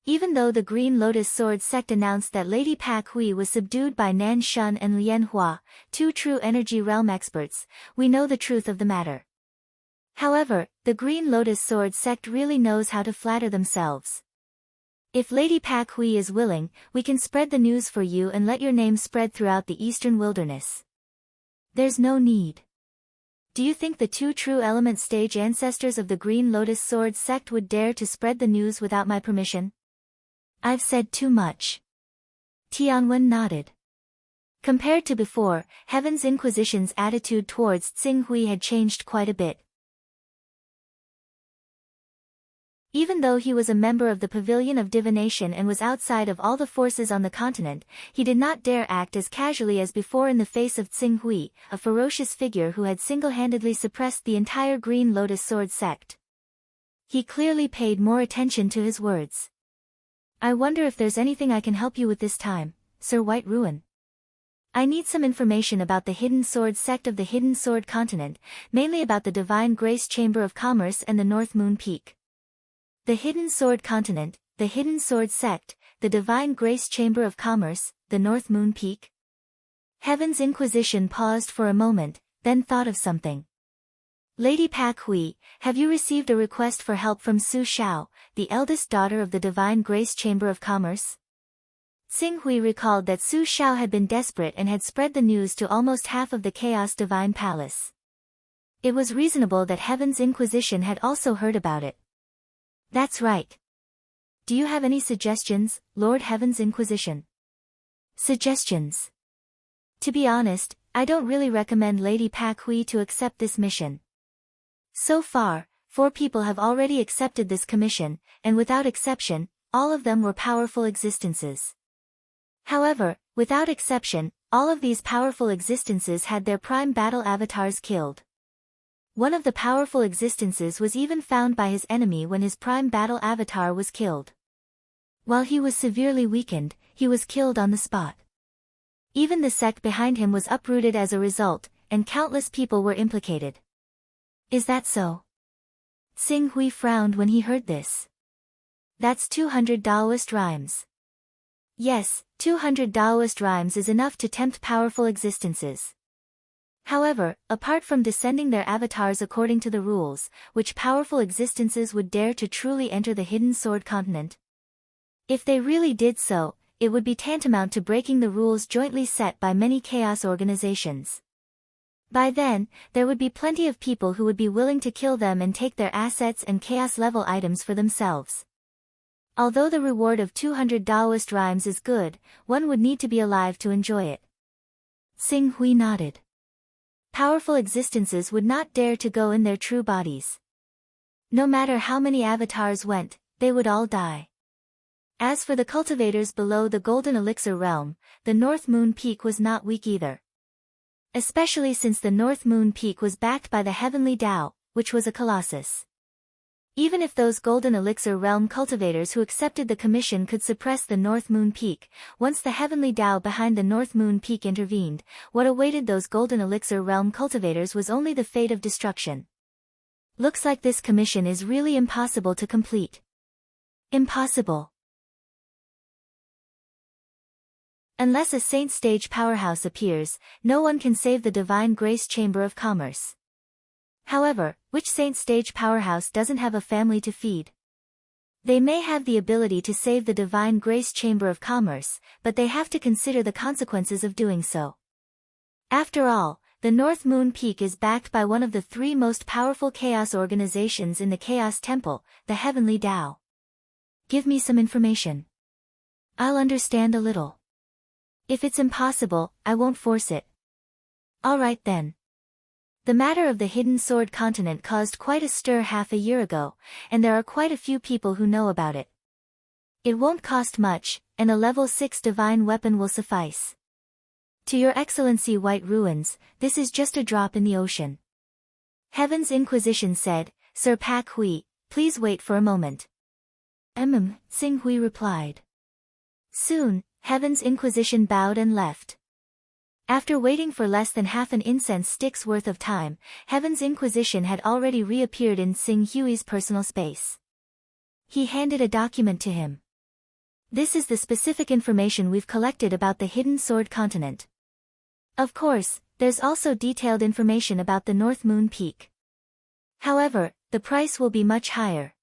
Even though the Green Lotus Sword sect announced that Lady Pak Hui was subdued by Nan Shun and Lian Hua, two true energy realm experts, we know the truth of the matter. However, the Green Lotus Sword sect really knows how to flatter themselves. If Lady Pak Hui is willing, we can spread the news for you and let your name spread throughout the Eastern Wilderness. There's no need. Do you think the two true element stage ancestors of the Green Lotus Sword sect would dare to spread the news without my permission? I've said too much. Tianwen nodded. Compared to before, Heaven's Inquisition's attitude towards Xing Hui had changed quite a bit. Even though he was a member of the Pavilion of Divination and was outside of all the forces on the continent, he did not dare act as casually as before in the face of Xing Hui, a ferocious figure who had single-handedly suppressed the entire Green Lotus Sword sect. He clearly paid more attention to his words. I wonder if there's anything I can help you with this time, Sir White Ruin. I need some information about the Hidden Sword sect of the Hidden Sword continent, mainly about the Divine Grace Chamber of Commerce and the North Moon Peak. The Hidden Sword Continent, the Hidden Sword Sect, the Divine Grace Chamber of Commerce, the North Moon Peak. Heaven's Inquisition paused for a moment, then thought of something. Lady Pak Hui, have you received a request for help from Su Xiao, the eldest daughter of the Divine Grace Chamber of Commerce? Xing Hui recalled that Su Xiao had been desperate and had spread the news to almost half of the Chaos Divine Palace. It was reasonable that Heaven's Inquisition had also heard about it. That's right. Do you have any suggestions, Lord Heaven's Inquisition? Suggestions? To be honest, I don't really recommend Lady Pak Hui to accept this mission. So far, 4 people have already accepted this commission, and without exception, all of them were powerful existences. However, without exception, all of these powerful existences had their prime battle avatars killed. One of the powerful existences was even found by his enemy when his prime battle avatar was killed. While he was severely weakened, he was killed on the spot. Even the sect behind him was uprooted as a result, and countless people were implicated. Is that so? Xing Hui frowned when he heard this. That's 200 Taoist rhymes. Yes, 200 Taoist rhymes is enough to tempt powerful existences. However, apart from descending their avatars according to the rules, which powerful existences would dare to truly enter the Hidden Sword Continent? If they really did so, it would be tantamount to breaking the rules jointly set by many chaos organizations. By then, there would be plenty of people who would be willing to kill them and take their assets and chaos-level items for themselves. Although the reward of 200 Taoist rhymes is good, one would need to be alive to enjoy it. Xing Hui nodded. Powerful existences would not dare to go in their true bodies. No matter how many avatars went, they would all die. As for the cultivators below the Golden Elixir realm, the North Moon Peak was not weak either. Especially since the North Moon Peak was backed by the Heavenly Tao, which was a colossus. Even if those Golden Elixir realm cultivators who accepted the commission could suppress the North Moon Peak, once the Heavenly Tao behind the North Moon Peak intervened, what awaited those Golden Elixir realm cultivators was only the fate of destruction. Looks like this commission is really impossible to complete. Impossible. Unless a Saint Stage powerhouse appears, no one can save the Divine Grace Chamber of Commerce. However, which Saint Stage powerhouse doesn't have a family to feed? They may have the ability to save the Divine Grace Chamber of Commerce, but they have to consider the consequences of doing so. After all, the North Moon Peak is backed by one of the 3 most powerful chaos organizations in the Chaos Temple, the Heavenly Tao. Give me some information. I'll understand a little. If it's impossible, I won't force it. All right then. The matter of the Hidden Sword Continent caused quite a stir half a year ago, and there are quite a few people who know about it. It won't cost much, and a level 6 divine weapon will suffice. To your excellency White Ruins, this is just a drop in the ocean. Heaven's Inquisition said, Sir Pak Hui, please wait for a moment. Tsing Hui replied. Soon, Heaven's Inquisition bowed and left. After waiting for less than half an incense stick's worth of time, Heaven's Inquisition had already reappeared in Tsing Hui's personal space. He handed a document to him. This is the specific information we've collected about the Hidden Sword Continent. Of course, there's also detailed information about the North Moon Peak. However, the price will be much higher.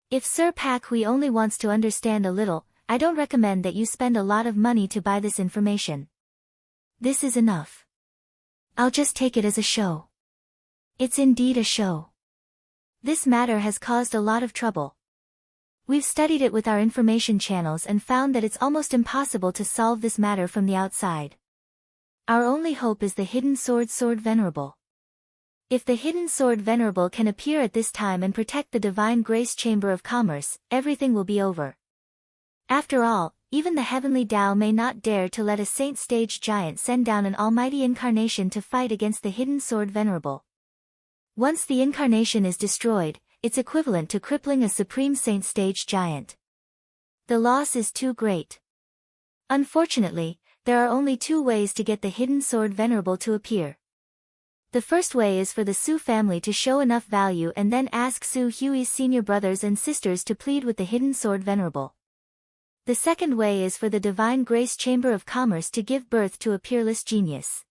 If Sir Pak Hui only wants to understand a little, I don't recommend that you spend a lot of money to buy this information. This is enough. I'll just take it as a show. It's indeed a show. This matter has caused a lot of trouble. We've studied it with our information channels and found that it's almost impossible to solve this matter from the outside. Our only hope is the Hidden Sword Venerable. If the Hidden Sword Venerable can appear at this time and protect the Divine Grace Chamber of Commerce, everything will be over. After all, even the Heavenly Tao may not dare to let a Saint-stage giant send down an almighty incarnation to fight against the Hidden Sword Venerable. Once the incarnation is destroyed, it's equivalent to crippling a Supreme Saint-stage giant. The loss is too great. Unfortunately, there are only two ways to get the Hidden Sword Venerable to appear. The first way is for the Su family to show enough value and then ask Su Hui's senior brothers and sisters to plead with the Hidden Sword Venerable. The second way is for the Divine Grace Chamber of Commerce to give birth to a peerless genius.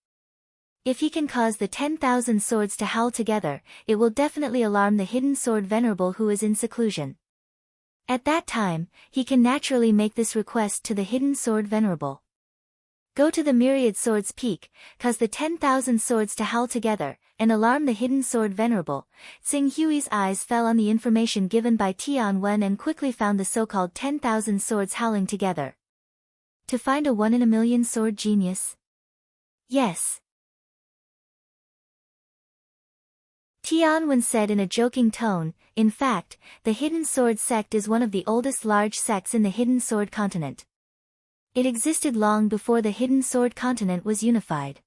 If he can cause the 10,000 swords to howl together, it will definitely alarm the Hidden Sword Venerable who is in seclusion. At that time, he can naturally make this request to the Hidden Sword Venerable. Go to the Myriad Swords Peak, cause the 10,000 swords to howl together, and alarm the Hidden Sword Venerable. Tsing Hui's eyes fell on the information given by Tian Wen and quickly found the so-called 10,000 swords howling together. To find a 1-in-a-million sword genius? Yes. Tian Wen said in a joking tone, in fact, the Hidden Sword sect is one of the oldest large sects in the Hidden Sword Continent. It existed long before the Hidden Sword Continent was unified.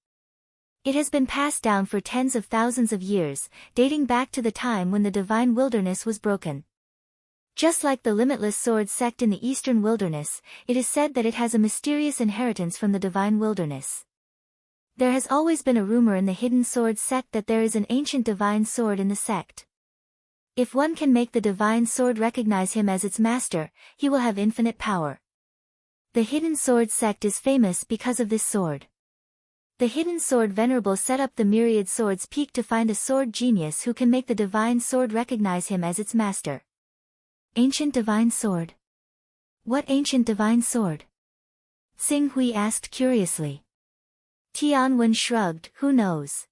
It has been passed down for tens of thousands of years, dating back to the time when the Divine Wilderness was broken. Just like the Limitless Sword sect in the Eastern Wilderness, it is said that it has a mysterious inheritance from the Divine Wilderness. There has always been a rumor in the Hidden Sword sect that there is an ancient divine sword in the sect. If one can make the divine sword recognize him as its master, he will have infinite power. The Hidden Sword sect is famous because of this sword. The Hidden Sword Venerable set up the Myriad Swords Peak to find a sword genius who can make the divine sword recognize him as its master. Ancient divine sword? What ancient divine sword? Tsing Hui asked curiously. Tian Wen shrugged, who knows?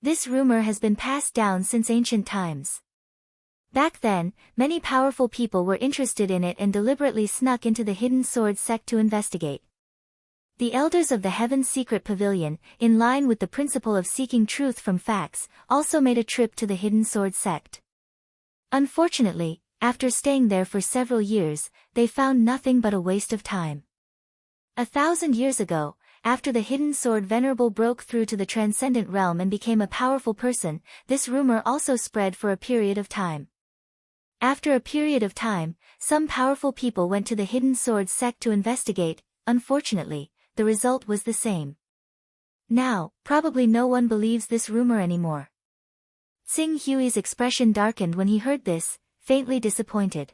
This rumor has been passed down since ancient times. Back then, many powerful people were interested in it and deliberately snuck into the Hidden Sword sect to investigate. The elders of the Heaven's Secret Pavilion, in line with the principle of seeking truth from facts, also made a trip to the Hidden Sword sect. Unfortunately, after staying there for several years, they found nothing but a waste of time. 1,000 years ago, after the Hidden Sword Venerable broke through to the Transcendent Realm and became a powerful person, this rumor also spread for a period of time. After a period of time, some powerful people went to the Hidden Sword sect to investigate. Unfortunately, the result was the same. Now, probably no one believes this rumor anymore. Tsing Hui's expression darkened when he heard this, faintly disappointed.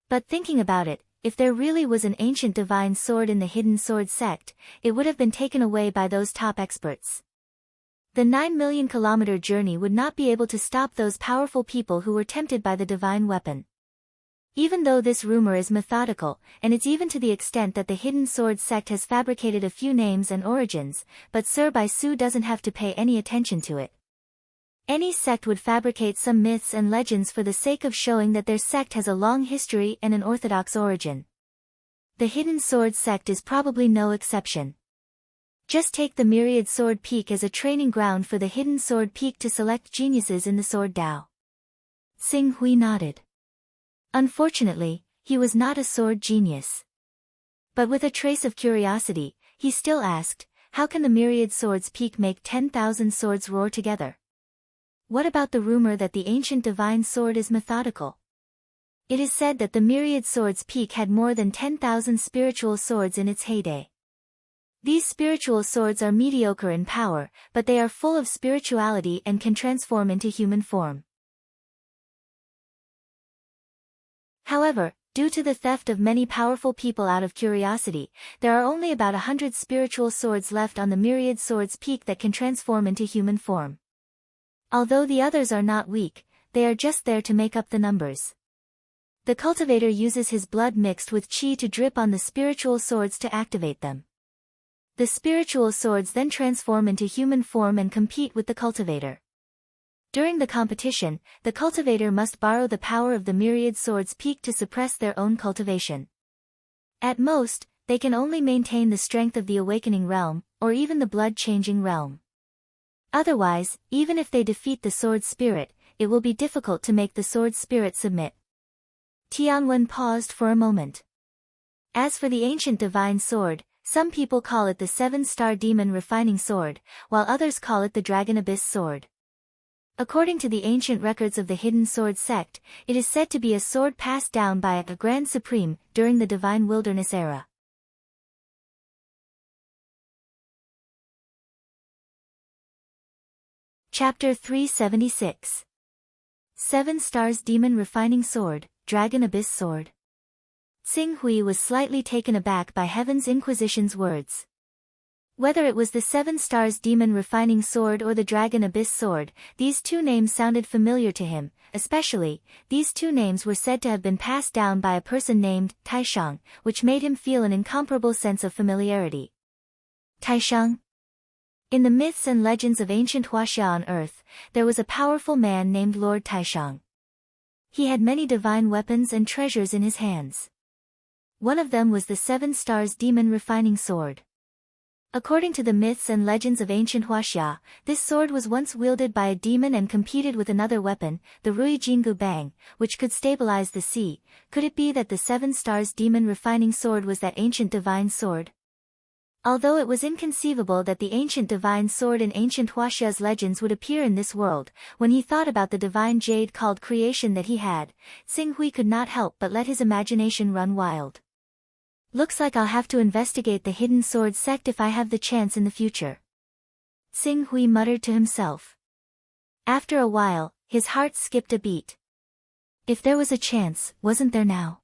But thinking about it, if there really was an ancient divine sword in the Hidden Sword sect, it would have been taken away by those top experts. The 9 million kilometer journey would not be able to stop those powerful people who were tempted by the divine weapon. Even though this rumor is methodical, and it's even to the extent that the Hidden Sword sect has fabricated a few names and origins, but Sir Bai Su doesn't have to pay any attention to it. Any sect would fabricate some myths and legends for the sake of showing that their sect has a long history and an orthodox origin. The Hidden Sword sect is probably no exception. Just take the Myriad Sword Peak as a training ground for the Hidden Sword Peak to select geniuses in the Sword Dao. Tsing Hui nodded. Unfortunately, he was not a sword genius. But with a trace of curiosity, he still asked, how can the myriad swords peak make 10,000 swords roar together? What about the rumor that the ancient divine sword is methodical? It is said that the myriad swords peak had more than 10,000 spiritual swords in its heyday. These spiritual swords are mediocre in power, but they are full of spirituality and can transform into human form. However, due to the theft of many powerful people out of curiosity, there are only about 100 spiritual swords left on the myriad swords peak that can transform into human form. Although the others are not weak, they are just there to make up the numbers. The cultivator uses his blood mixed with chi to drip on the spiritual swords to activate them. The spiritual swords then transform into human form and compete with the cultivator. During the competition, the cultivator must borrow the power of the myriad swords peak to suppress their own cultivation. At most, they can only maintain the strength of the awakening realm, or even the blood-changing realm. Otherwise, even if they defeat the sword spirit, it will be difficult to make the sword spirit submit. Tianwen paused for a moment. As for the ancient divine sword, some people call it the seven-star demon refining sword, while others call it the dragon abyss sword. According to the ancient records of the hidden sword sect, it is said to be a sword passed down by a Grand Supreme during the divine wilderness era. Chapter 376. 7 Stars Demon Refining Sword, Dragon Abyss Sword. Xing Hui was slightly taken aback by Heaven's Inquisition's words. Whether it was the 7 Stars Demon Refining Sword or the Dragon Abyss Sword, these two names sounded familiar to him. Especially, these two names were said to have been passed down by a person named Taishang, which made him feel an incomparable sense of familiarity. Taishang? In the myths and legends of ancient Huaxia on Earth, there was a powerful man named Lord Taishang. He had many divine weapons and treasures in his hands. One of them was the 7 Stars Demon Refining Sword. According to the myths and legends of ancient Huaxia, this sword was once wielded by a demon and competed with another weapon, the Rui Jingu Bang, which could stabilize the sea. Could it be that the 7 Stars Demon Refining Sword was that ancient divine sword? Although it was inconceivable that the ancient divine sword in ancient Huaxia's legends would appear in this world, when he thought about the divine jade called creation that he had, Xing Hui could not help but let his imagination run wild. Looks like I'll have to investigate the hidden sword sect if I have the chance in the future. Xing Hui muttered to himself. After a while, his heart skipped a beat. If there was a chance, wasn't there now?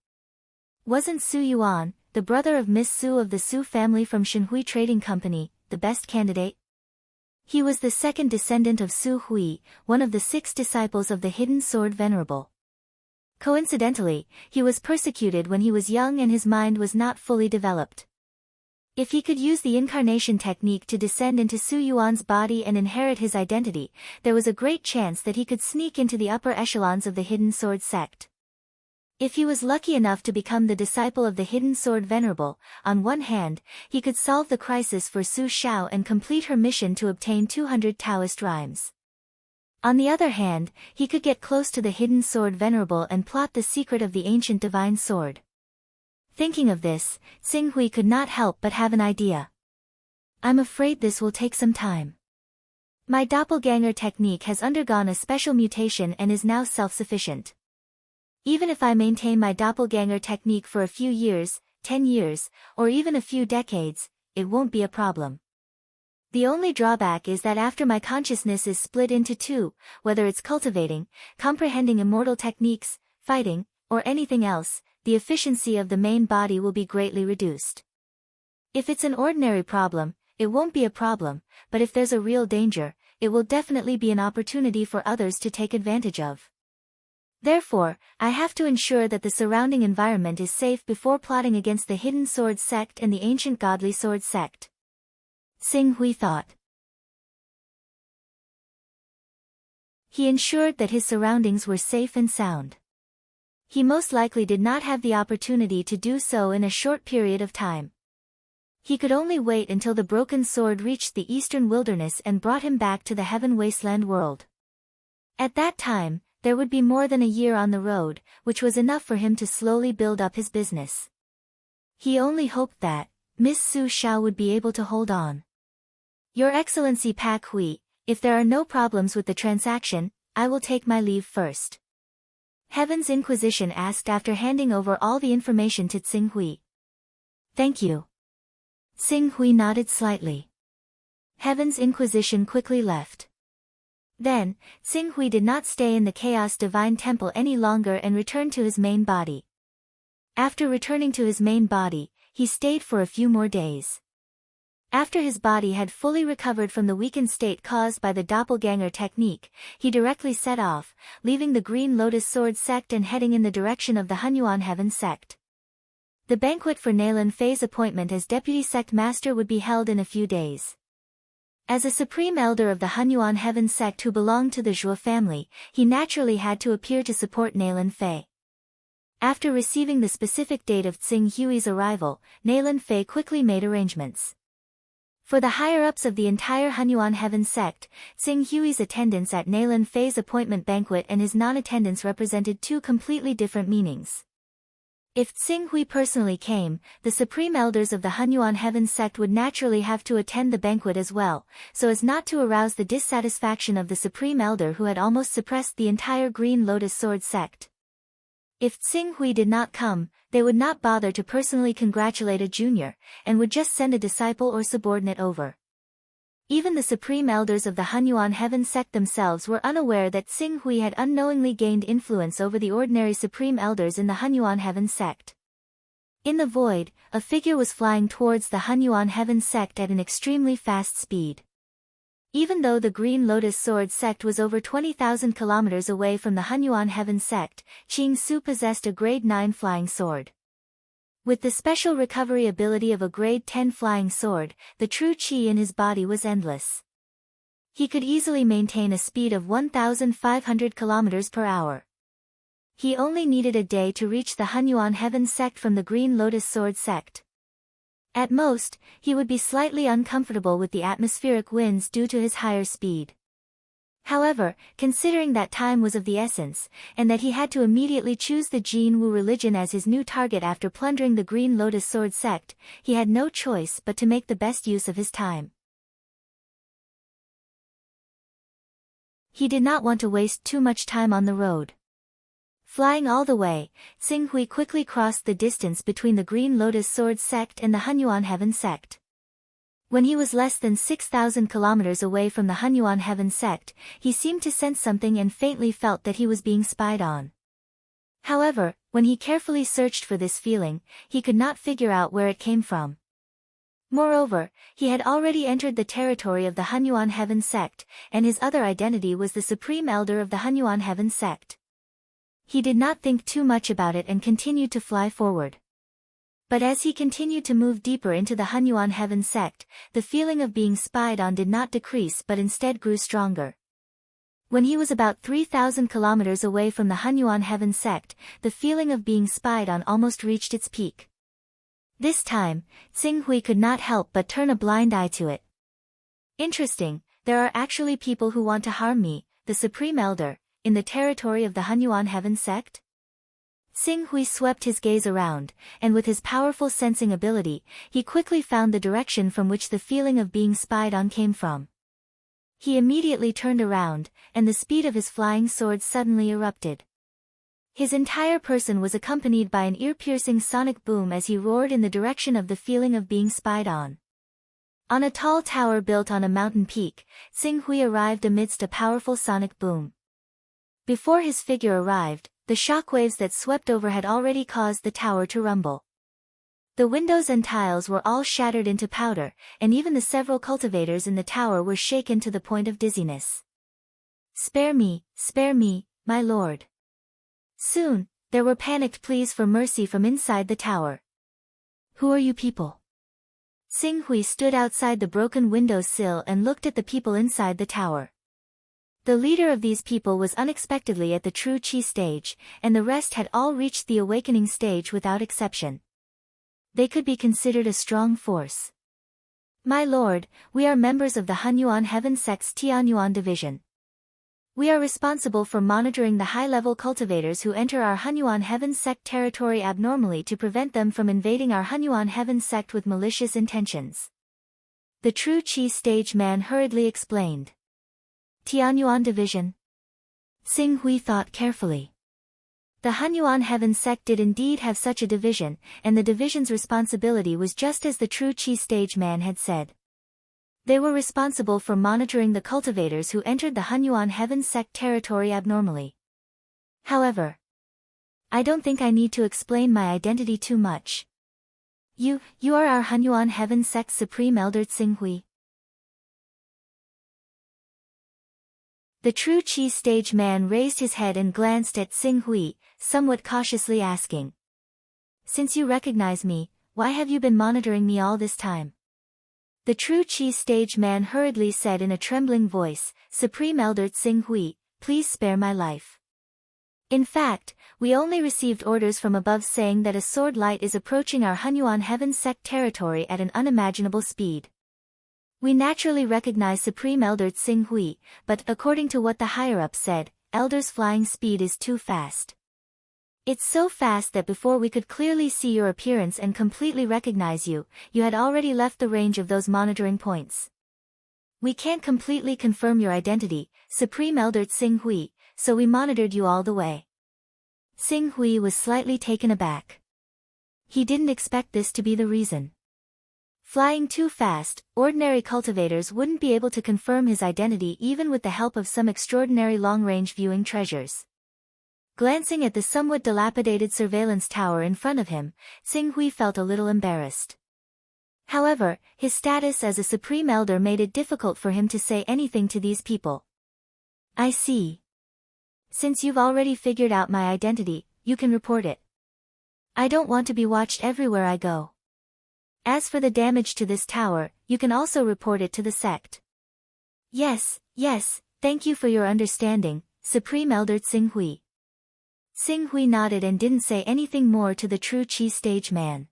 Wasn't Su Yuan, the brother of Miss Su of the Su family from Shenhui Trading Company, the best candidate? He was the second descendant of Su Hui, one of the 6 disciples of the hidden sword venerable. Coincidentally, he was persecuted when he was young and his mind was not fully developed. If he could use the incarnation technique to descend into Su Yuan's body and inherit his identity, there was a great chance that he could sneak into the upper echelons of the hidden sword sect. If he was lucky enough to become the disciple of the hidden sword venerable, on one hand, he could solve the crisis for Su Xiao and complete her mission to obtain 200 Taoist rhymes. On the other hand, he could get close to the hidden sword venerable and plot the secret of the ancient divine sword. Thinking of this, Xing Hui could not help but have an idea. I'm afraid this will take some time. My doppelganger technique has undergone a special mutation and is now self-sufficient. Even if I maintain my doppelganger technique for a few years, 10 years, or even a few decades, it won't be a problem. The only drawback is that after my consciousness is split into two, whether it's cultivating, comprehending immortal techniques, fighting, or anything else, the efficiency of the main body will be greatly reduced. If it's an ordinary problem, it won't be a problem, but if there's a real danger, it will definitely be an opportunity for others to take advantage of. Therefore, I have to ensure that the surrounding environment is safe before plotting against the hidden sword sect and the ancient godly sword sect. Xing Hui thought. He ensured that his surroundings were safe and sound. He most likely did not have the opportunity to do so in a short period of time. He could only wait until the broken sword reached the eastern wilderness and brought him back to the heaven wasteland world. At that time, there would be more than a year on the road, which was enough for him to slowly build up his business. He only hoped that Miss Su Xiao would be able to hold on. Your Excellency Pak Hui, if there are no problems with the transaction, I will take my leave first. Heaven's Inquisition asked after handing over all the information to Tsing Hui. Thank you. Tsing Hui nodded slightly. Heaven's Inquisition quickly left. Then, Tsing Hui did not stay in the Chaos Divine Temple any longer and returned to his main body. After returning to his main body, he stayed for a few more days. After his body had fully recovered from the weakened state caused by the doppelganger technique, he directly set off, leaving the Green Lotus Sword sect and heading in the direction of the Hunyuan Heaven sect. The banquet for Naylan Fei's appointment as deputy sect master would be held in a few days. As a supreme elder of the Hunyuan Heaven sect who belonged to the Zhuo family, he naturally had to appear to support Naylan Fei. After receiving the specific date of Tsing Hui's arrival, Naylan Fei quickly made arrangements. For the higher-ups of the entire Hunyuan Heaven sect, Tsing Hui's attendance at Naylan Fei's appointment banquet and his non-attendance represented two completely different meanings. If Tsing Hui personally came, the supreme elders of the Hunyuan Heaven sect would naturally have to attend the banquet as well, so as not to arouse the dissatisfaction of the supreme elder who had almost suppressed the entire Green Lotus Sword sect. If Tsing Hui did not come, they would not bother to personally congratulate a junior, and would just send a disciple or subordinate over. Even the supreme elders of the Hunyuan Heaven sect themselves were unaware that Tsing Hui had unknowingly gained influence over the ordinary supreme elders in the Hunyuan Heaven sect. In the void, a figure was flying towards the Hunyuan Heaven sect at an extremely fast speed. Even though the Green Lotus Sword sect was over 20,000 kilometers away from the Hunyuan Heaven sect, Qing Su possessed a grade 9 flying sword. With the special recovery ability of a grade 10 flying sword, the true qi in his body was endless. He could easily maintain a speed of 1,500 kilometers per hour. He only needed a day to reach the Hunyuan Heaven sect from the Green Lotus Sword sect. At most, he would be slightly uncomfortable with the atmospheric winds due to his higher speed. However, considering that time was of the essence, and that he had to immediately choose the Jin Wu religion as his new target after plundering the Green Lotus Sword sect, he had no choice but to make the best use of his time. He did not want to waste too much time on the road. Flying all the way, Tsing Hui quickly crossed the distance between the Green Lotus Sword sect and the Hunyuan Heaven sect. When he was less than 6,000 kilometers away from the Hunyuan Heaven sect, he seemed to sense something and faintly felt that he was being spied on. However, when he carefully searched for this feeling, he could not figure out where it came from. Moreover, he had already entered the territory of the Hunyuan Heaven sect, and his other identity was the supreme elder of the Hunyuan Heaven sect. He did not think too much about it and continued to fly forward. But as he continued to move deeper into the Hunyuan Heaven sect, the feeling of being spied on did not decrease but instead grew stronger. When he was about 3,000 kilometers away from the Hunyuan Heaven sect, the feeling of being spied on almost reached its peak. This time, Tsing Hui could not help but turn a blind eye to it. Interesting, there are actually people who want to harm me, the Supreme Elder, in the territory of the Hunyuan Heaven sect? Tsing Hui swept his gaze around, and with his powerful sensing ability, he quickly found the direction from which the feeling of being spied on came from. He immediately turned around, and the speed of his flying sword suddenly erupted. His entire person was accompanied by an ear-piercing sonic boom as he roared in the direction of the feeling of being spied on. On a tall tower built on a mountain peak, Tsing Hui arrived amidst a powerful sonic boom. Before his figure arrived, the shockwaves that swept over had already caused the tower to rumble. The windows and tiles were all shattered into powder, and even the several cultivators in the tower were shaken to the point of dizziness. Spare me, my lord." Soon, there were panicked pleas for mercy from inside the tower. "Who are you people?" Tsing Hui stood outside the broken window sill and looked at the people inside the tower. The leader of these people was unexpectedly at the true Qi stage, and the rest had all reached the awakening stage without exception. They could be considered a strong force. "My lord, we are members of the Hunyuan Heaven sect's Tianyuan division." We are responsible for monitoring the high-level cultivators who enter our Hunyuan Heaven Sect territory abnormally to prevent them from invading our Hunyuan Heaven Sect with malicious intentions. The True Qi stage man hurriedly explained. Tianyuan Division. Xing Hui thought carefully. The Hunyuan Heaven Sect did indeed have such a division, and the division's responsibility was just as the True Qi stage man had said. They were responsible for monitoring the cultivators who entered the Hunyuan Heaven Sect territory abnormally. However, I don't think I need to explain my identity too much. You are our Hunyuan Heaven Sect's Supreme Elder Xing Hui. The True Qi stage man raised his head and glanced at Xing Hui, somewhat cautiously asking. Since you recognize me, why have you been monitoring me all this time? The True Qi stage man hurriedly said in a trembling voice, Supreme Elder Xing Hui, please spare my life. In fact, we only received orders from above saying that a sword light is approaching our Hunyuan Heaven Sect territory at an unimaginable speed. We naturally recognize Supreme Elder Xing Hui, but according to what the higher-ups said, Elder's flying speed is too fast. It's so fast that before we could clearly see your appearance and completely recognize you, you had already left the range of those monitoring points. We can't completely confirm your identity, Supreme Elder Xing Hui, so we monitored you all the way. Xing Hui was slightly taken aback. He didn't expect this to be the reason. Flying too fast, ordinary cultivators wouldn't be able to confirm his identity even with the help of some extraordinary long-range viewing treasures. Glancing at the somewhat dilapidated surveillance tower in front of him, Xing Hui felt a little embarrassed. However, his status as a Supreme Elder made it difficult for him to say anything to these people. I see. Since you've already figured out my identity, you can report it. I don't want to be watched everywhere I go. As for the damage to this tower, you can also report it to the sect. Yes, thank you for your understanding, Supreme Elder Xing Hui. Xing Hui nodded and didn't say anything more to the True Qi stage man.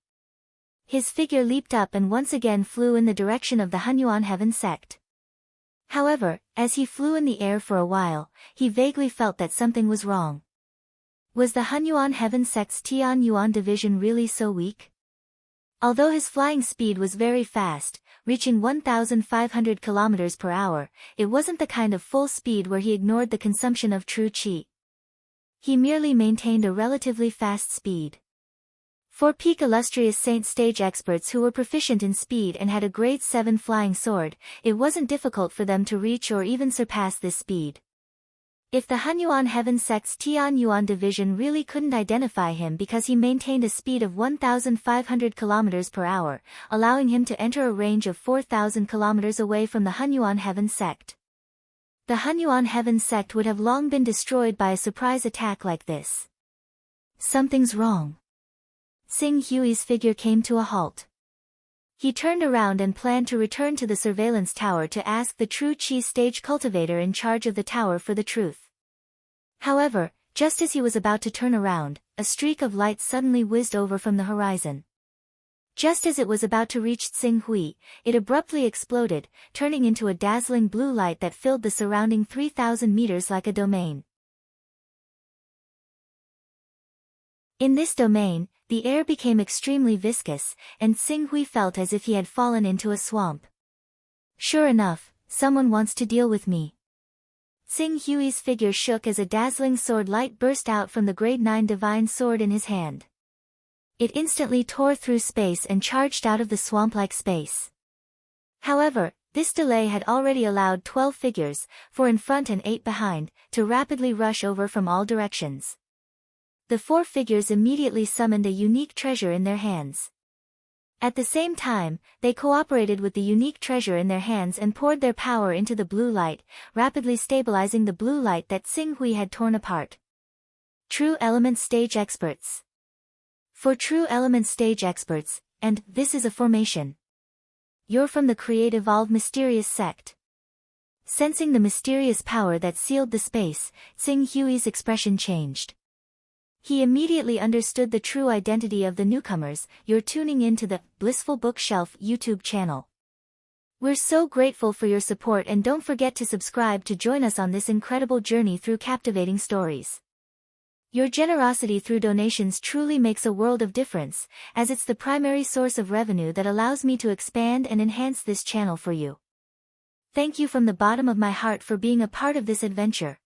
His figure leaped up and once again flew in the direction of the Hunyuan Heaven Sect. However, as he flew in the air for a while, he vaguely felt that something was wrong. Was the Hunyuan Heaven Sect's Tianyuan division really so weak? Although his flying speed was very fast, reaching 1,500 kilometers per hour, it wasn't the kind of full speed where he ignored the consumption of True Qi. He merely maintained a relatively fast speed. For peak illustrious saint stage experts who were proficient in speed and had a grade 7 flying sword, it wasn't difficult for them to reach or even surpass this speed. If the Hunyuan Heaven Sect's Tianyuan division really couldn't identify him because he maintained a speed of 1,500 km per hour, allowing him to enter a range of 4,000 km away from the Hunyuan Heaven Sect, the Hunyuan Heaven Sect would have long been destroyed by a surprise attack like this. Something's wrong. Xing Hui's figure came to a halt. He turned around and planned to return to the surveillance tower to ask the True Qi stage cultivator in charge of the tower for the truth. However, just as he was about to turn around, a streak of light suddenly whizzed over from the horizon. Just as it was about to reach Xing Hui, it abruptly exploded, turning into a dazzling blue light that filled the surrounding 3,000 meters like a domain. In this domain, the air became extremely viscous, and Xing Hui felt as if he had fallen into a swamp. Sure enough, someone wants to deal with me. Xing Hui's figure shook as a dazzling sword light burst out from the grade 9 divine sword in his hand. It instantly tore through space and charged out of the swamp-like space. However, this delay had already allowed 12 figures, 4 in front and 8 behind, to rapidly rush over from all directions. The 4 figures immediately summoned a unique treasure in their hands. At the same time, they cooperated with the unique treasure in their hands and poured their power into the blue light, rapidly stabilizing the blue light that Xing Hui had torn apart. True Element Stage Experts. For True Element Stage Experts, and this is a formation. You're from the Creative Evolve Mysterious Sect. Sensing the mysterious power that sealed the space, Xing Hui's expression changed. He immediately understood the true identity of the newcomers. You're tuning into the Blissful Bookshelf YouTube channel. We're so grateful for your support, and don't forget to subscribe to join us on this incredible journey through captivating stories. Your generosity through donations truly makes a world of difference, as it's the primary source of revenue that allows me to expand and enhance this channel for you. Thank you from the bottom of my heart for being a part of this adventure.